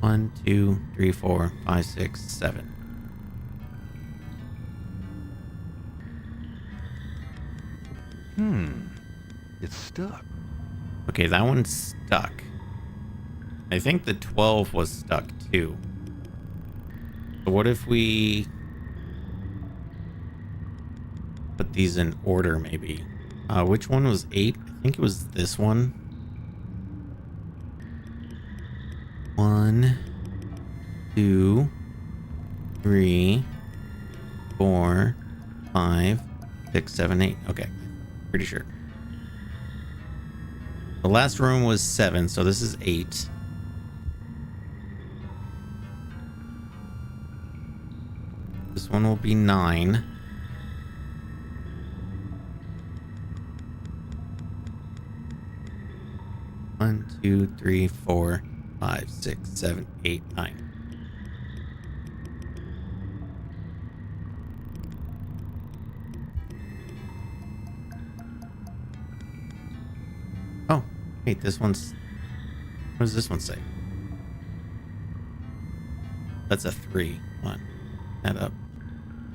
One, 2, 3, 4, 5, 6, 7. It's stuck. Okay, that one's stuck. I think the 12 was stuck too. So what if we put these in order maybe? Which one was 8? I think it was this one. 1, 2, 3, 4, 5, 6, 7, 8. Okay, pretty sure. The last room was 7, so this is 8. This one will be 9. One, 2, 3, 4, 5, 6, 7, 8, 9. Oh, wait, this one's... What does this one say? That's a 3. Come on, add up.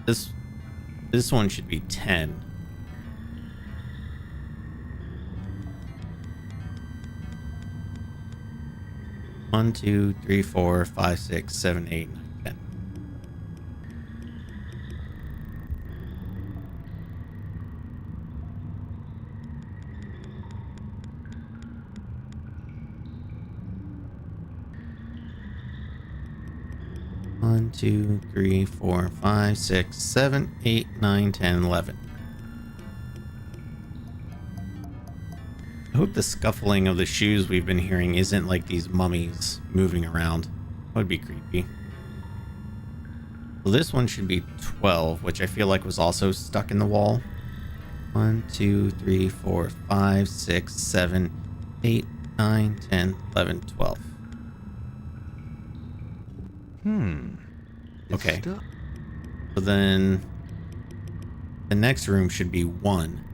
This one should be 10. One, 2, 3, 4, 5, 6, 7, 8, 9, 10. One, 2, 3, 4, 5, 6, 7, 8, 9, 10, 11. I hope the scuffling of the shoes we've been hearing isn't like these mummies moving around. That would be creepy. Well, this one should be 12, which I feel like was also stuck in the wall. 1, 2, 3, 4, 5, 6, 7, 8, 9, 10, 11, 12. Okay. So then the next room should be 1.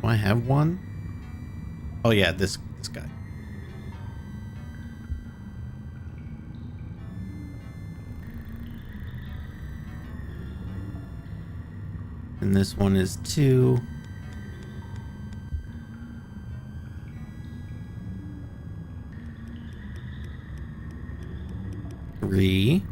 Do I have 1? Oh yeah, this guy. And this one is 2. Three.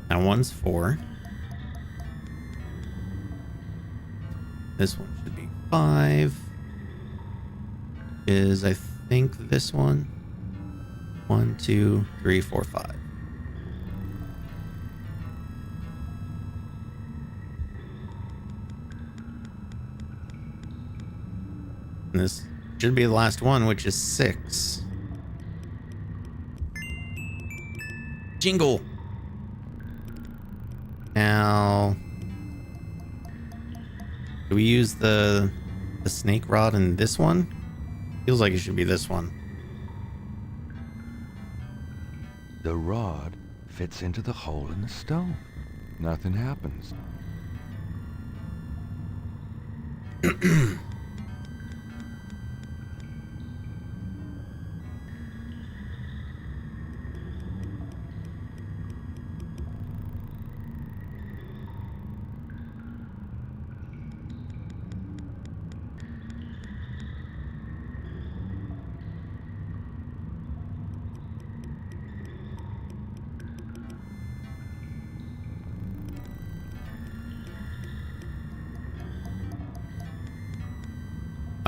That one's 4. This one should be 5. Is I think this one. 1, 2, 3, 4, 5. And this should be the last one, which is 6. Jingle! Now, do we use the snake rod in this one? Feels like it should be this one. The rod fits into the hole in the stone. Nothing happens.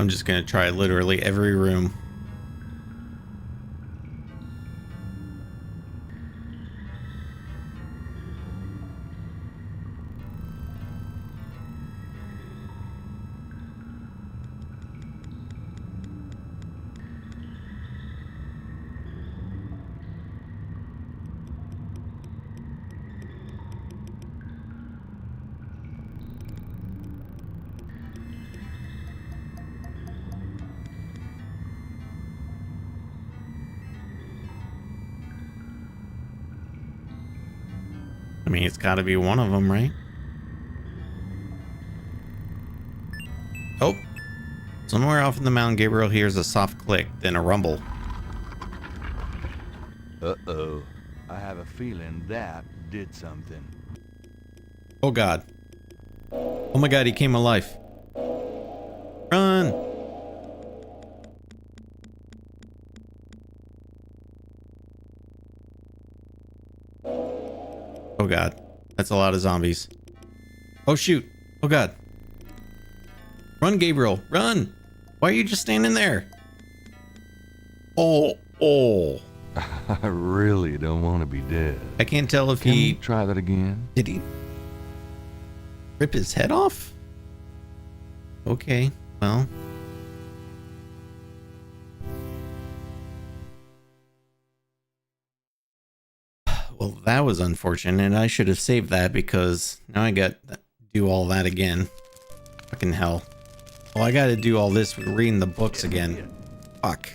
I'm just gonna try literally every room. I mean, it's got to be one of them, right? Oh, somewhere off in the mountain, Gabriel hears a soft click, then a rumble. Uh-oh. I have a feeling that did something. Oh God. Oh my God, he came alive. Run! Oh God, that's a lot of zombies. Oh shoot. Oh God. Run, Gabriel, run! Why are you just standing there? Oh. I really don't want to be dead. I can't tell if Can he... we try that again? Did he rip his head off? Okay, well. Well, that was unfortunate. I should have saved that because now I got to do all that again. Fucking hell. Well, I got to do all this with reading the books again. Fuck.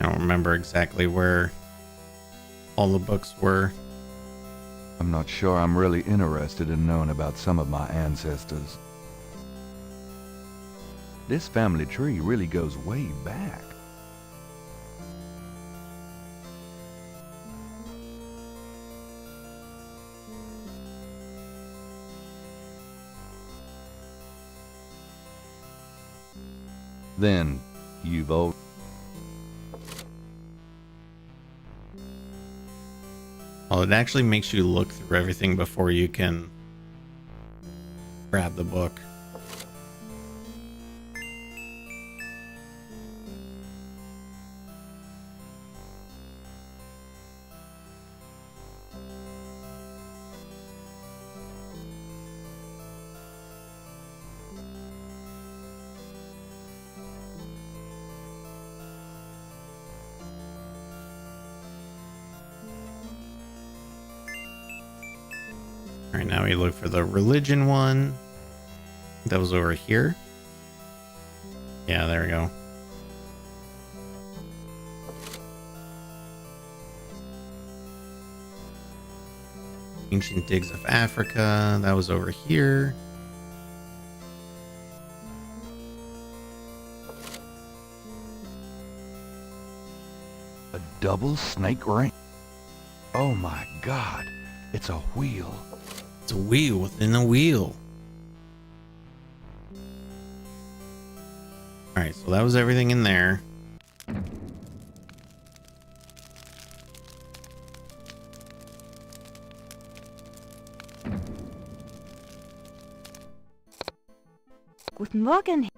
I don't remember exactly where all the books were. I'm not sure I'm really interested in knowing about some of my ancestors. This family tree really goes way back. Then, you've all... Well, it actually makes you look through everything before you can grab the book. All right, now we look for the religion one. That was over here. Yeah, there we go. Ancient digs of Africa. That was over here. A double snake ring? Oh my God, it's a wheel. It's a wheel within a wheel. Alright, so that was everything in there. Guten Morgen.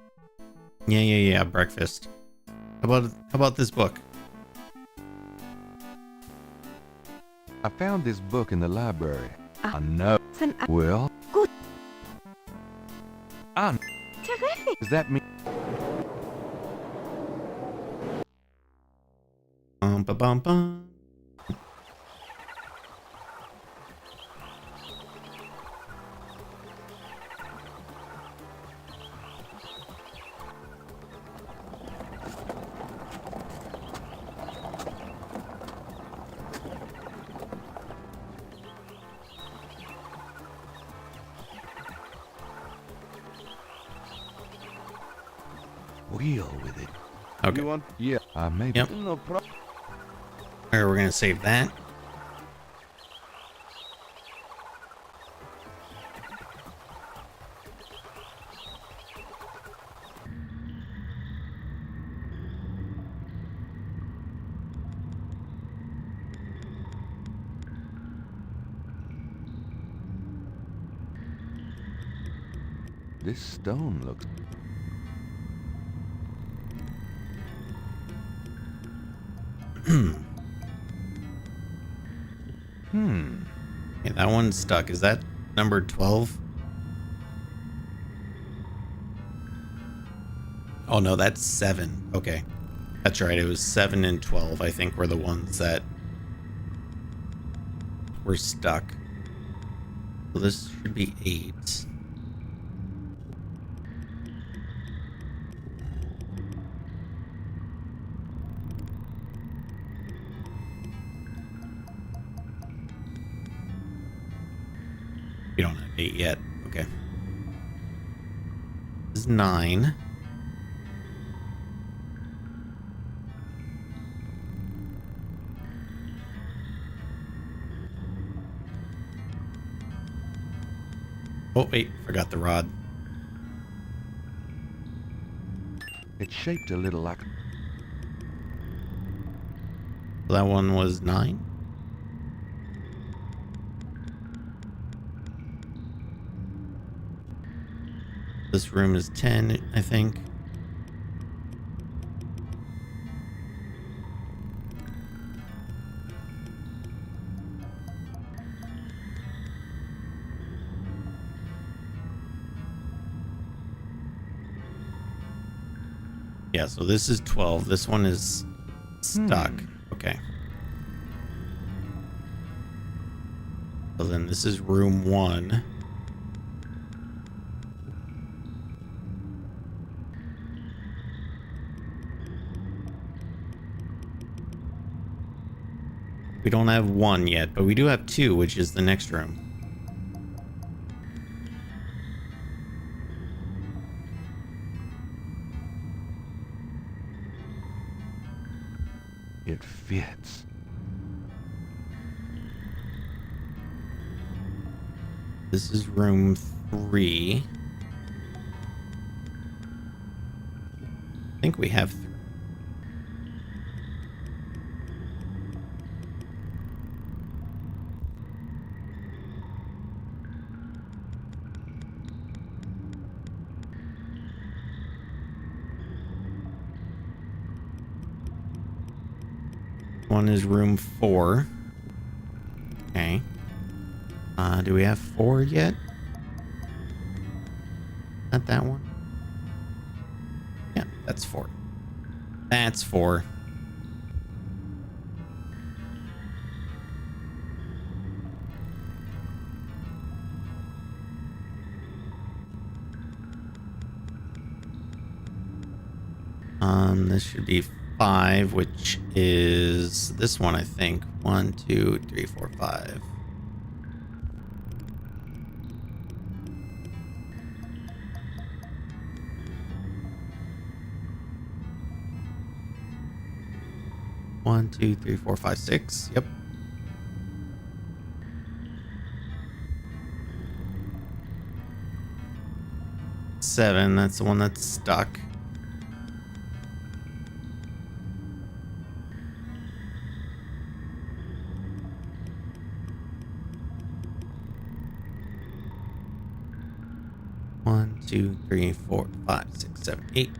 Yeah, breakfast. How about this book? I found this book in the library. I know. Then Well? Good. Terrific. Does that mean... Bum. wheel with it. Okay. You want? Yeah, maybe. Yep. No problem. Alright, we're gonna save that. This stone looks... Okay, that one's stuck. Is that number 12? Oh no, that's 7. Okay. That's right, it was 7 and 12, I think, were the ones that were stuck. So this should be 8. We don't have 8 yet. Okay. This is 9. Oh, wait. Forgot the rod. It's shaped a little like... That one was 9. This room is 10, I think. Yeah, so this is 12. This one is stuck. Okay. So then this is room 1. We don't have 1 yet, but we do have 2, which is the next room. It fits. This is room 3. I think we have 3. One is room 4. Okay. Do we have 4 yet? Not that one. Yeah, that's 4. That's 4. This should be 5, which is this one, I think. 1, 2, 3, 4, 5. One, 2, 3, 4, 5, 6. Yep. Seven. That's the one that's stuck. One, 2, 3, 4, 5, 6, 7, 8.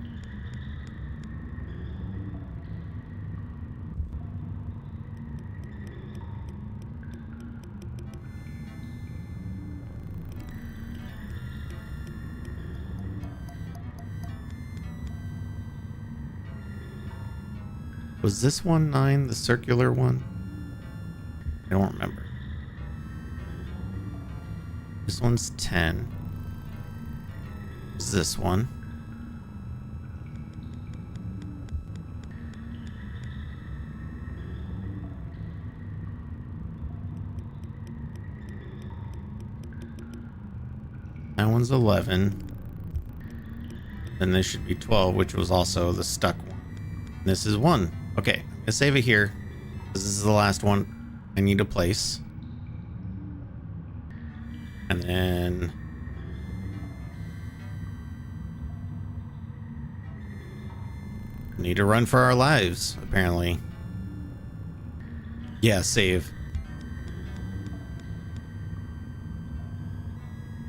Was this one 9, the circular one? I don't remember. This one's 10. Is this one? That one's 11. Then this should be 12, which was also the stuck one. This is 1. Okay, I'm gonna save it here. This is the last one I need to place. And then... need to run for our lives, apparently. Yeah, save.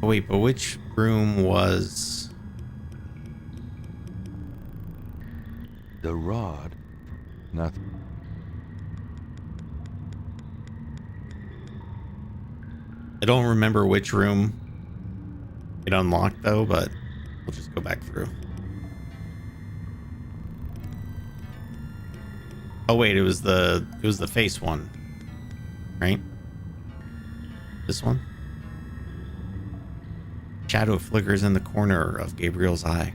Oh, wait, but which room was... The rod? Nothing. I don't remember which room it unlocked though, but we'll just go back through. Oh wait, it was the face one, right? This one? Shadow flickers in the corner of Gabriel's eye.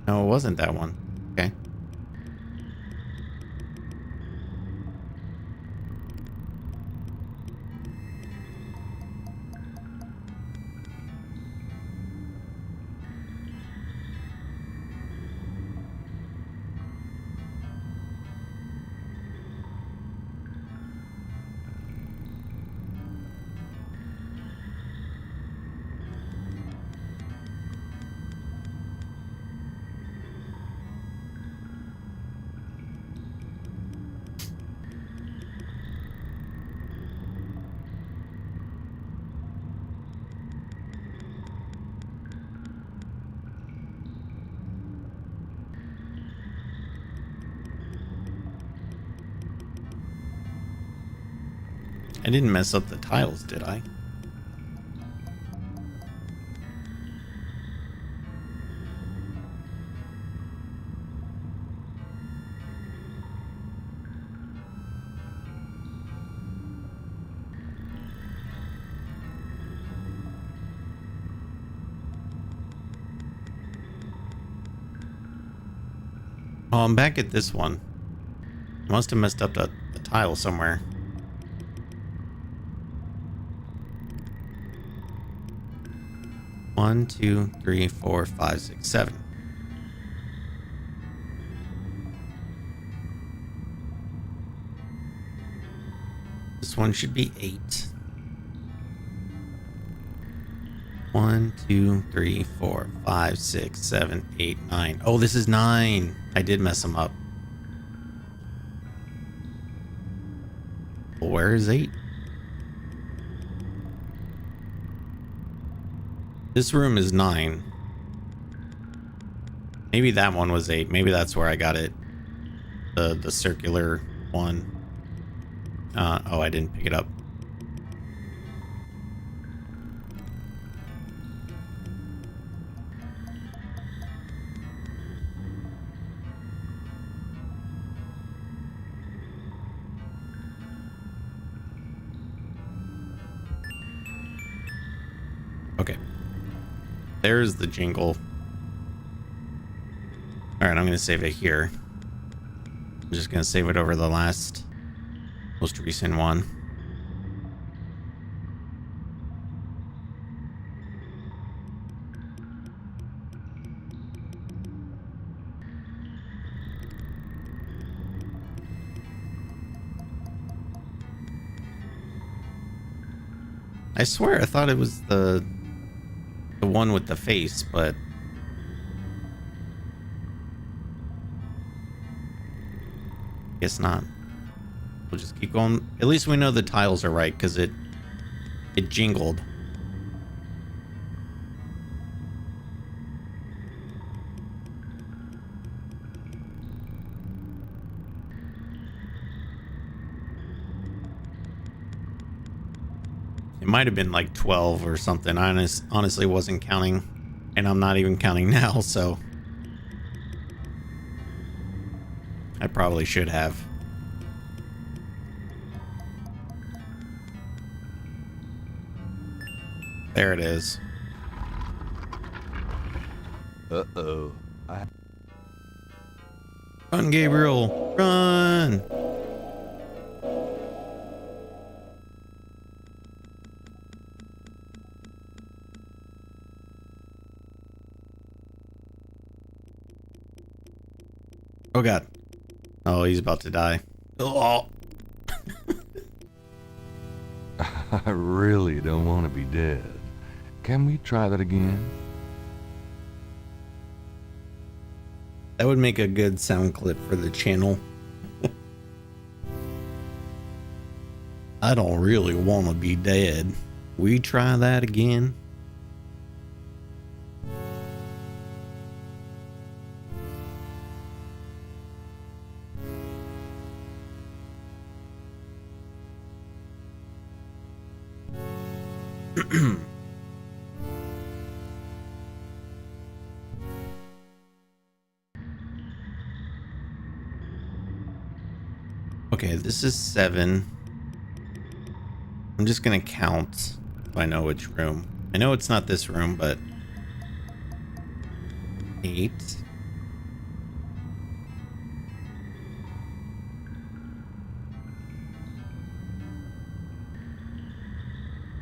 No, it wasn't that one. Okay. I didn't mess up the tiles, did I? Oh, I'm back at this one. Must have messed up the tile somewhere. One, 2, 3, 4, 5, 6, 7. This one should be 8. 1, 2, 3, 4, 5, 6, 7, 8, 9. Oh, this is 9. I did mess them up. Well, where is 8? This room is 9. Maybe that one was 8. Maybe that's where I got it. The circular one. Oh, I didn't pick it up. Okay. There's the jingle. Alright, I'm going to save it here. I'm just going to save it over the most recent one. I swear I thought it was the one with the face, but guess not. We'll just keep going. At least we know the tiles are right because it jingled. It might have been like 12 or something. I honestly wasn't counting, and I'm not even counting now, so I probably should have. There it is. Uh-oh. Run, Gabriel, run! Oh god. Oh, he's about to die. Oh. I really don't want to be dead. Can we try that again? That would make a good sound clip for the channel. I don't really want to be dead. We try that again? Okay, this is 7. I'm just gonna count so I know which room. I know it's not this room, but 8.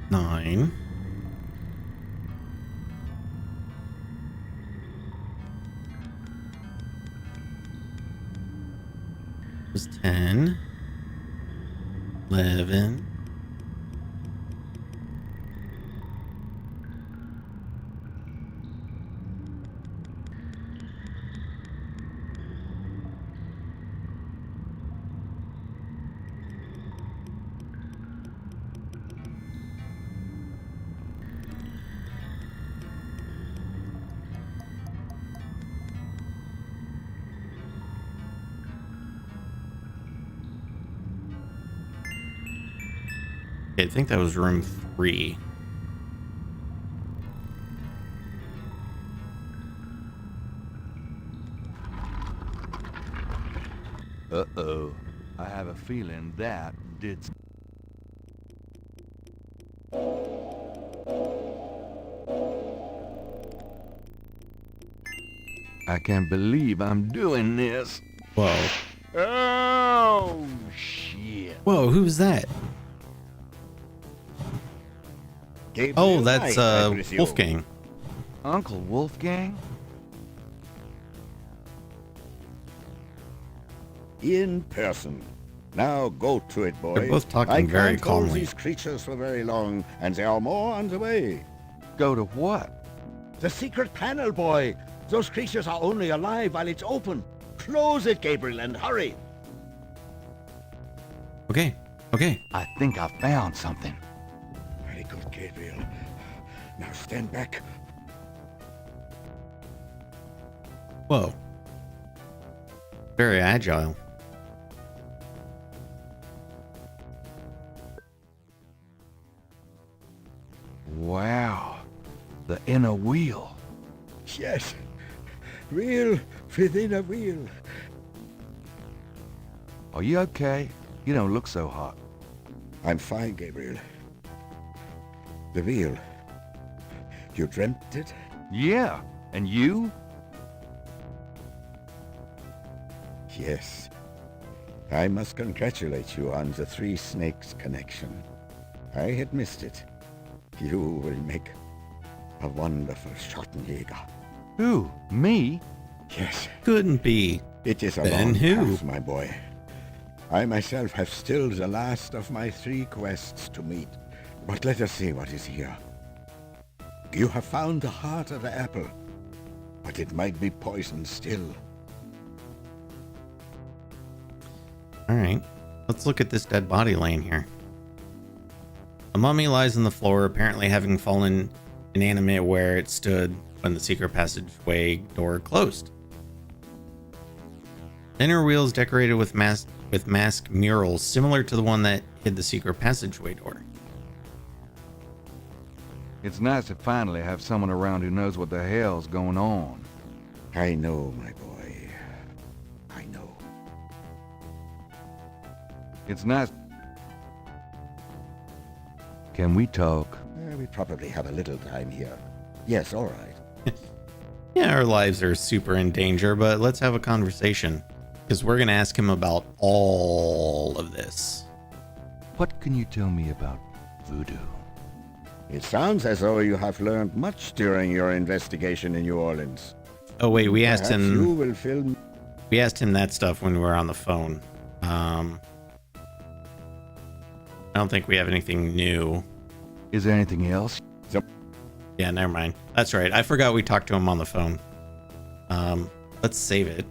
9. 10. 11. 'Kay, I think that was room 3. Uh-oh. I have a feeling that did... I can't believe I'm doing this. Whoa. Oh, shit. Whoa, who's that? Gabriel Oh, that's Knight, I presume. Wolfgang. Uncle Wolfgang? In person. Now go to it, boy. They're both talking I very can't hold calmly. these creatures for very long, and there are more on the way. Go to what? The secret panel, boy. Those creatures are only alive while it's open. Close it, Gabriel, and hurry. Okay, okay. I think I found something. Very good, Gabriel. Now stand back. Whoa. Very agile. Wow. The inner wheel. Yes. Wheel within a wheel. Are you okay? You don't look so hot. I'm fine, Gabriel. The wheel. You dreamt it? Yeah. And you? Yes. I must congratulate you on the Three Snakes connection. I had missed it. You will make a wonderful Schottenjäger. Who? Me? Yes. Couldn't be. It is a Then long who? path, my boy. I myself have still the last of my 3 quests to meet. But let us see what is here. You have found the heart of the apple, but it might be poisoned still. Alright, let's look at this dead body laying here. A mummy lies on the floor, apparently having fallen inanimate where it stood when the secret passageway door closed. The inner wheel is decorated with mask murals similar to the one that hid the secret passageway door. It's nice to finally have someone around who knows what the hell's going on. I know, my boy. I know. It's nice... Can we talk? We probably have a little time here. Yes, all right. Yeah, our lives are super in danger, but let's have a conversation. Because we're going to ask him about all of this. What can you tell me about voodoo? It sounds as though you have learned much during your investigation in New Orleans. Oh, wait, we asked Perhaps him... you will film... We asked him that stuff when we were on the phone. I don't think we have anything new. Is there anything else? Yeah, never mind. That's right. I forgot we talked to him on the phone. Let's save it.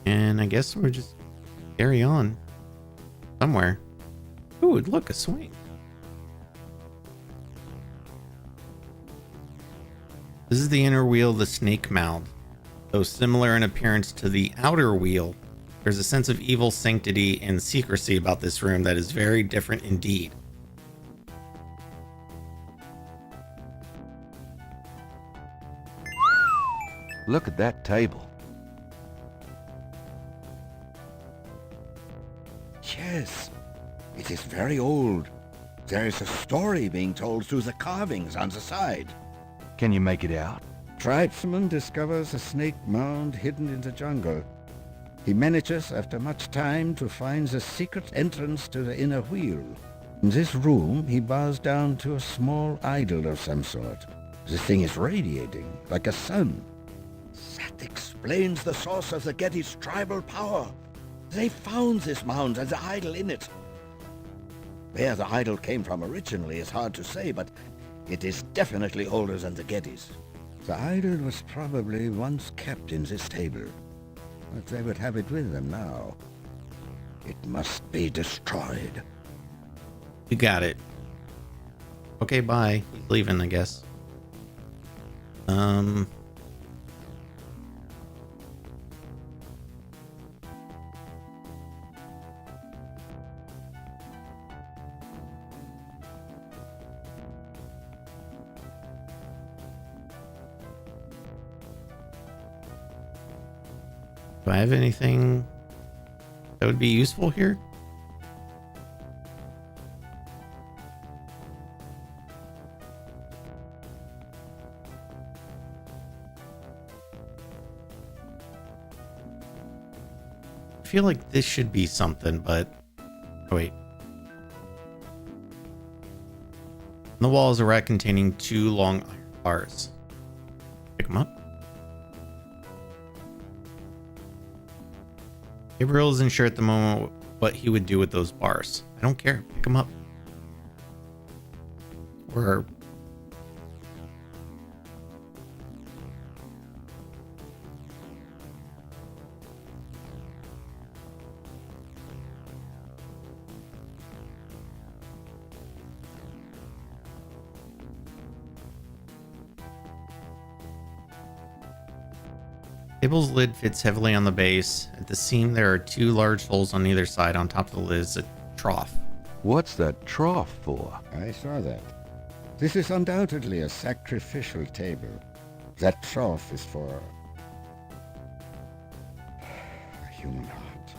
And I guess we'll just carry on somewhere. Ooh, look, a swing. This is the inner wheel of the snake mound. Though similar in appearance to the outer wheel, there's a sense of evil sanctity and secrecy about this room that is very different indeed. Look at that table. Yes, it is very old. There is a story being told through the carvings on the side. Can you make it out? Tribesman discovers a snake mound hidden in the jungle. He manages, after much time, to find the secret entrance to the inner wheel. In this room, he bows down to a small idol of some sort. The thing is radiating, like a sun. That explains the source of the Gettys' tribal power. They found this mound and the idol in it. Where the idol came from originally is hard to say, but it is definitely older than the Gettys. The idol was probably once kept in this table, but they would have it with them now. It must be destroyed. You got it. Okay, bye. He's leaving, I guess. Do I have anything that would be useful here? I feel like this should be something, but oh, wait. On the wall is a rack containing 2 long iron bars. Pick them up. Gabriel isn't sure at the moment what he would do with those bars. I don't care. Pick them up. Or... table's lid fits heavily on the base. At the seam, there are 2 large holes on either side. On top of the lid is a trough. What's that trough for? I saw that. This is undoubtedly a sacrificial table. That trough is for a human heart.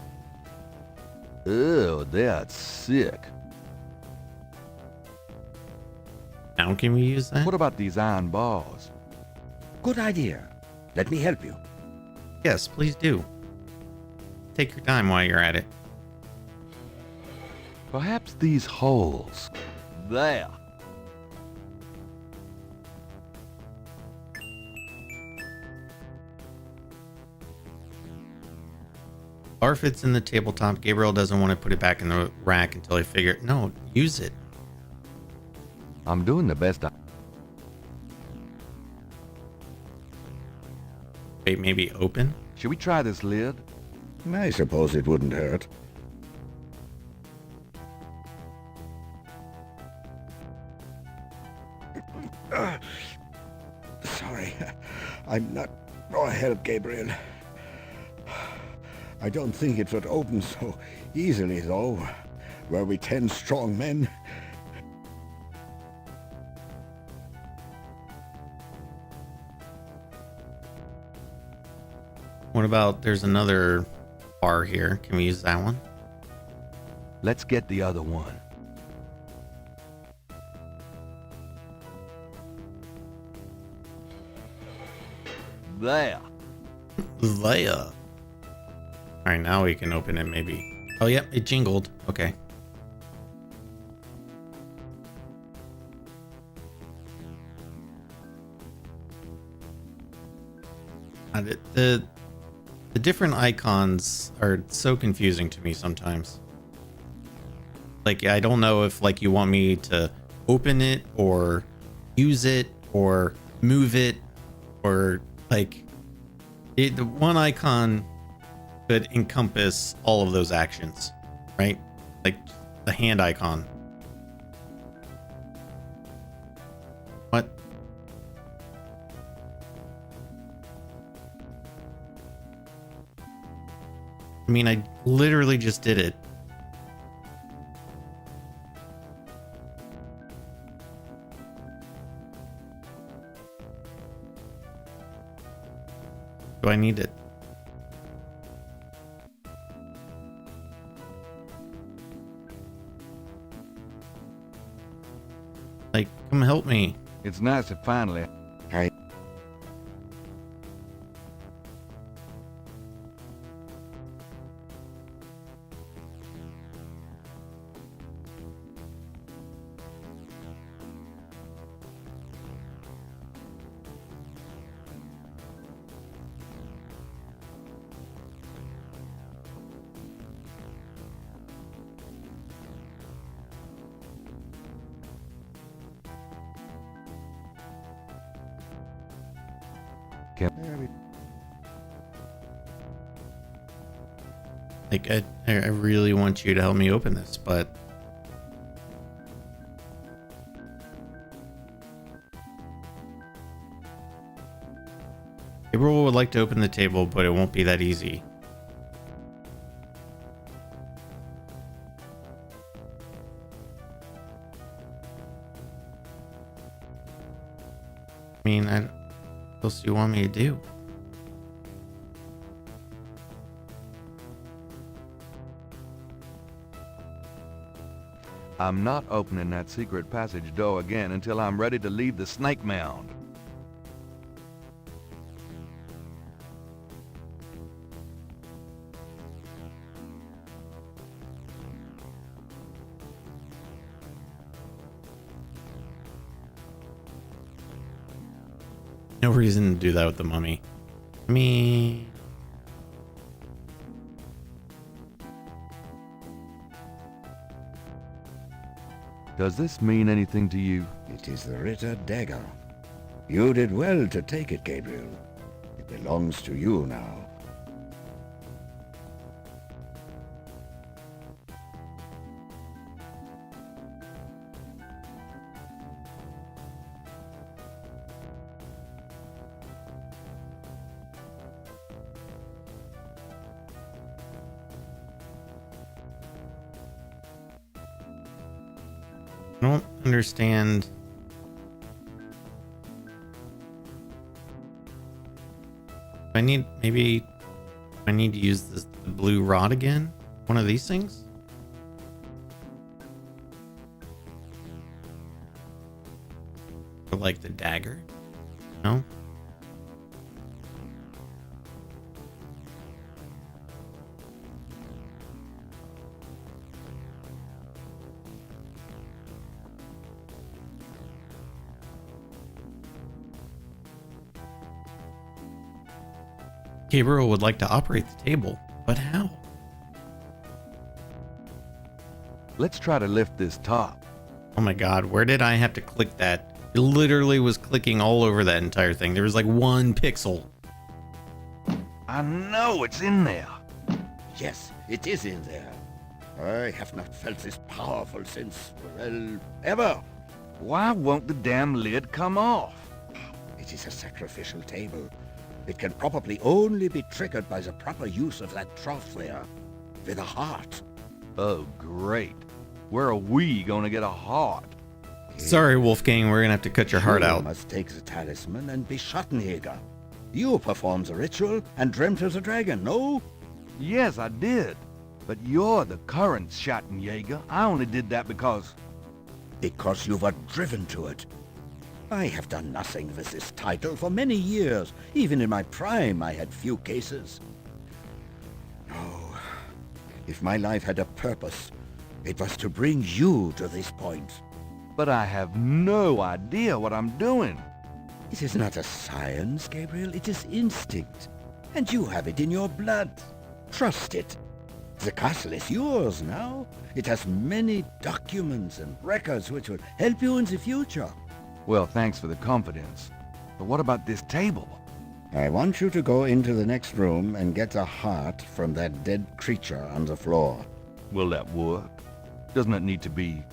Ew, that's sick. Now can we use that? What about these iron bars? Good idea. Let me help you. Yes, please do. Take your time while you're at it. Perhaps these holes. There. Bar fits in the tabletop. Gabriel doesn't want to put it back in the rack until he figures... No, use it. I'm doing the best I... Wait, maybe open? Should we try this lid? I suppose it wouldn't hurt. Sorry, I'm not more help, Gabriel. I don't think it would open so easily, though. Were we 10 strong men? What about there's another bar here? Can we use that one? Let's get the other one. There. Leia. Alright, now we can open it maybe. Oh, yep, it jingled. Okay. The different icons are so confusing to me sometimes. Like, I don't know if, like, you want me to open it or use it or move it or, like, the one icon could encompass all of those actions, right? Like the hand icon. What? I mean, I literally just did it. Do I need it? Like, come help me. It's nice to finally... Like, I really want you to help me open this, but... Gabriel would like to open the table, but it won't be that easy. I mean, what else do you want me to do? I'm not opening that secret passage door again until I'm ready to leave the snake mound. No reason to do that with the mummy. I mean... Does this mean anything to you? It is the Ritter dagger. You did well to take it, Gabriel. It belongs to you now. I don't understand. Maybe I need to use the blue rod again? One of these things? Or like the dagger? No? Gabriel would like to operate the table, but how? Let's try to lift this top. Oh my god, where did I have to click that? It literally was clicking all over that entire thing. There was like 1 pixel. I know it's in there. Yes, it is in there. I have not felt this powerful since, well, ever. Why won't the damn lid come off? It is a sacrificial table. It can probably only be triggered by the proper use of that trough there, with a heart. Oh, great. Where are we gonna get a heart? Sorry, Wolfgang, we're gonna have to cut your heart out. You must take the talisman and be Schattenjäger. You performed the ritual and dreamt of the dragon, no? Yes, I did. But you're the current Schattenjäger. I only did that because... Because you were driven to it. I have done nothing with this title for many years. Even in my prime, I had few cases. No. If my life had a purpose, it was to bring you to this point. But I have no idea what I'm doing. It is not a science, Gabriel. It is instinct. And you have it in your blood. Trust it. The castle is yours now. It has many documents and records which will help you in the future. Well, thanks for the confidence. But what about this table? I want you to go into the next room and get a heart from that dead creature on the floor. Will that work? Doesn't it need to be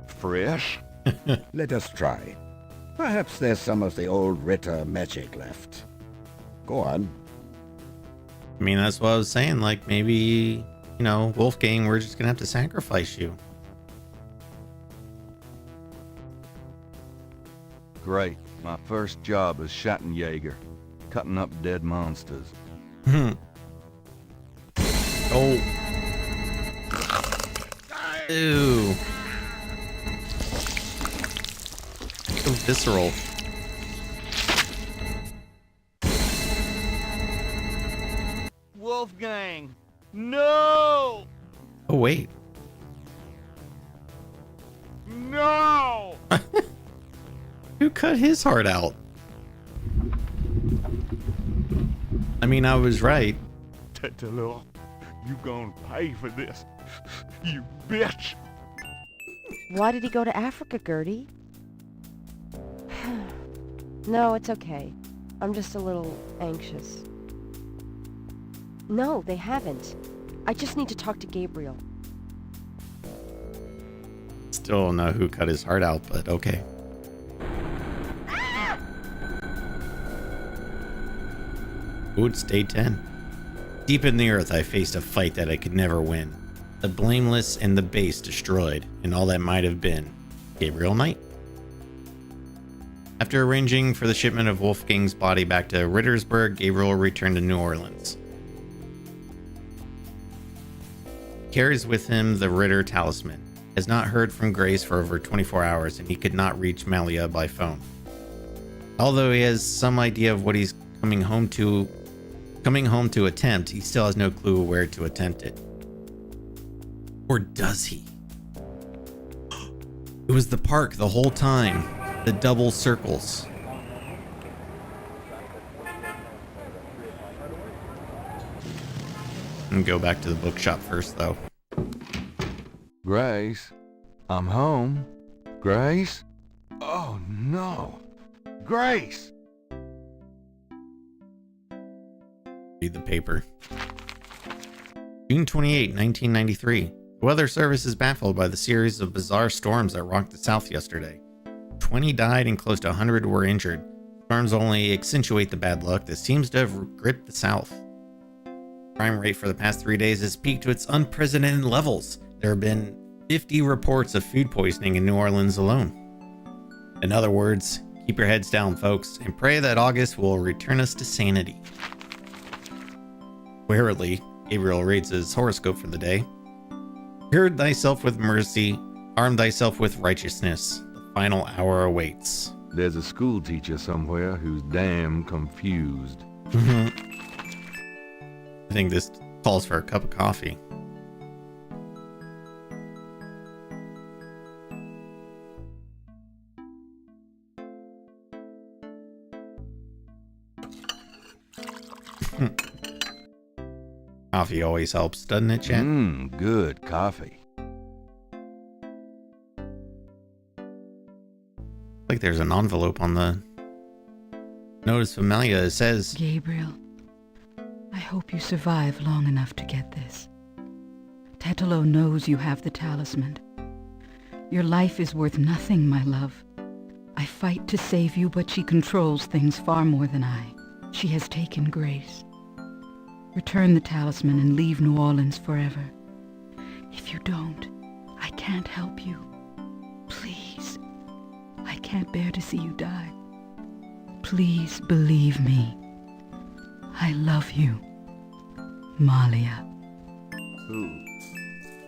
fresh? Let us try. Perhaps there's some of the old Ritter magic left. Go on. I mean, that's what I was saying. Like, maybe, you know, Wolfgang, we're just gonna have to sacrifice you. Great. My first job as Schattenjäger, cutting up dead monsters. Oh. Ew. So visceral. Wolfgang! No! Oh, wait. No! Who cut his heart out? I mean, I was right. Tetelo, you gonna pay for this, you bitch! Why did he go to Africa, Gertie? No, it's okay. I'm just a little anxious. No, they haven't. I just need to talk to Gabriel. Still don't know who cut his heart out, but okay. Ooh, it's day 10. Deep in the earth, I faced a fight that I could never win. The blameless and the base destroyed, and all that might have been. Gabriel Knight. After arranging for the shipment of Wolfgang's body back to Rittersburg, Gabriel returned to New Orleans. He carries with him the Ritter talisman. Has not heard from Grace for over 24 hours, and he could not reach Malia by phone. Although he has some idea of what he's coming home to attempt, he still has no clue where to attempt it. Or does he? It was the park the whole time. The double circles. And go back to the bookshop first, though. Grace, I'm home. Grace? Oh, no. Grace! Read the paper. June 28, 1993. The Weather Service is baffled by the series of bizarre storms that rocked the South yesterday. 20 died and close to 100 were injured. Storms only accentuate the bad luck that seems to have gripped the South. Crime rate for the past 3 days has peaked to its unprecedented levels. There have been 50 reports of food poisoning in New Orleans alone. In other words, keep your heads down, folks, and pray that August will return us to sanity. Warily, Gabriel reads his horoscope for the day. Gird thyself with mercy, arm thyself with righteousness. The final hour awaits. There's a school teacher somewhere who's damn confused. I think this calls for a cup of coffee. Coffee always helps, doesn't it, Chet? Good coffee. Like there's an envelope on the notice from Malia. It says, Gabriel, I hope you survive long enough to get this. Tetelo knows you have the talisman. Your life is worth nothing, my love. I fight to save you, but she controls things far more than I. She has taken Grace. Return the talisman and leave New Orleans forever. If you don't, I can't help you. Please. I can't bear to see you die. Please believe me. I love you. Malia.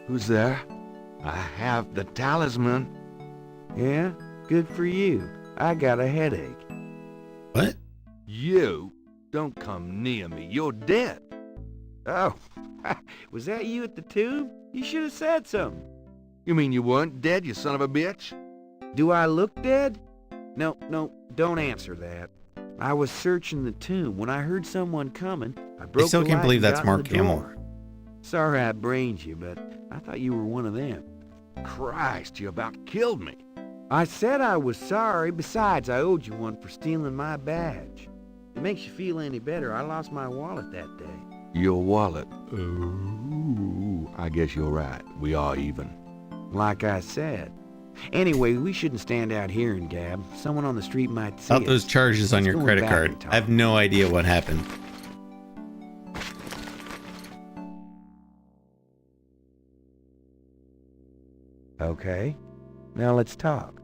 Who's there? I have the talisman. Yeah? Good for you. I got a headache. What? You don't come near me. You're dead. Oh, was that you at the tube? You should have said something. You mean you weren't dead, you son of a bitch? Do I look dead? No, don't answer that. I was searching the tomb. When I heard someone coming, I broke I still the can't light believe and that's got in Mark the Hamill. drawer. Sorry I brained you, but I thought you were one of them. Christ, you about killed me. I said I was sorry. Besides, I owed you one for stealing my badge. If it makes you feel any better, I lost my wallet that day. Your wallet. Oh, I guess you're right. We are even. Like I said. Anyway, we shouldn't stand out here and gab. Someone on the street might see About those us. charges on Let's your go in credit back card. and talk. I have no idea what happened. Okay. Now let's talk.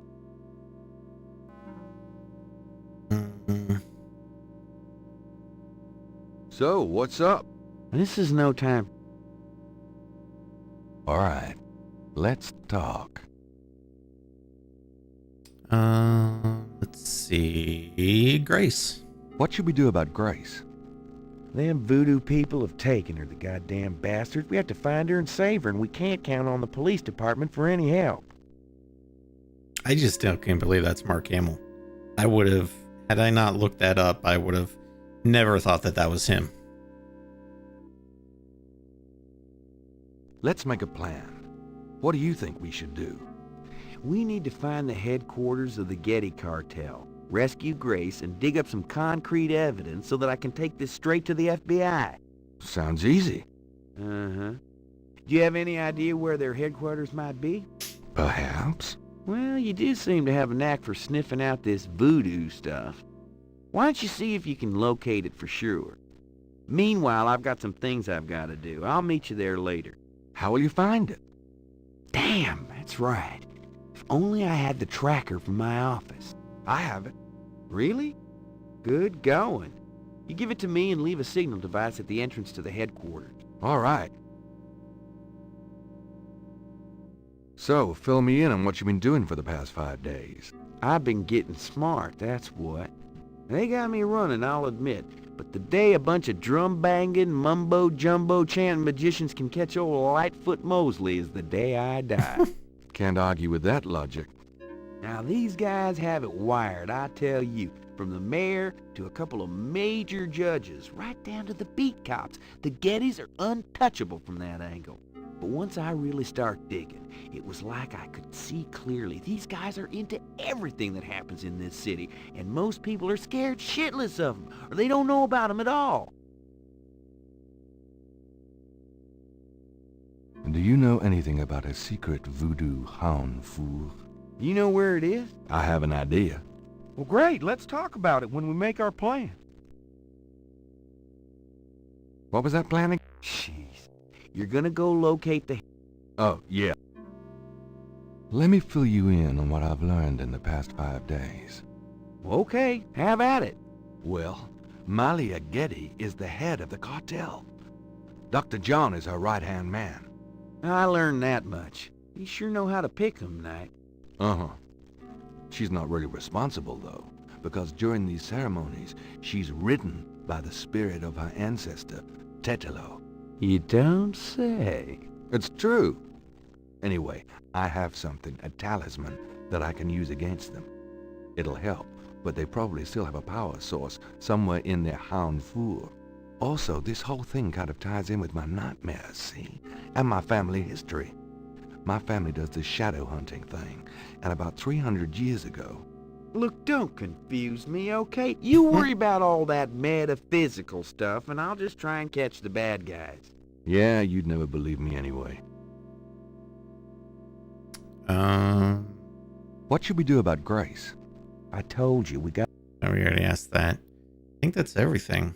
So, what's up? This is no time. All right, let's talk. Let's see. Grace. What should we do about Grace? Them voodoo people have taken her, the goddamn bastards. We have to find her and save her, and we can't count on the police department for any help. I just still can't believe that's Mark Hamill. I would have, had I not looked that up, I would have never thought that that was him. Let's make a plan. What do you think we should do? We need to find the headquarters of the Getty cartel, rescue Grace, and dig up some concrete evidence so that I can take this straight to the FBI. Sounds easy. Uh-huh. Do you have any idea where their headquarters might be? Perhaps. Well, you do seem to have a knack for sniffing out this voodoo stuff. Why don't you see if you can locate it for sure? Meanwhile, I've got some things I've got to do. I'll meet you there later. How will you find it? Damn, that's right. If only I had the tracker from my office. I have it. Really? Good going. You give it to me and leave a signal device at the entrance to the headquarters. All right. So, fill me in on what you've been doing for the past 5 days. I've been getting smart, that's what. They got me running, I'll admit. But the day a bunch of drum-banging, mumbo-jumbo chanting magicians can catch old Lightfoot Mosley is the day I die. Can't argue with that logic. Now, these guys have it wired, I tell you. From the mayor to a couple of major judges, right down to the beat cops. The Gettys are untouchable from that angle. But once I really start digging, it was like I could see clearly. These guys are into everything that happens in this city, and most people are scared shitless of them, or they don't know about them at all. Do you know anything about a secret voodoo hound fool? You know where it is? I have an idea. Well, great. Let's talk about it when we make our plan. What was that plan again? Jeez. You're gonna go locate the... Oh, yeah. Let me fill you in on what I've learned in the past 5 days. Okay, have at it. Well, Malia Getty is the head of the cartel. Dr. John is her right-hand man. I learned that much. You sure know how to pick 'em, Knight. Uh-huh. She's not really responsible, though, because during these ceremonies, she's ridden by the spirit of her ancestor, Tetelo. You don't say. It's true. Anyway, I have something, a talisman, that I can use against them. It'll help, but they probably still have a power source somewhere in their hound fool. Also, this whole thing kind of ties in with my nightmares, see? And my family history. My family does this shadow hunting thing, and about 300 years ago... Look, don't confuse me, okay? You worry about all that metaphysical stuff, and I'll just try and catch the bad guys. Yeah, you'd never believe me anyway. What should we do about Grace? I told you, we got... Oh, we already asked that. I think that's everything.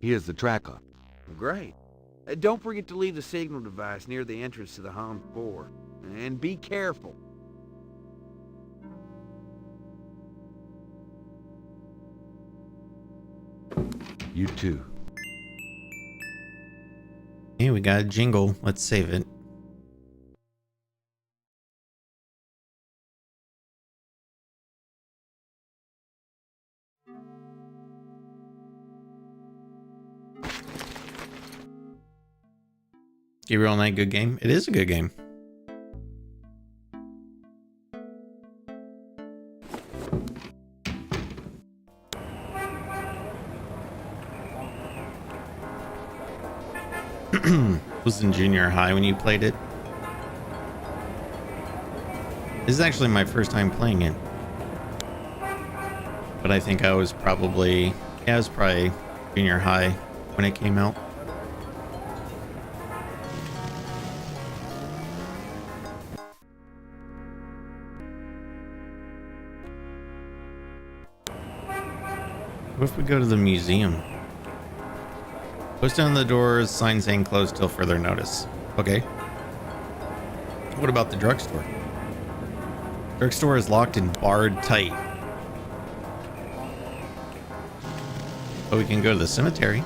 Here's the tracker. Great. Don't forget to leave the signal device near the entrance to the Hound 4. And be careful. You too. Hey, we got a jingle. Let's save it. Gabriel Knight, good game. It is a good game. Was in junior high when you played it. This is actually my first time playing it. But I think I was probably junior high when it came out. What if we go to the museum? Post down the doors, sign saying closed till further notice. Okay. What about the drugstore? Drugstore is locked and barred tight. But we can go to the cemetery.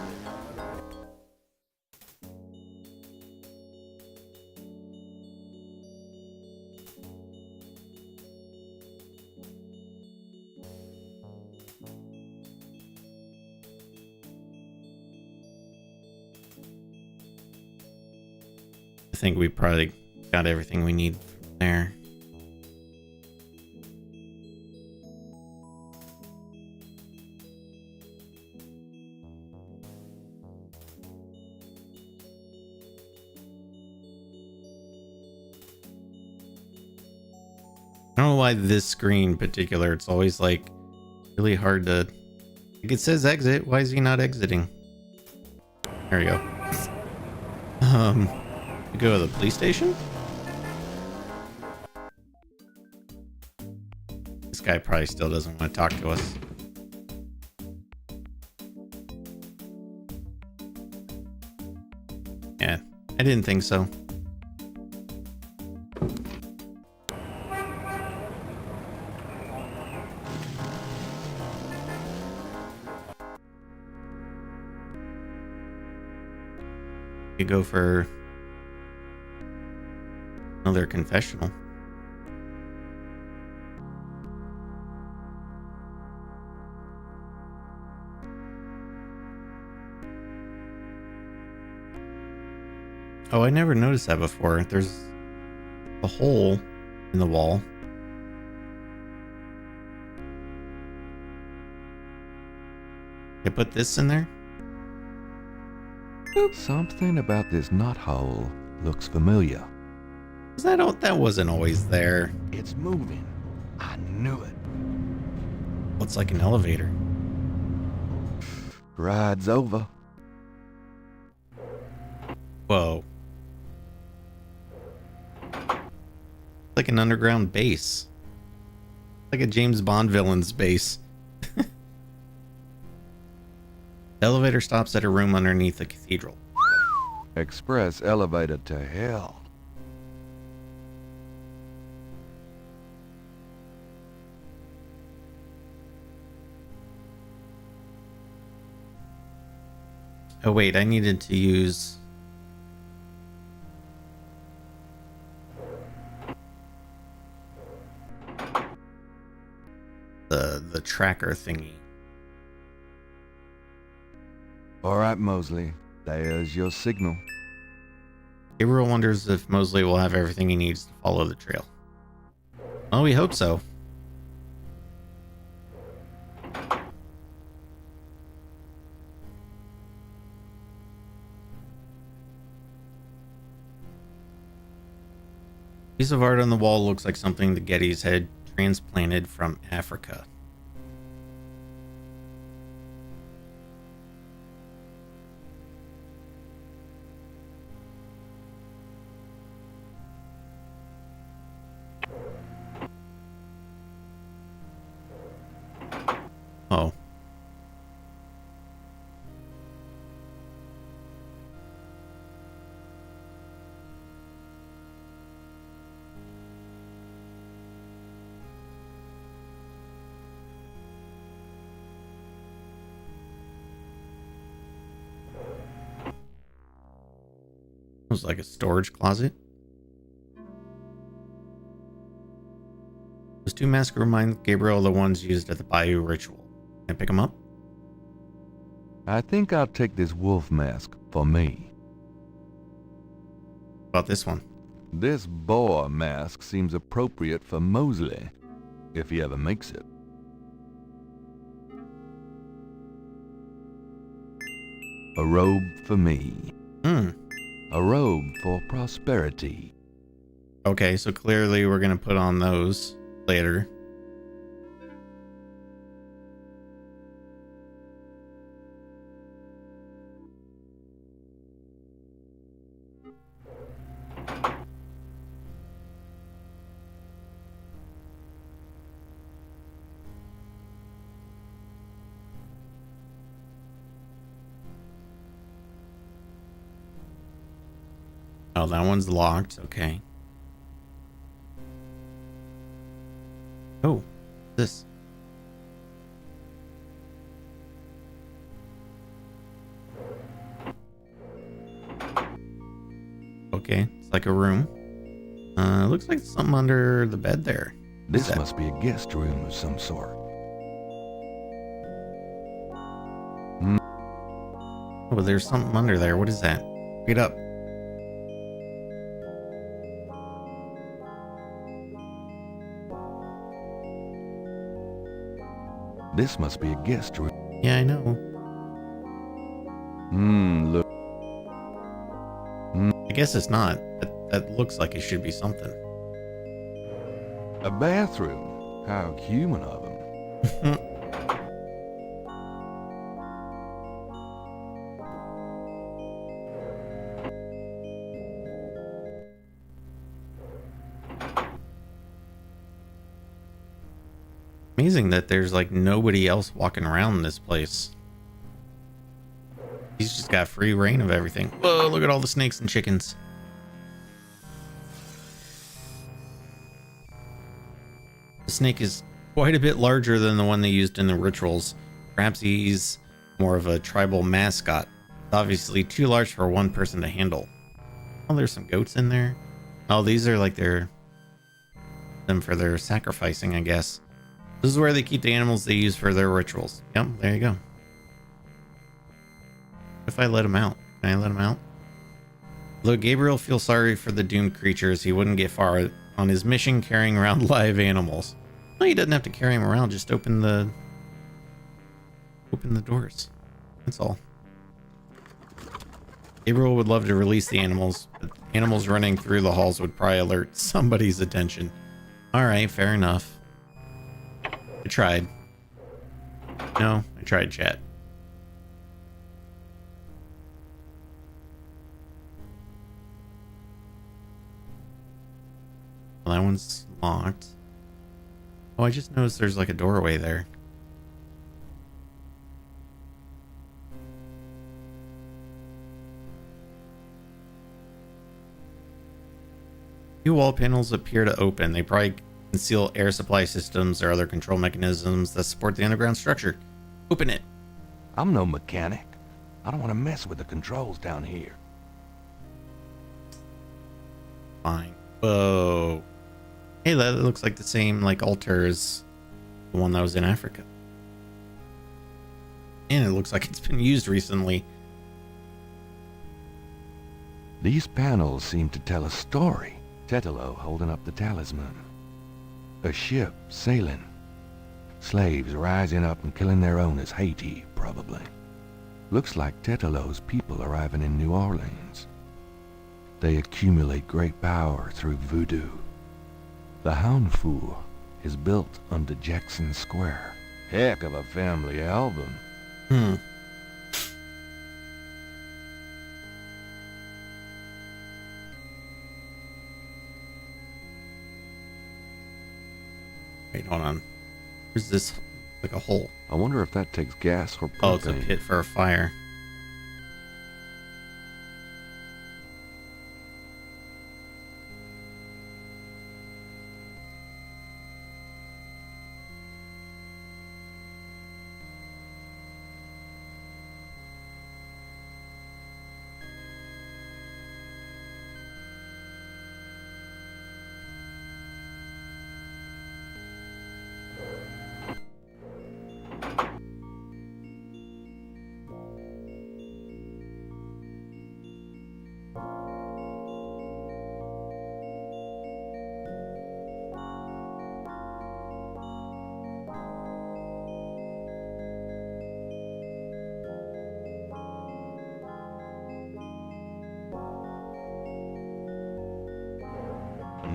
I think we probably got everything we need there. I don't know why this screen in particular, it's always like really hard to, like it says exit, why is he not exiting? There we go. We go to the police station? This guy probably still doesn't want to talk to us. Yeah, I didn't think so. We go for another confessional. Oh, I never noticed that before. There's a hole in the wall. I put this in there. Something about this knothole looks familiar. That wasn't always there. It's moving. I knew it. Looks like an elevator. Ride's over. Whoa. Like an underground base. Like a James Bond villain's base. The elevator stops at a room underneath the cathedral. Express elevator to hell. Oh wait, I needed to use the tracker thingy. All right, Mosley. There's your signal. Gabriel wonders if Mosley will have everything he needs to follow the trail. Well, we hope so. Piece of art on the wall looks like something the Gettys had transplanted from Africa. Oh. Looks like a storage closet. Those two masks remind Gabriel of the ones used at the Bayou ritual. Can I pick them up? I think I'll take this wolf mask for me. About this one. This boar mask seems appropriate for Mosley, if he ever makes it. A robe for me. A robe for prosperity. Okay, so clearly we're gonna put on those later. Oh, that one's locked. Okay. Oh, this. Okay, it's like a room. Looks like something under the bed there. This must be a guest room of some sort. Oh, there's something under there. What is that? Read up. This must be a guest room. Yeah, I know. Look. I guess it's not. That looks like it should be something. A bathroom. How human of him. Amazing that there's like nobody else walking around this place. He's just got free reign of everything. Whoa, look at all the snakes and chickens. The snake is quite a bit larger than the one they used in the rituals. Perhaps he's more of a tribal mascot. Obviously too large for one person to handle. Oh, there's some goats in there. Oh, these are like them for their sacrificing, I guess. This is where they keep the animals they use for their rituals. Yep, there you go. If I let him out, can I let him out? Though Gabriel feels sorry for the doomed creatures, he wouldn't get far on his mission carrying around live animals. No, he doesn't have to carry them around. Just open the doors. That's all. Gabriel would love to release the animals, but animals running through the halls would probably alert somebody's attention. All right, fair enough. I tried. No, I tried, chat. Well, that one's locked. Oh, I just noticed there's like a doorway there. Two wall panels appear to open. They probably conceal air supply systems or other control mechanisms that support the underground structure. Open it. I'm no mechanic. I don't want to mess with the controls down here. Fine. Whoa. Hey, that looks like the same like altar as the one that was in Africa. And it looks like it's been used recently. These panels seem to tell a story. Tetelo holding up the talisman. A ship sailing. Slaves rising up and killing their owners. Haiti, probably. Looks like Tetelo's people arriving in New Orleans. They accumulate great power through voodoo. The Hound Fool is built under Jackson Square. Heck of a family album. Wait, hold on. Where's this? Like a hole. I wonder if that takes gas or propane. Oh, it's a pit for a fire.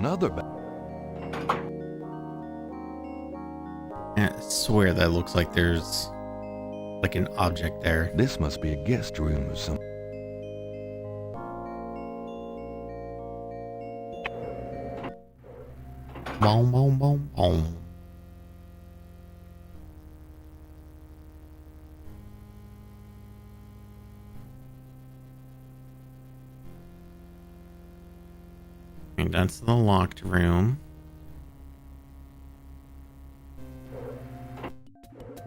another I swear that looks like there's like an object there. This must be a guest room or something. Boom, boom, boom, boom. And that's the locked room.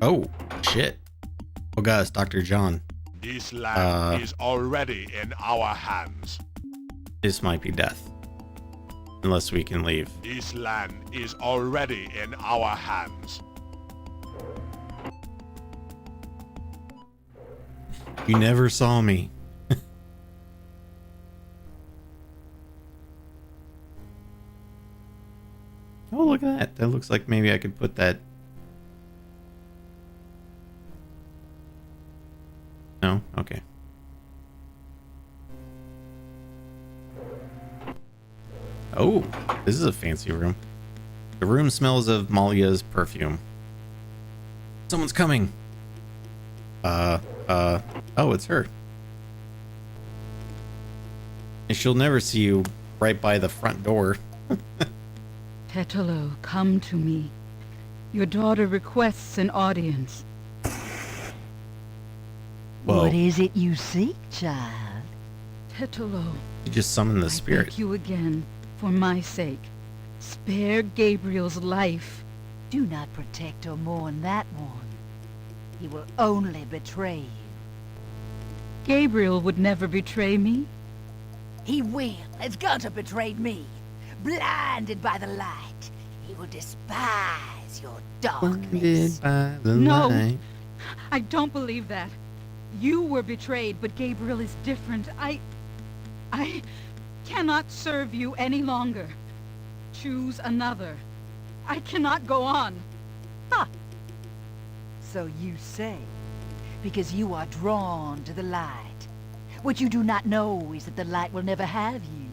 Oh, shit. Oh, God, it's Dr. John. This land is already in our hands. This might be death. Unless we can leave. This land is already in our hands. You never saw me. Oh, look at that. That looks like maybe I could put that. No? Okay. Oh, this is a fancy room. The room smells of Malia's perfume. Someone's coming. Oh, it's her. And she'll never see you right by the front door. Tetelo, come to me. Your daughter requests an audience. Well, what is it you seek, child? Tetelo, you just summoned the I spirit. beg you again, for my sake. Spare Gabriel's life. Do not protect or mourn that one. He will only betray you. Gabriel would never betray me. He will, as Gunter betrayed me. Blinded by the light, he will despise your darkness. No, light. I don't believe that. You were betrayed, but Gabriel is different. I cannot serve you any longer. Choose another. I cannot go on. Ha! So you say, because you are drawn to the light. What you do not know is that the light will never have you.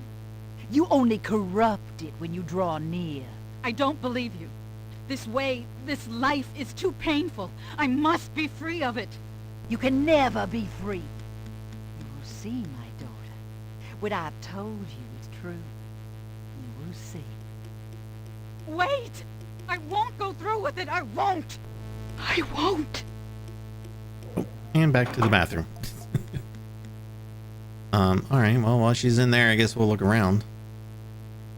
You only corrupt it when you draw near. I don't believe you. This way, this life is too painful. I must be free of it. You can never be free. You will see, my daughter. What I've told you is true. You will see. Wait! I won't go through with it. I won't. I won't. And back to the bathroom. Alright, well, while she's in there, I guess we'll look around.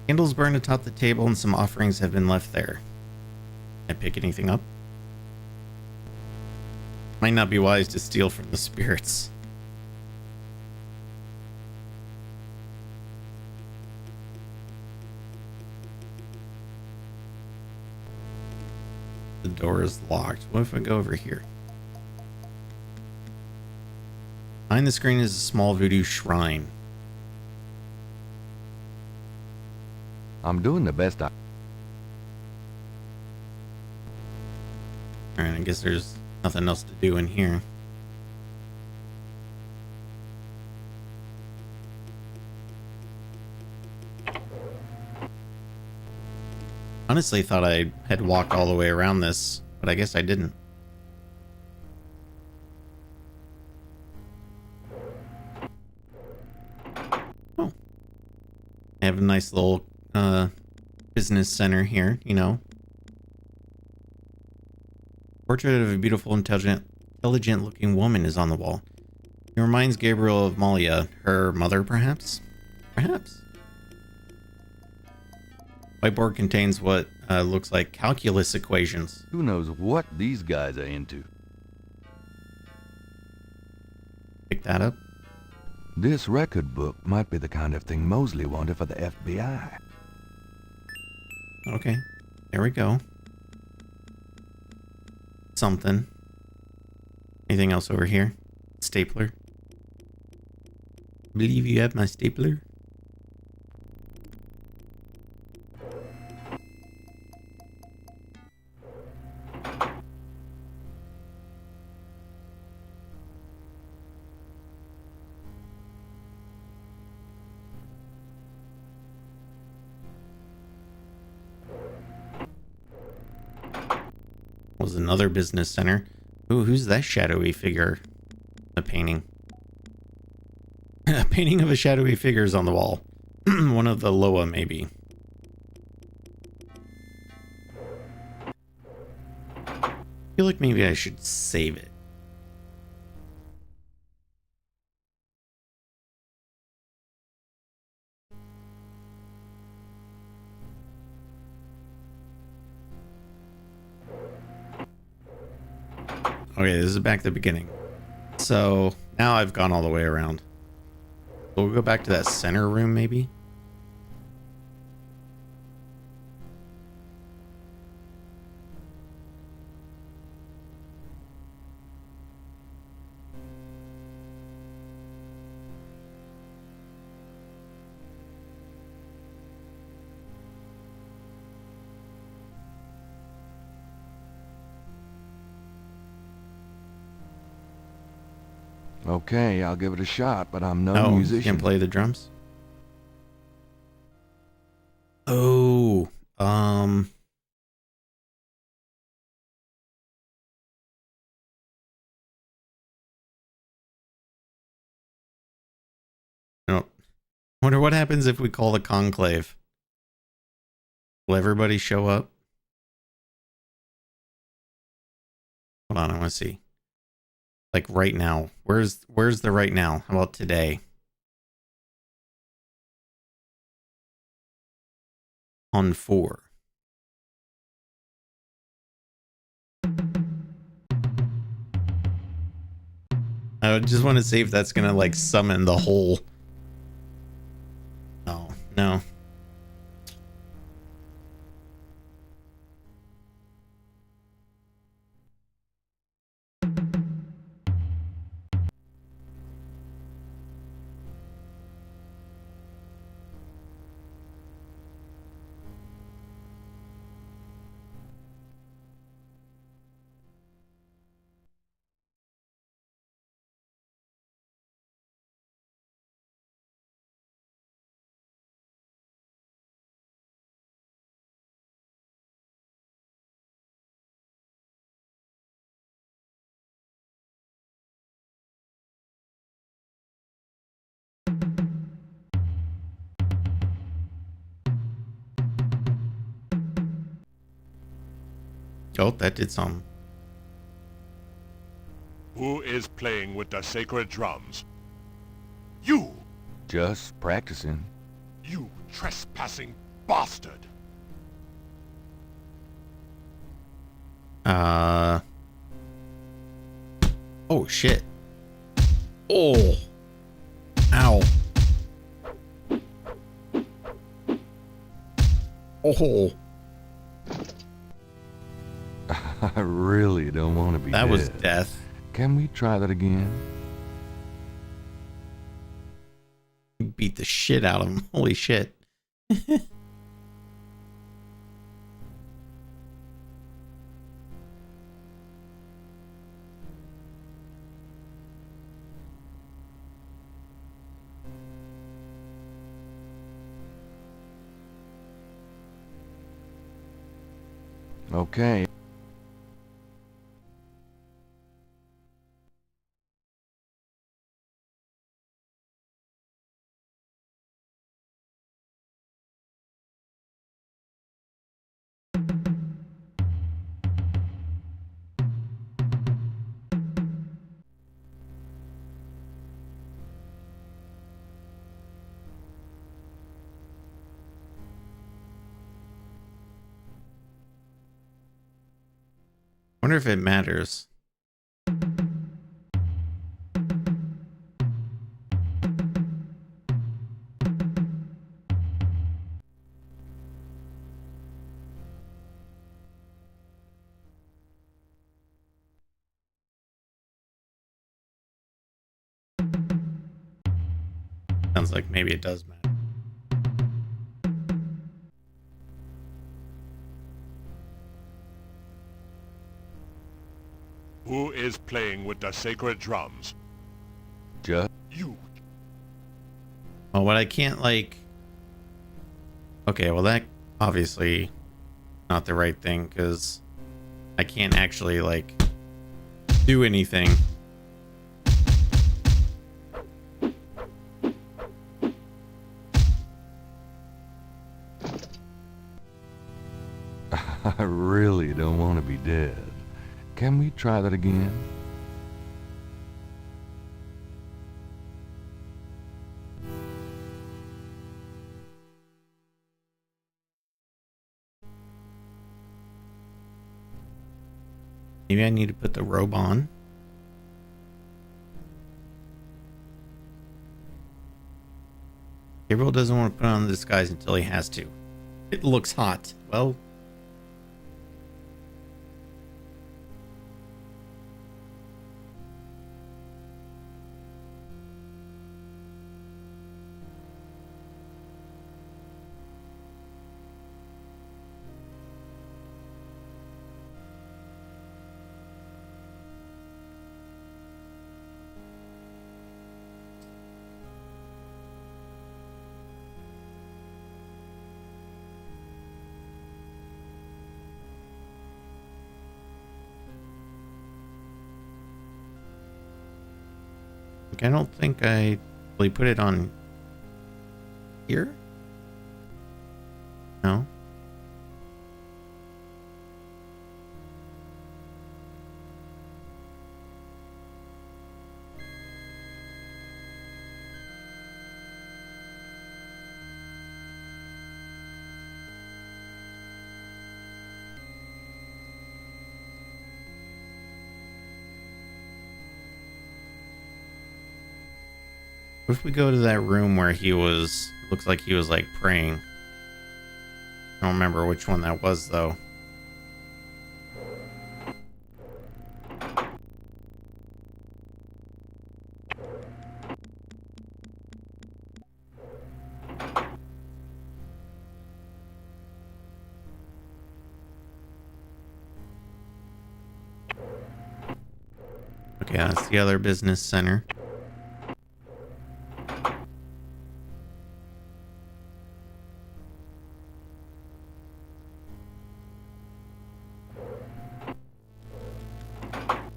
Candles burned atop the table and some offerings have been left there. Can I pick anything up? Might not be wise to steal from the spirits. The door is locked. What if I go over here? Behind the screen is a small voodoo shrine. I'm doing the best I... Alright, I guess there's nothing else to do in here. Honestly, thought I had walked all the way around this, but I guess I didn't. Oh. I have a nice little business center here, you know. Portrait of a beautiful, intelligent looking woman is on the wall. It reminds Gabriel of Malia, her mother, perhaps? Perhaps. Whiteboard contains what looks like calculus equations. Who knows what these guys are into? Pick that up. This record book might be the kind of thing Mosley wanted for the FBI. Okay, there we go. Something. Anything else over here? Stapler. I believe you have my stapler. was another business center. Ooh, who's that shadowy figure? A painting. A painting of a shadowy figure is on the wall. One of the Loa, maybe. I feel like maybe I should save it. Okay, this is back to the beginning. So now I've gone all the way around. We'll go back to that center room, maybe. Okay, I'll give it a shot, but I'm no Oh, you musician. can play the drums? Oh, no. Wonder what happens if we call the conclave. Will everybody show up? Hold on, I want to see. Like right now. Where's the right now? How about today? On 4. I just want to see if that's gonna like summon the whole. Oh, no. Oh, that did some. Who is playing with the sacred drums? You! Just practicing. You trespassing bastard! Oh, shit. Oh. Ow. Oh. I really don't want to be That dead. was death. Can we try that again? Beat the shit out of him. Holy shit. Okay. Wonder if it matters. Sounds like maybe it does matter. Who is playing with the sacred drums? Just you. Oh, but I can't like. Okay, well that obviously not the right thing because I can't actually, like, do anything. I really don't want to be dead. Can we try that again? Maybe I need to put the robe on. Gabriel doesn't want to put on the disguise until he has to. It looks hot. Well... I don't think I really put it on here. No. What if we go to that room where he was, looks like he was like praying? I don't remember which one that was though. Okay, that's the other business center.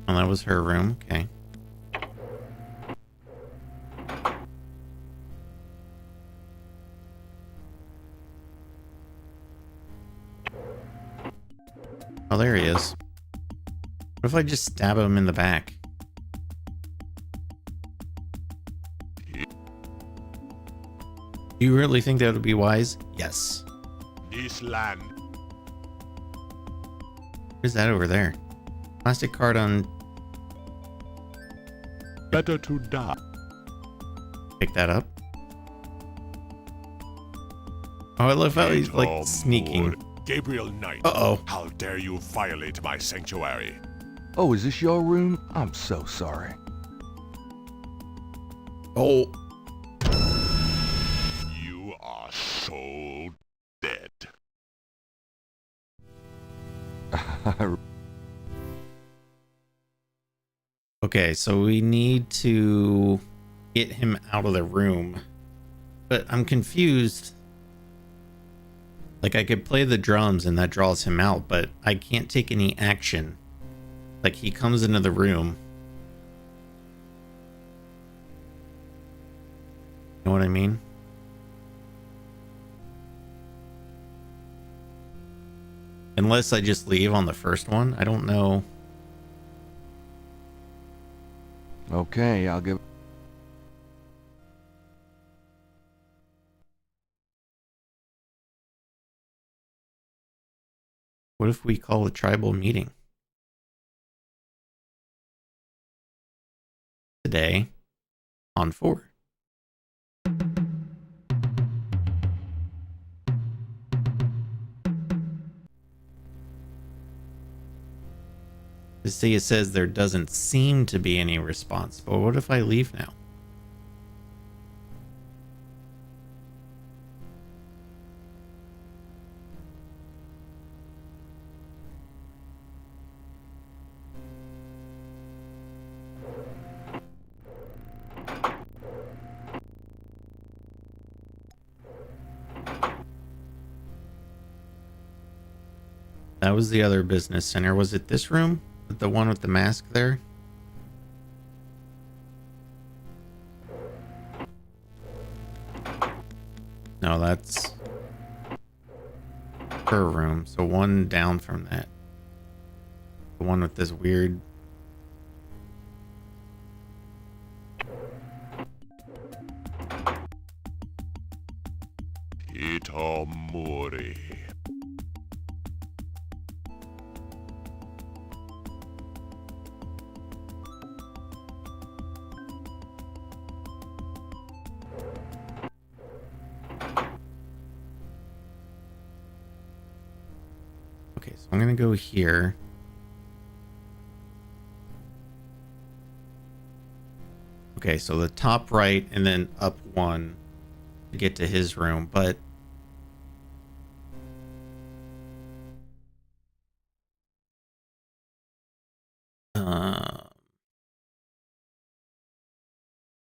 Oh, that was her room. Okay. Oh, there he is. What if I just stab him in the back? Do you really think that would be wise? Yes. This land. What is that over there? Plastic card on... Better to die. Pick that up. Oh, I love how he's like sneaking. Gabriel Knight. Uh-oh. How dare you violate my sanctuary? Oh, is this your room? I'm so sorry. Oh. You are so dead. Okay, so we need to get him out of the room. But I'm confused. Like, I could play the drums and that draws him out, but I can't take any action. Like, he comes into the room. You know what I mean? Unless I just leave on the first one. I don't know. Okay, I'll give... What if we call a tribal meeting? Today on 4. See, it says there doesn't seem to be any response, but what if I leave now? That was the other business center. Was it this room? The one with the mask there? No, that's her room. So one down from that. The one with this weird... Itamori. Okay, so I'm gonna go here. Okay, so the top right and then up one to get to his room, but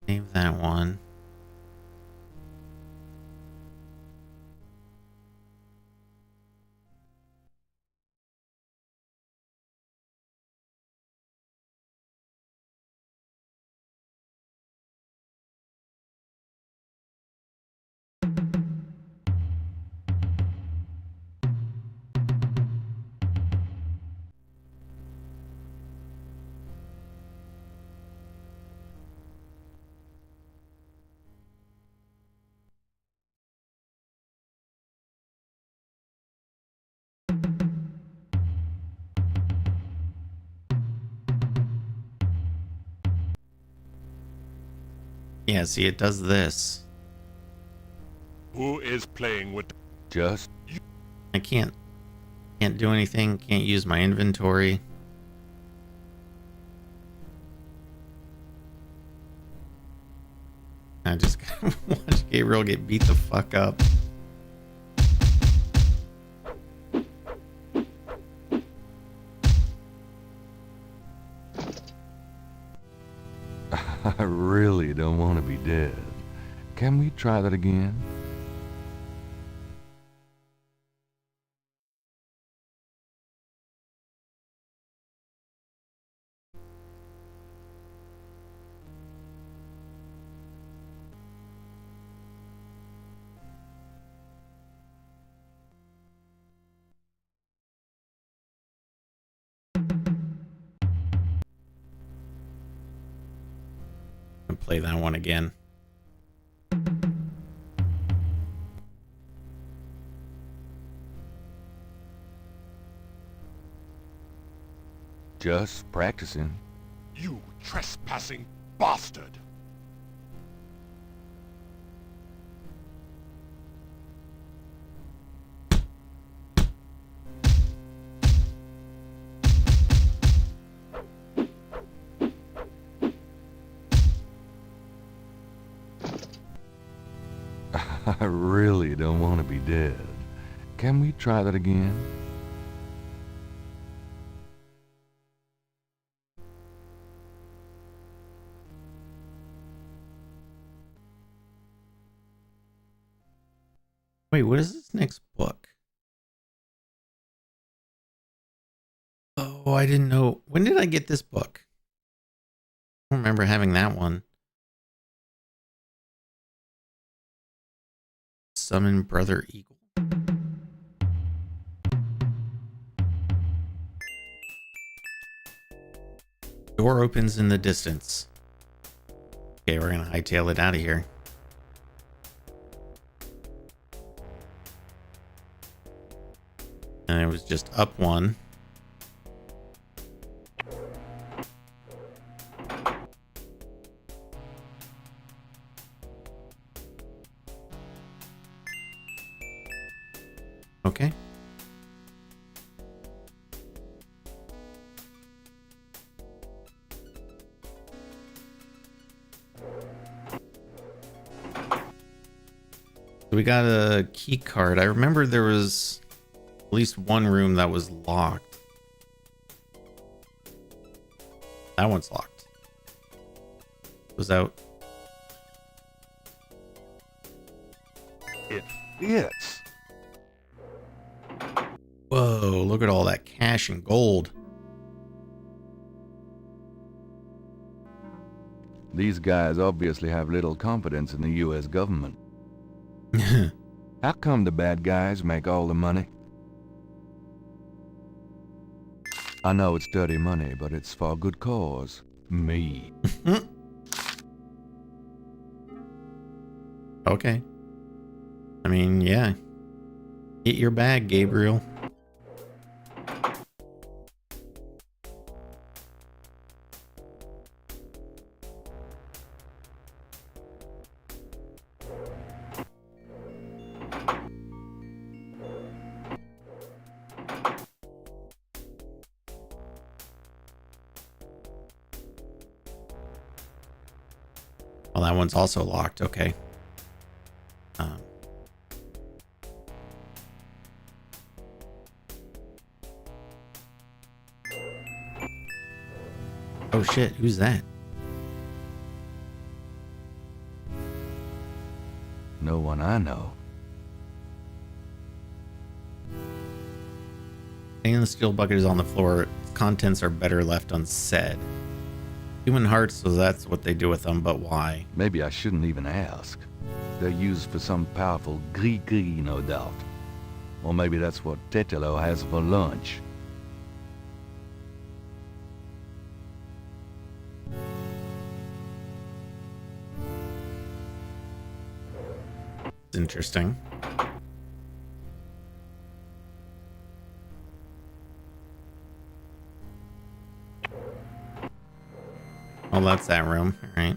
save that one. Yeah, see, it does this. Who is playing with... Just... I can't do anything. Can't use my inventory. I just gotta watch Gabriel get beat the fuck up. I really don't want to be dead. Can we try that again? And play that one again. Just practicing. You trespassing bastard! I really don't want to be dead. Can we try that again? Wait, what is this next book? Oh, I didn't know. When did I get this book? I don't remember having that one. Summon Brother Eagle. Door opens in the distance. Okay, we're gonna hightail it out of here. And it was just up one. Okay. So we got a key card. I remember there was at least one room that was locked. That one's locked. It was out. It fits. Whoa, look at all that cash and gold. These guys obviously have little confidence in the U.S. government. How come the bad guys make all the money? I know it's dirty money, but it's for a good cause. Me. Okay. I mean, yeah. Get your bag, Gabriel. Well, that one's also locked. Okay. Oh shit, who's that? No one I know. Stainless steel bucket is on the floor. Its contents are better left unsaid. Human hearts, so that's what they do with them, but why? Maybe I shouldn't even ask. They're used for some powerful gris-gris, no doubt. Or maybe that's what Tetelo has for lunch. It's interesting. Well, that's that room. All right.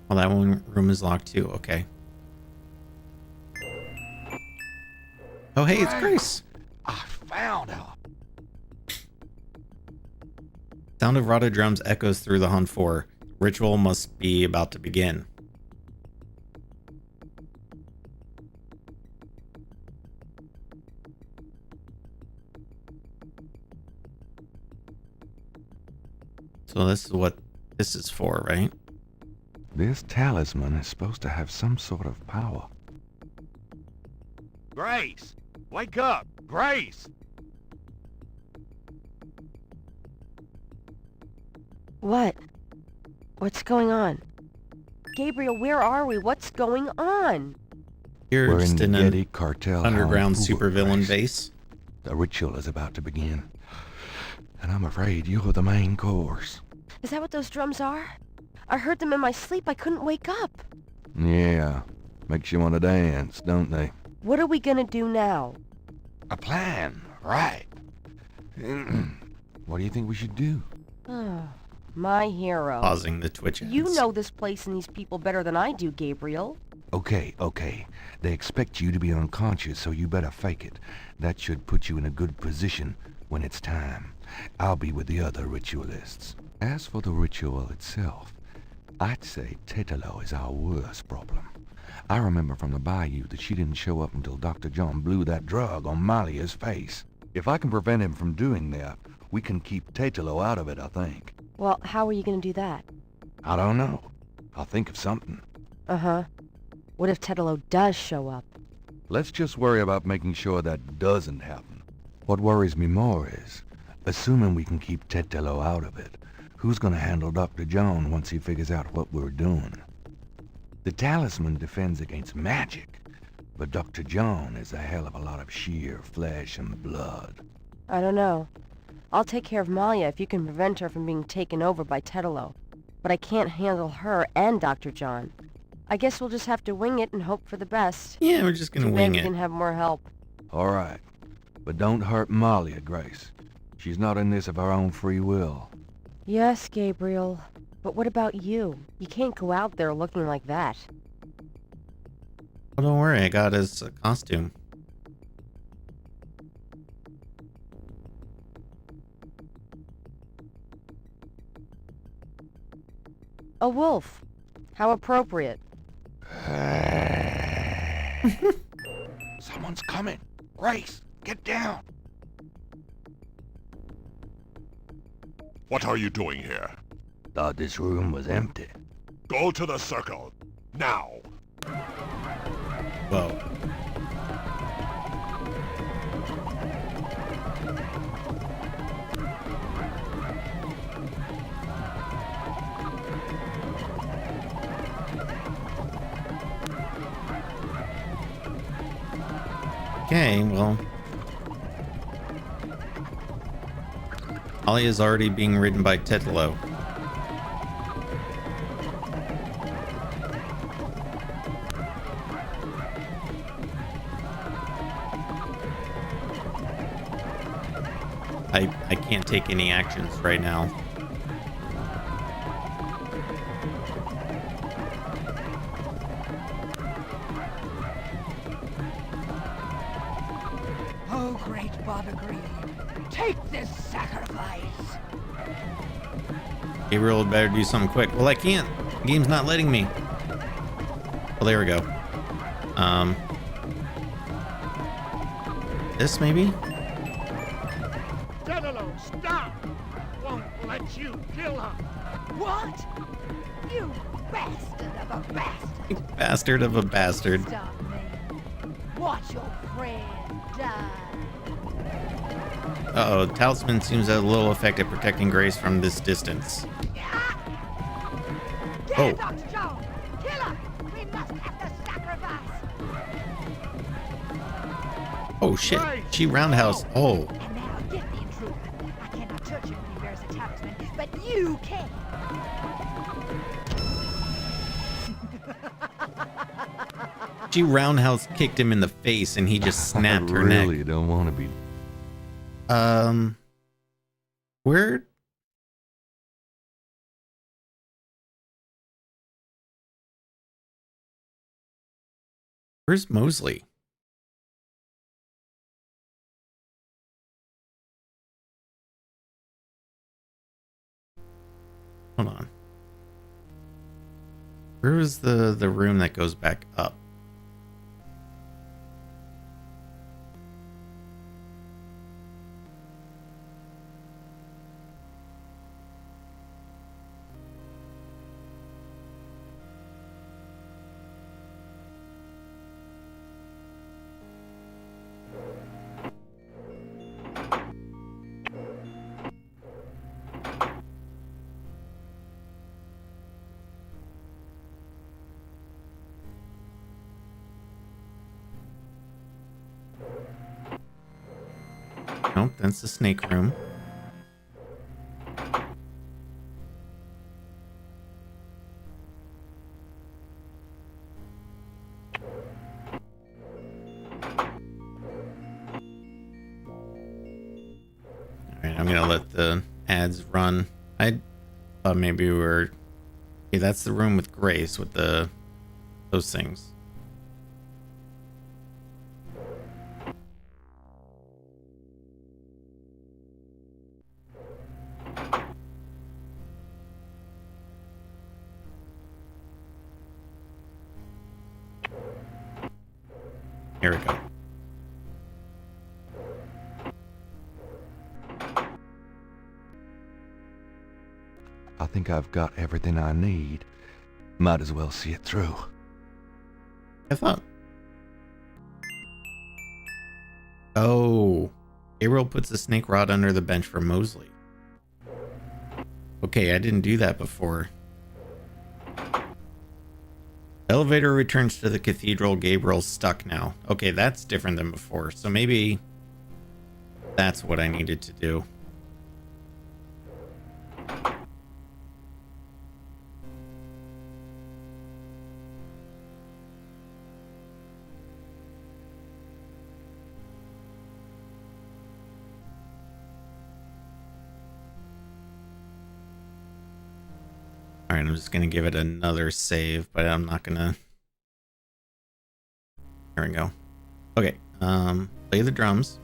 Well, that one room is locked too. Okay. Oh, hey, it's Grace. I found her. Sound of rotted drums echoes through the hunt for. Ritual must be about to begin. So this is what this is for, right? This talisman is supposed to have some sort of power. Grace! Wake up! Grace! What? What's going on? Gabriel, where are we? What's going on? You're We're just in the in Getty an cartel underground Hoover supervillain place. base. The ritual is about to begin. And I'm afraid you're the main course. Is that what those drums are? I heard them in my sleep. I couldn't wake up. Yeah, makes you want to dance, don't they? What are we gonna do now? A plan, right. What do you think we should do? My hero. Pausing the Twitch ads. You know this place and these people better than I do, Gabriel. Okay. They expect you to be unconscious, so you better fake it. That should put you in a good position when it's time. I'll be with the other ritualists. As for the ritual itself, I'd say Tetelo is our worst problem. I remember from the bayou that she didn't show up until Dr. John blew that drug on Malia's face. If I can prevent him from doing that, we can keep Tetelo out of it, I think. Well, how are you gonna do that? I don't know. I'll think of something. Uh-huh. What if Tetelo does show up? Let's just worry about making sure that doesn't happen. What worries me more is, assuming we can keep Tetelo out of it, who's gonna handle Dr. John once he figures out what we're doing? The talisman defends against magic, but Dr. John is a hell of a lot of sheer flesh and blood. I don't know. I'll take care of Malia if you can prevent her from being taken over by Tetelo. But I can't handle her and Dr. John. I guess we'll just have to wing it and hope for the best. Yeah, we're just gonna Too bad wing we it. didn't have more help. All right, but don't hurt Malia, Grace. She's not in this of her own free will. Yes, Gabriel. But what about you? You can't go out there looking like that. Oh, don't worry, I got his costume. A wolf. How appropriate. Someone's coming. Grace, get down. What are you doing here? Thought this room was empty. Go to the circle. Now. Whoa. Okay, well. Ollie is already being ridden by Tetelo. I can't take any actions right now. Oh, great Baba Green, take this sacrifice. Gabriel had better do something quick. Well, I can't. The game's not letting me. Well, there we go. This maybe? Tetelo, stop! Won't let you kill her. What? You bastard of a bastard. Bastard of a bastard. Stop me. Watch your friend die. Uh-oh, Talisman seems to have a little effect at protecting Grace from this distance. Get Oh. her, Dr. Jones. Kill her. We must have the sacrifice. Oh shit, she roundhouse. Oh, And now get the intruder. I cannot touch him when he bears a talisman, but you can. she roundhouse kicked him in the face and he just snapped her neck. I really don't want to be. Where? Where's Mosley? Hold on. Where is the room that goes back up? Nope, that's the snake room. Alright, I'm gonna let the ads run. I thought maybe we were... Okay, that's the room with Grace with those things. Here we go. I think I've got everything I need. Might as well see it through. I thought. Oh. Gabriel puts the snake rod under the bench for Mosley. Okay, I didn't do that before. Elevator returns to the cathedral. Gabriel's stuck now. Okay, that's different than before. So maybe that's what I needed to do. Alright, I'm just going to give it another save, but I'm not going to... Here we go. Okay, play the drums.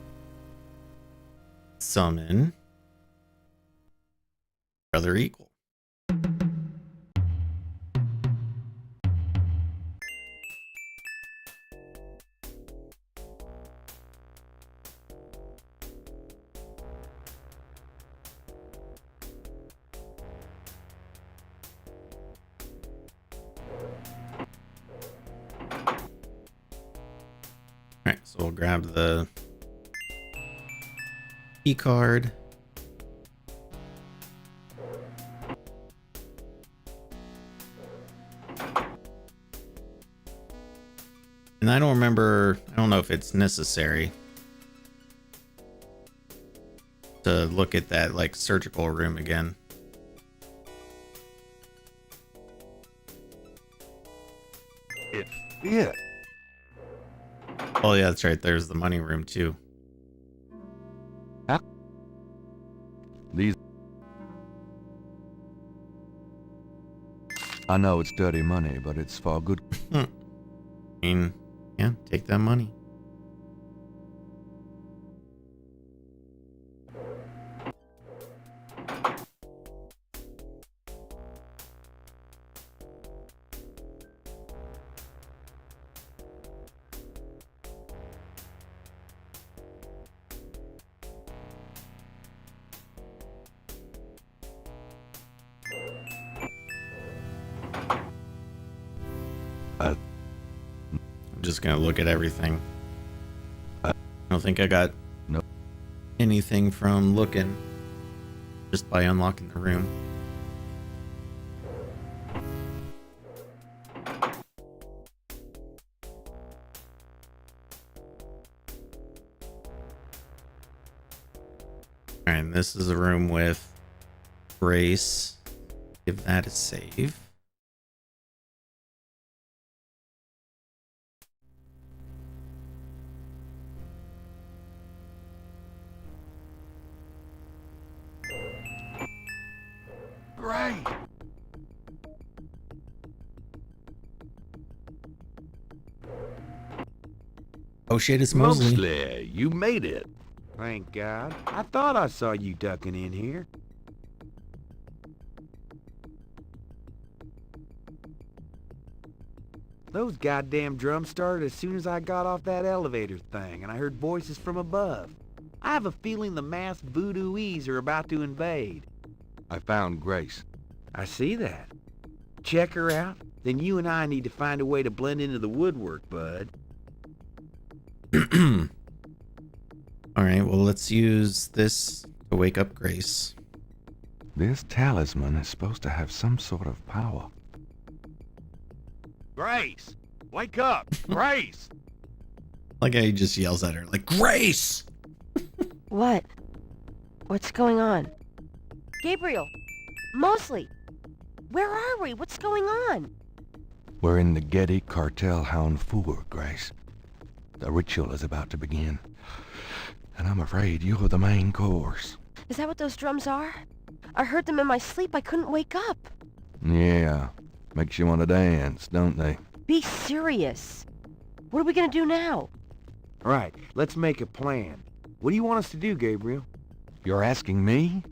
Summon Brother Eagle. So we'll grab the key card. And I don't know if it's necessary to look at that like surgical room again. It fit. Oh yeah, that's right. There's the money room too. These. I know it's dirty money, but it's for good. I mean, yeah, take that money. I'm just gonna look at everything. I don't think I got anything from looking just by unlocking the room. Alright, and this is a room with Grace. Give that a save. Great. Oh shit, it's Mosley. Mosley, you made it. Thank God. I thought I saw you ducking in here. Those goddamn drums started as soon as I got off that elevator thing, and I heard voices from above. I have a feeling the masked voodooies are about to invade. I found Grace. I see that. Check her out, then you and I need to find a way to blend into the woodwork, bud. Alright, well let's use this to wake up Grace. This talisman is supposed to have some sort of power. Grace! Wake up! Grace! Like how he just yells at her, like, Grace! What? What's going on? Gabriel! Mosley! Where are we? What's going on? We're in the Getty Cartel Hound Four, Grace. The ritual is about to begin. And I'm afraid you're the main course. Is that what those drums are? I heard them in my sleep. I couldn't wake up. Yeah. Makes you want to dance, don't they? Be serious. What are we gonna do now? Right, let's make a plan. What do you want us to do, Gabriel? You're asking me?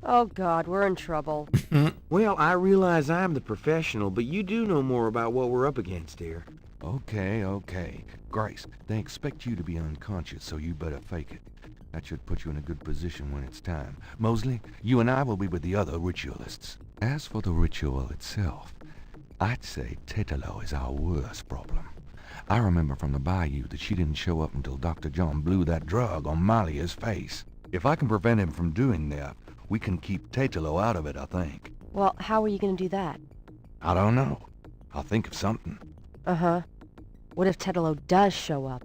Oh God, we're in trouble. Well, I realize I'm the professional, but you do know more about what we're up against here. Okay. Grace, they expect you to be unconscious, so you better fake it. That should put you in a good position when it's time. Mosley, you and I will be with the other ritualists. As for the ritual itself, I'd say Tetelo is our worst problem. I remember from the bayou that she didn't show up until Dr. John blew that drug on Malia's face. If I can prevent him from doing that, we can keep Tetelo out of it, I think. Well, how are you gonna do that? I don't know. I'll think of something. Uh-huh. What if Tetelo does show up?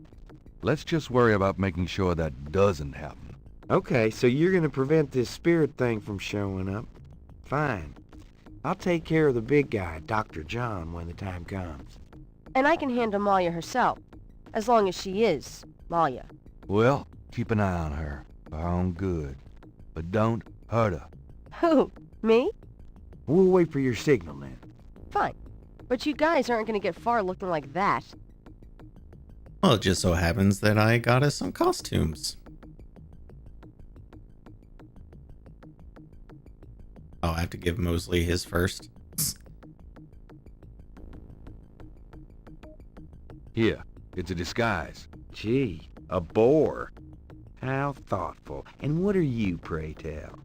Let's just worry about making sure that doesn't happen. Okay, so you're gonna prevent this spirit thing from showing up. Fine. I'll take care of the big guy, Dr. John, when the time comes. And I can handle Malia herself, as long as she is Malia. Well, keep an eye on her, for her own good. But don't hurt her. Who? Me? We'll wait for your signal then. Fine. But you guys aren't gonna get far looking like that. Well, it just so happens that I got us some costumes. Oh, I have to give Mosley his first. Here, it's a disguise. Gee, a boar. How thoughtful. And what are you, pray tell?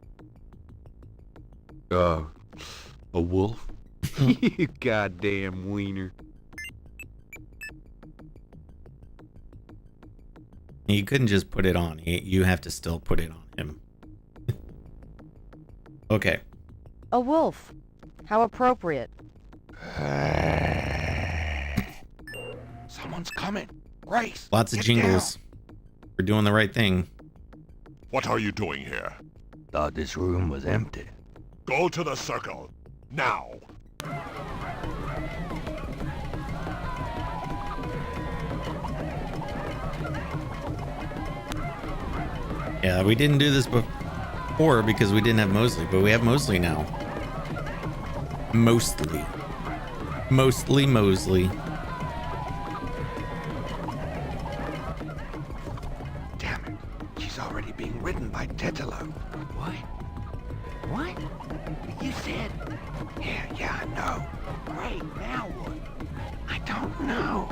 A wolf? You goddamn wiener. You couldn't just put it on. You have to still put it on him. Okay. A wolf. How appropriate. Someone's coming. Grace. Lots of jingles. We're doing the right thing. What are you doing here? Thought this room was empty. Go to the circle. Now. Yeah, we didn't do this before because we didn't have Mosley, but we have Mosley now. Mostly Mosley. Damn it. She's already being ridden by Tetelo. What? What? You said... Yeah, I know. Great, now what? I don't know.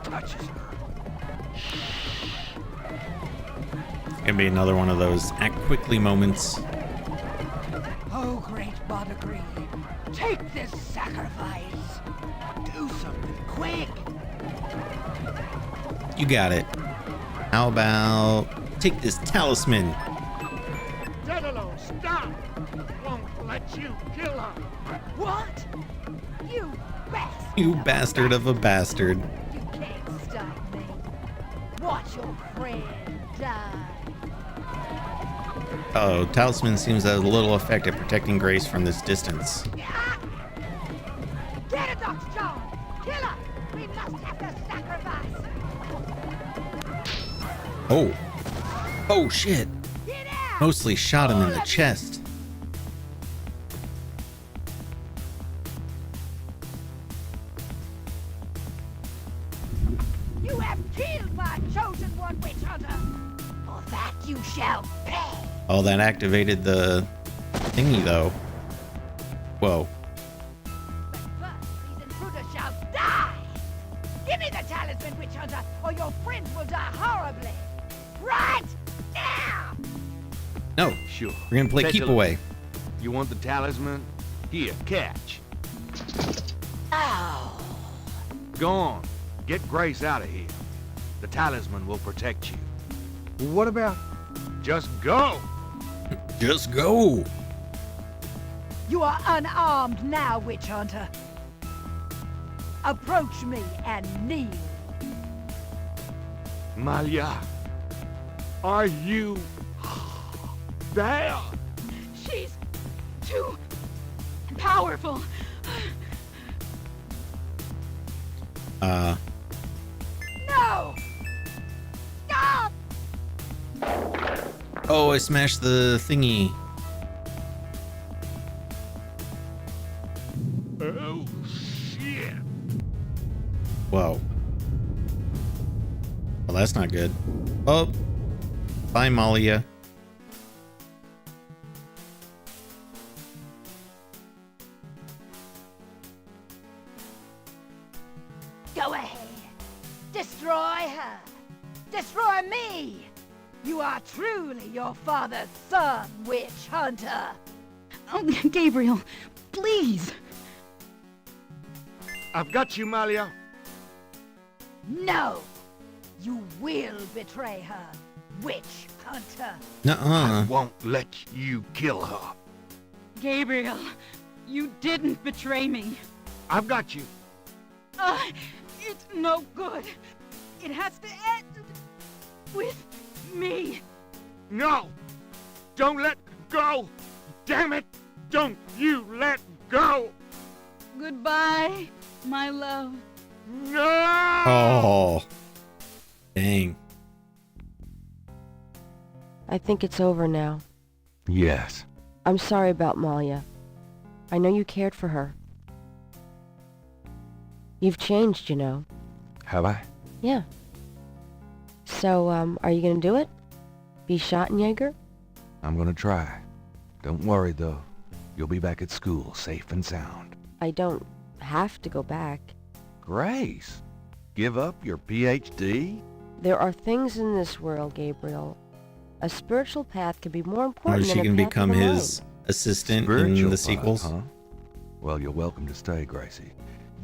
Touches her. Gonna be another one of those act quickly moments. Oh, great Badagree, take this sacrifice. Do something quick. You got it. How about take this talisman? Tetelo, stop! Won't let you kill her. What? You bastard! You bastard of a bastard. You can't stop me. Watch your friend die. Oh, talisman seems to have a little effect at protecting Grace from this distance. Get it, Dr. John! Kill her! We must have the sacrifice! Oh. Oh, shit. Mostly shot him in the chest. You have killed my chosen one, witch hunter! For that you shall pay! Oh, that activated the thingy, though. Whoa. But first, these intruders shall die! Give me the talisman, witch hunter, or your friends will die horribly! Right now! No. Sure. We're gonna play keep away. You want the talisman? Here, catch. Ow! Go on. Get Grace out of here. The talisman will protect you. What about... Just go! Just go! You are unarmed now, witch hunter. Approach me and kneel. Malia, are you... there? She's too powerful. No! Stop! Oh, I smashed the thingy. Oh, shit. Whoa. Well, that's not good. Oh. Bye, Malia. Go ahead. Destroy her. Destroy me. You are truly your father's son, witch hunter. Oh, Gabriel, please. I've got you, Malia. No. You will betray her, witch hunter. Nuh-uh. I won't let you kill her. Gabriel, you didn't betray me. I've got you. It's no good. It has to end with me. No! Don't let go! Damn it! Don't you let go! Goodbye, my love. No! Oh. Dang. I think it's over now. Yes. I'm sorry about Malia. I know you cared for her. You've changed, you know. Have I? Yeah. So, are you gonna do it? Be Schottenjäger? I'm gonna try. Don't worry, though. You'll be back at school, safe and sound. I don't have to go back. Grace! Give up your PhD? There are things in this world, Gabriel. A spiritual path can be more important Or than she a can path become of the his mind. assistant Spiritual in the path, sequels. huh? Well, you're welcome to stay, Gracie.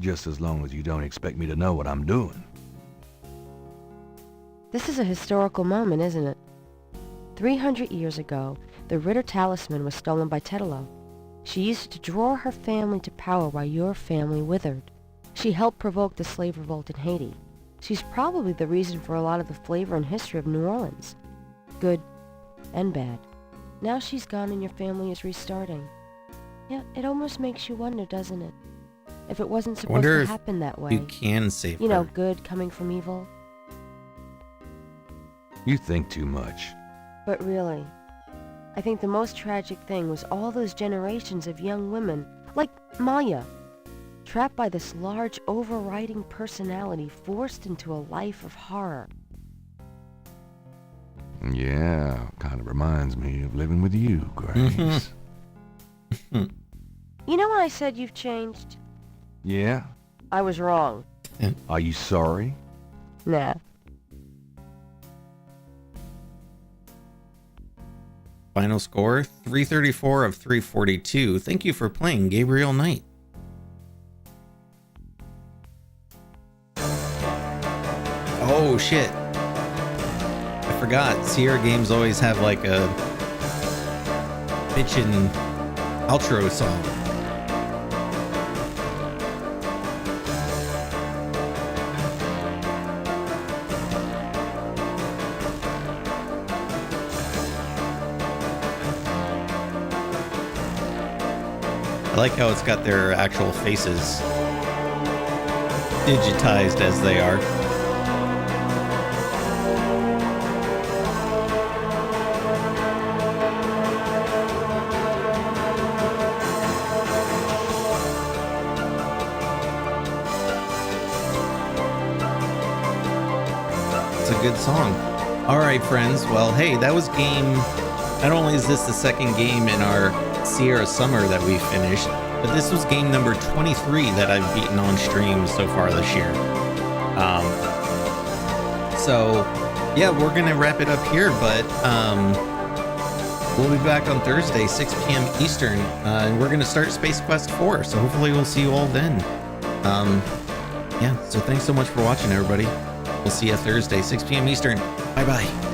Just as long as you don't expect me to know what I'm doing. This is a historical moment, isn't it? 300 years ago, the Ritter talisman was stolen by Tetelo. She used it to draw her family to power while your family withered. She helped provoke the slave revolt in Haiti. She's probably the reason for a lot of the flavor and history of New Orleans. Good and bad. Now she's gone and your family is restarting. Yeah, it almost makes you wonder, doesn't it? If it wasn't supposed to happen that way. You can save her. You know, good coming from evil. You think too much. But really, I think the most tragic thing was all those generations of young women, like Maya, trapped by this large overriding personality forced into a life of horror. Yeah, kind of reminds me of living with you, Grace. You know when I said you've changed? Yeah? I was wrong. Are you sorry? Nah. Final score, 334 of 342. Thank you for playing, Gabriel Knight. Oh, shit. I forgot. Sierra games always have like a bitchin' outro song. I like how it's got their actual faces digitized as they are. It's a good song. All right, friends. Well, hey, that was game. Not only is this the second game in our Sierra Summer that we finished, but this was game number 23 that I've beaten on stream so far this year. So yeah, we're gonna wrap it up here, but we'll be back on Thursday, 6 p.m. Eastern, and we're gonna start Space Quest 4. So hopefully we'll see you all then. Yeah, so thanks so much for watching, everybody. We'll see you Thursday, 6 p.m. Eastern. Bye bye.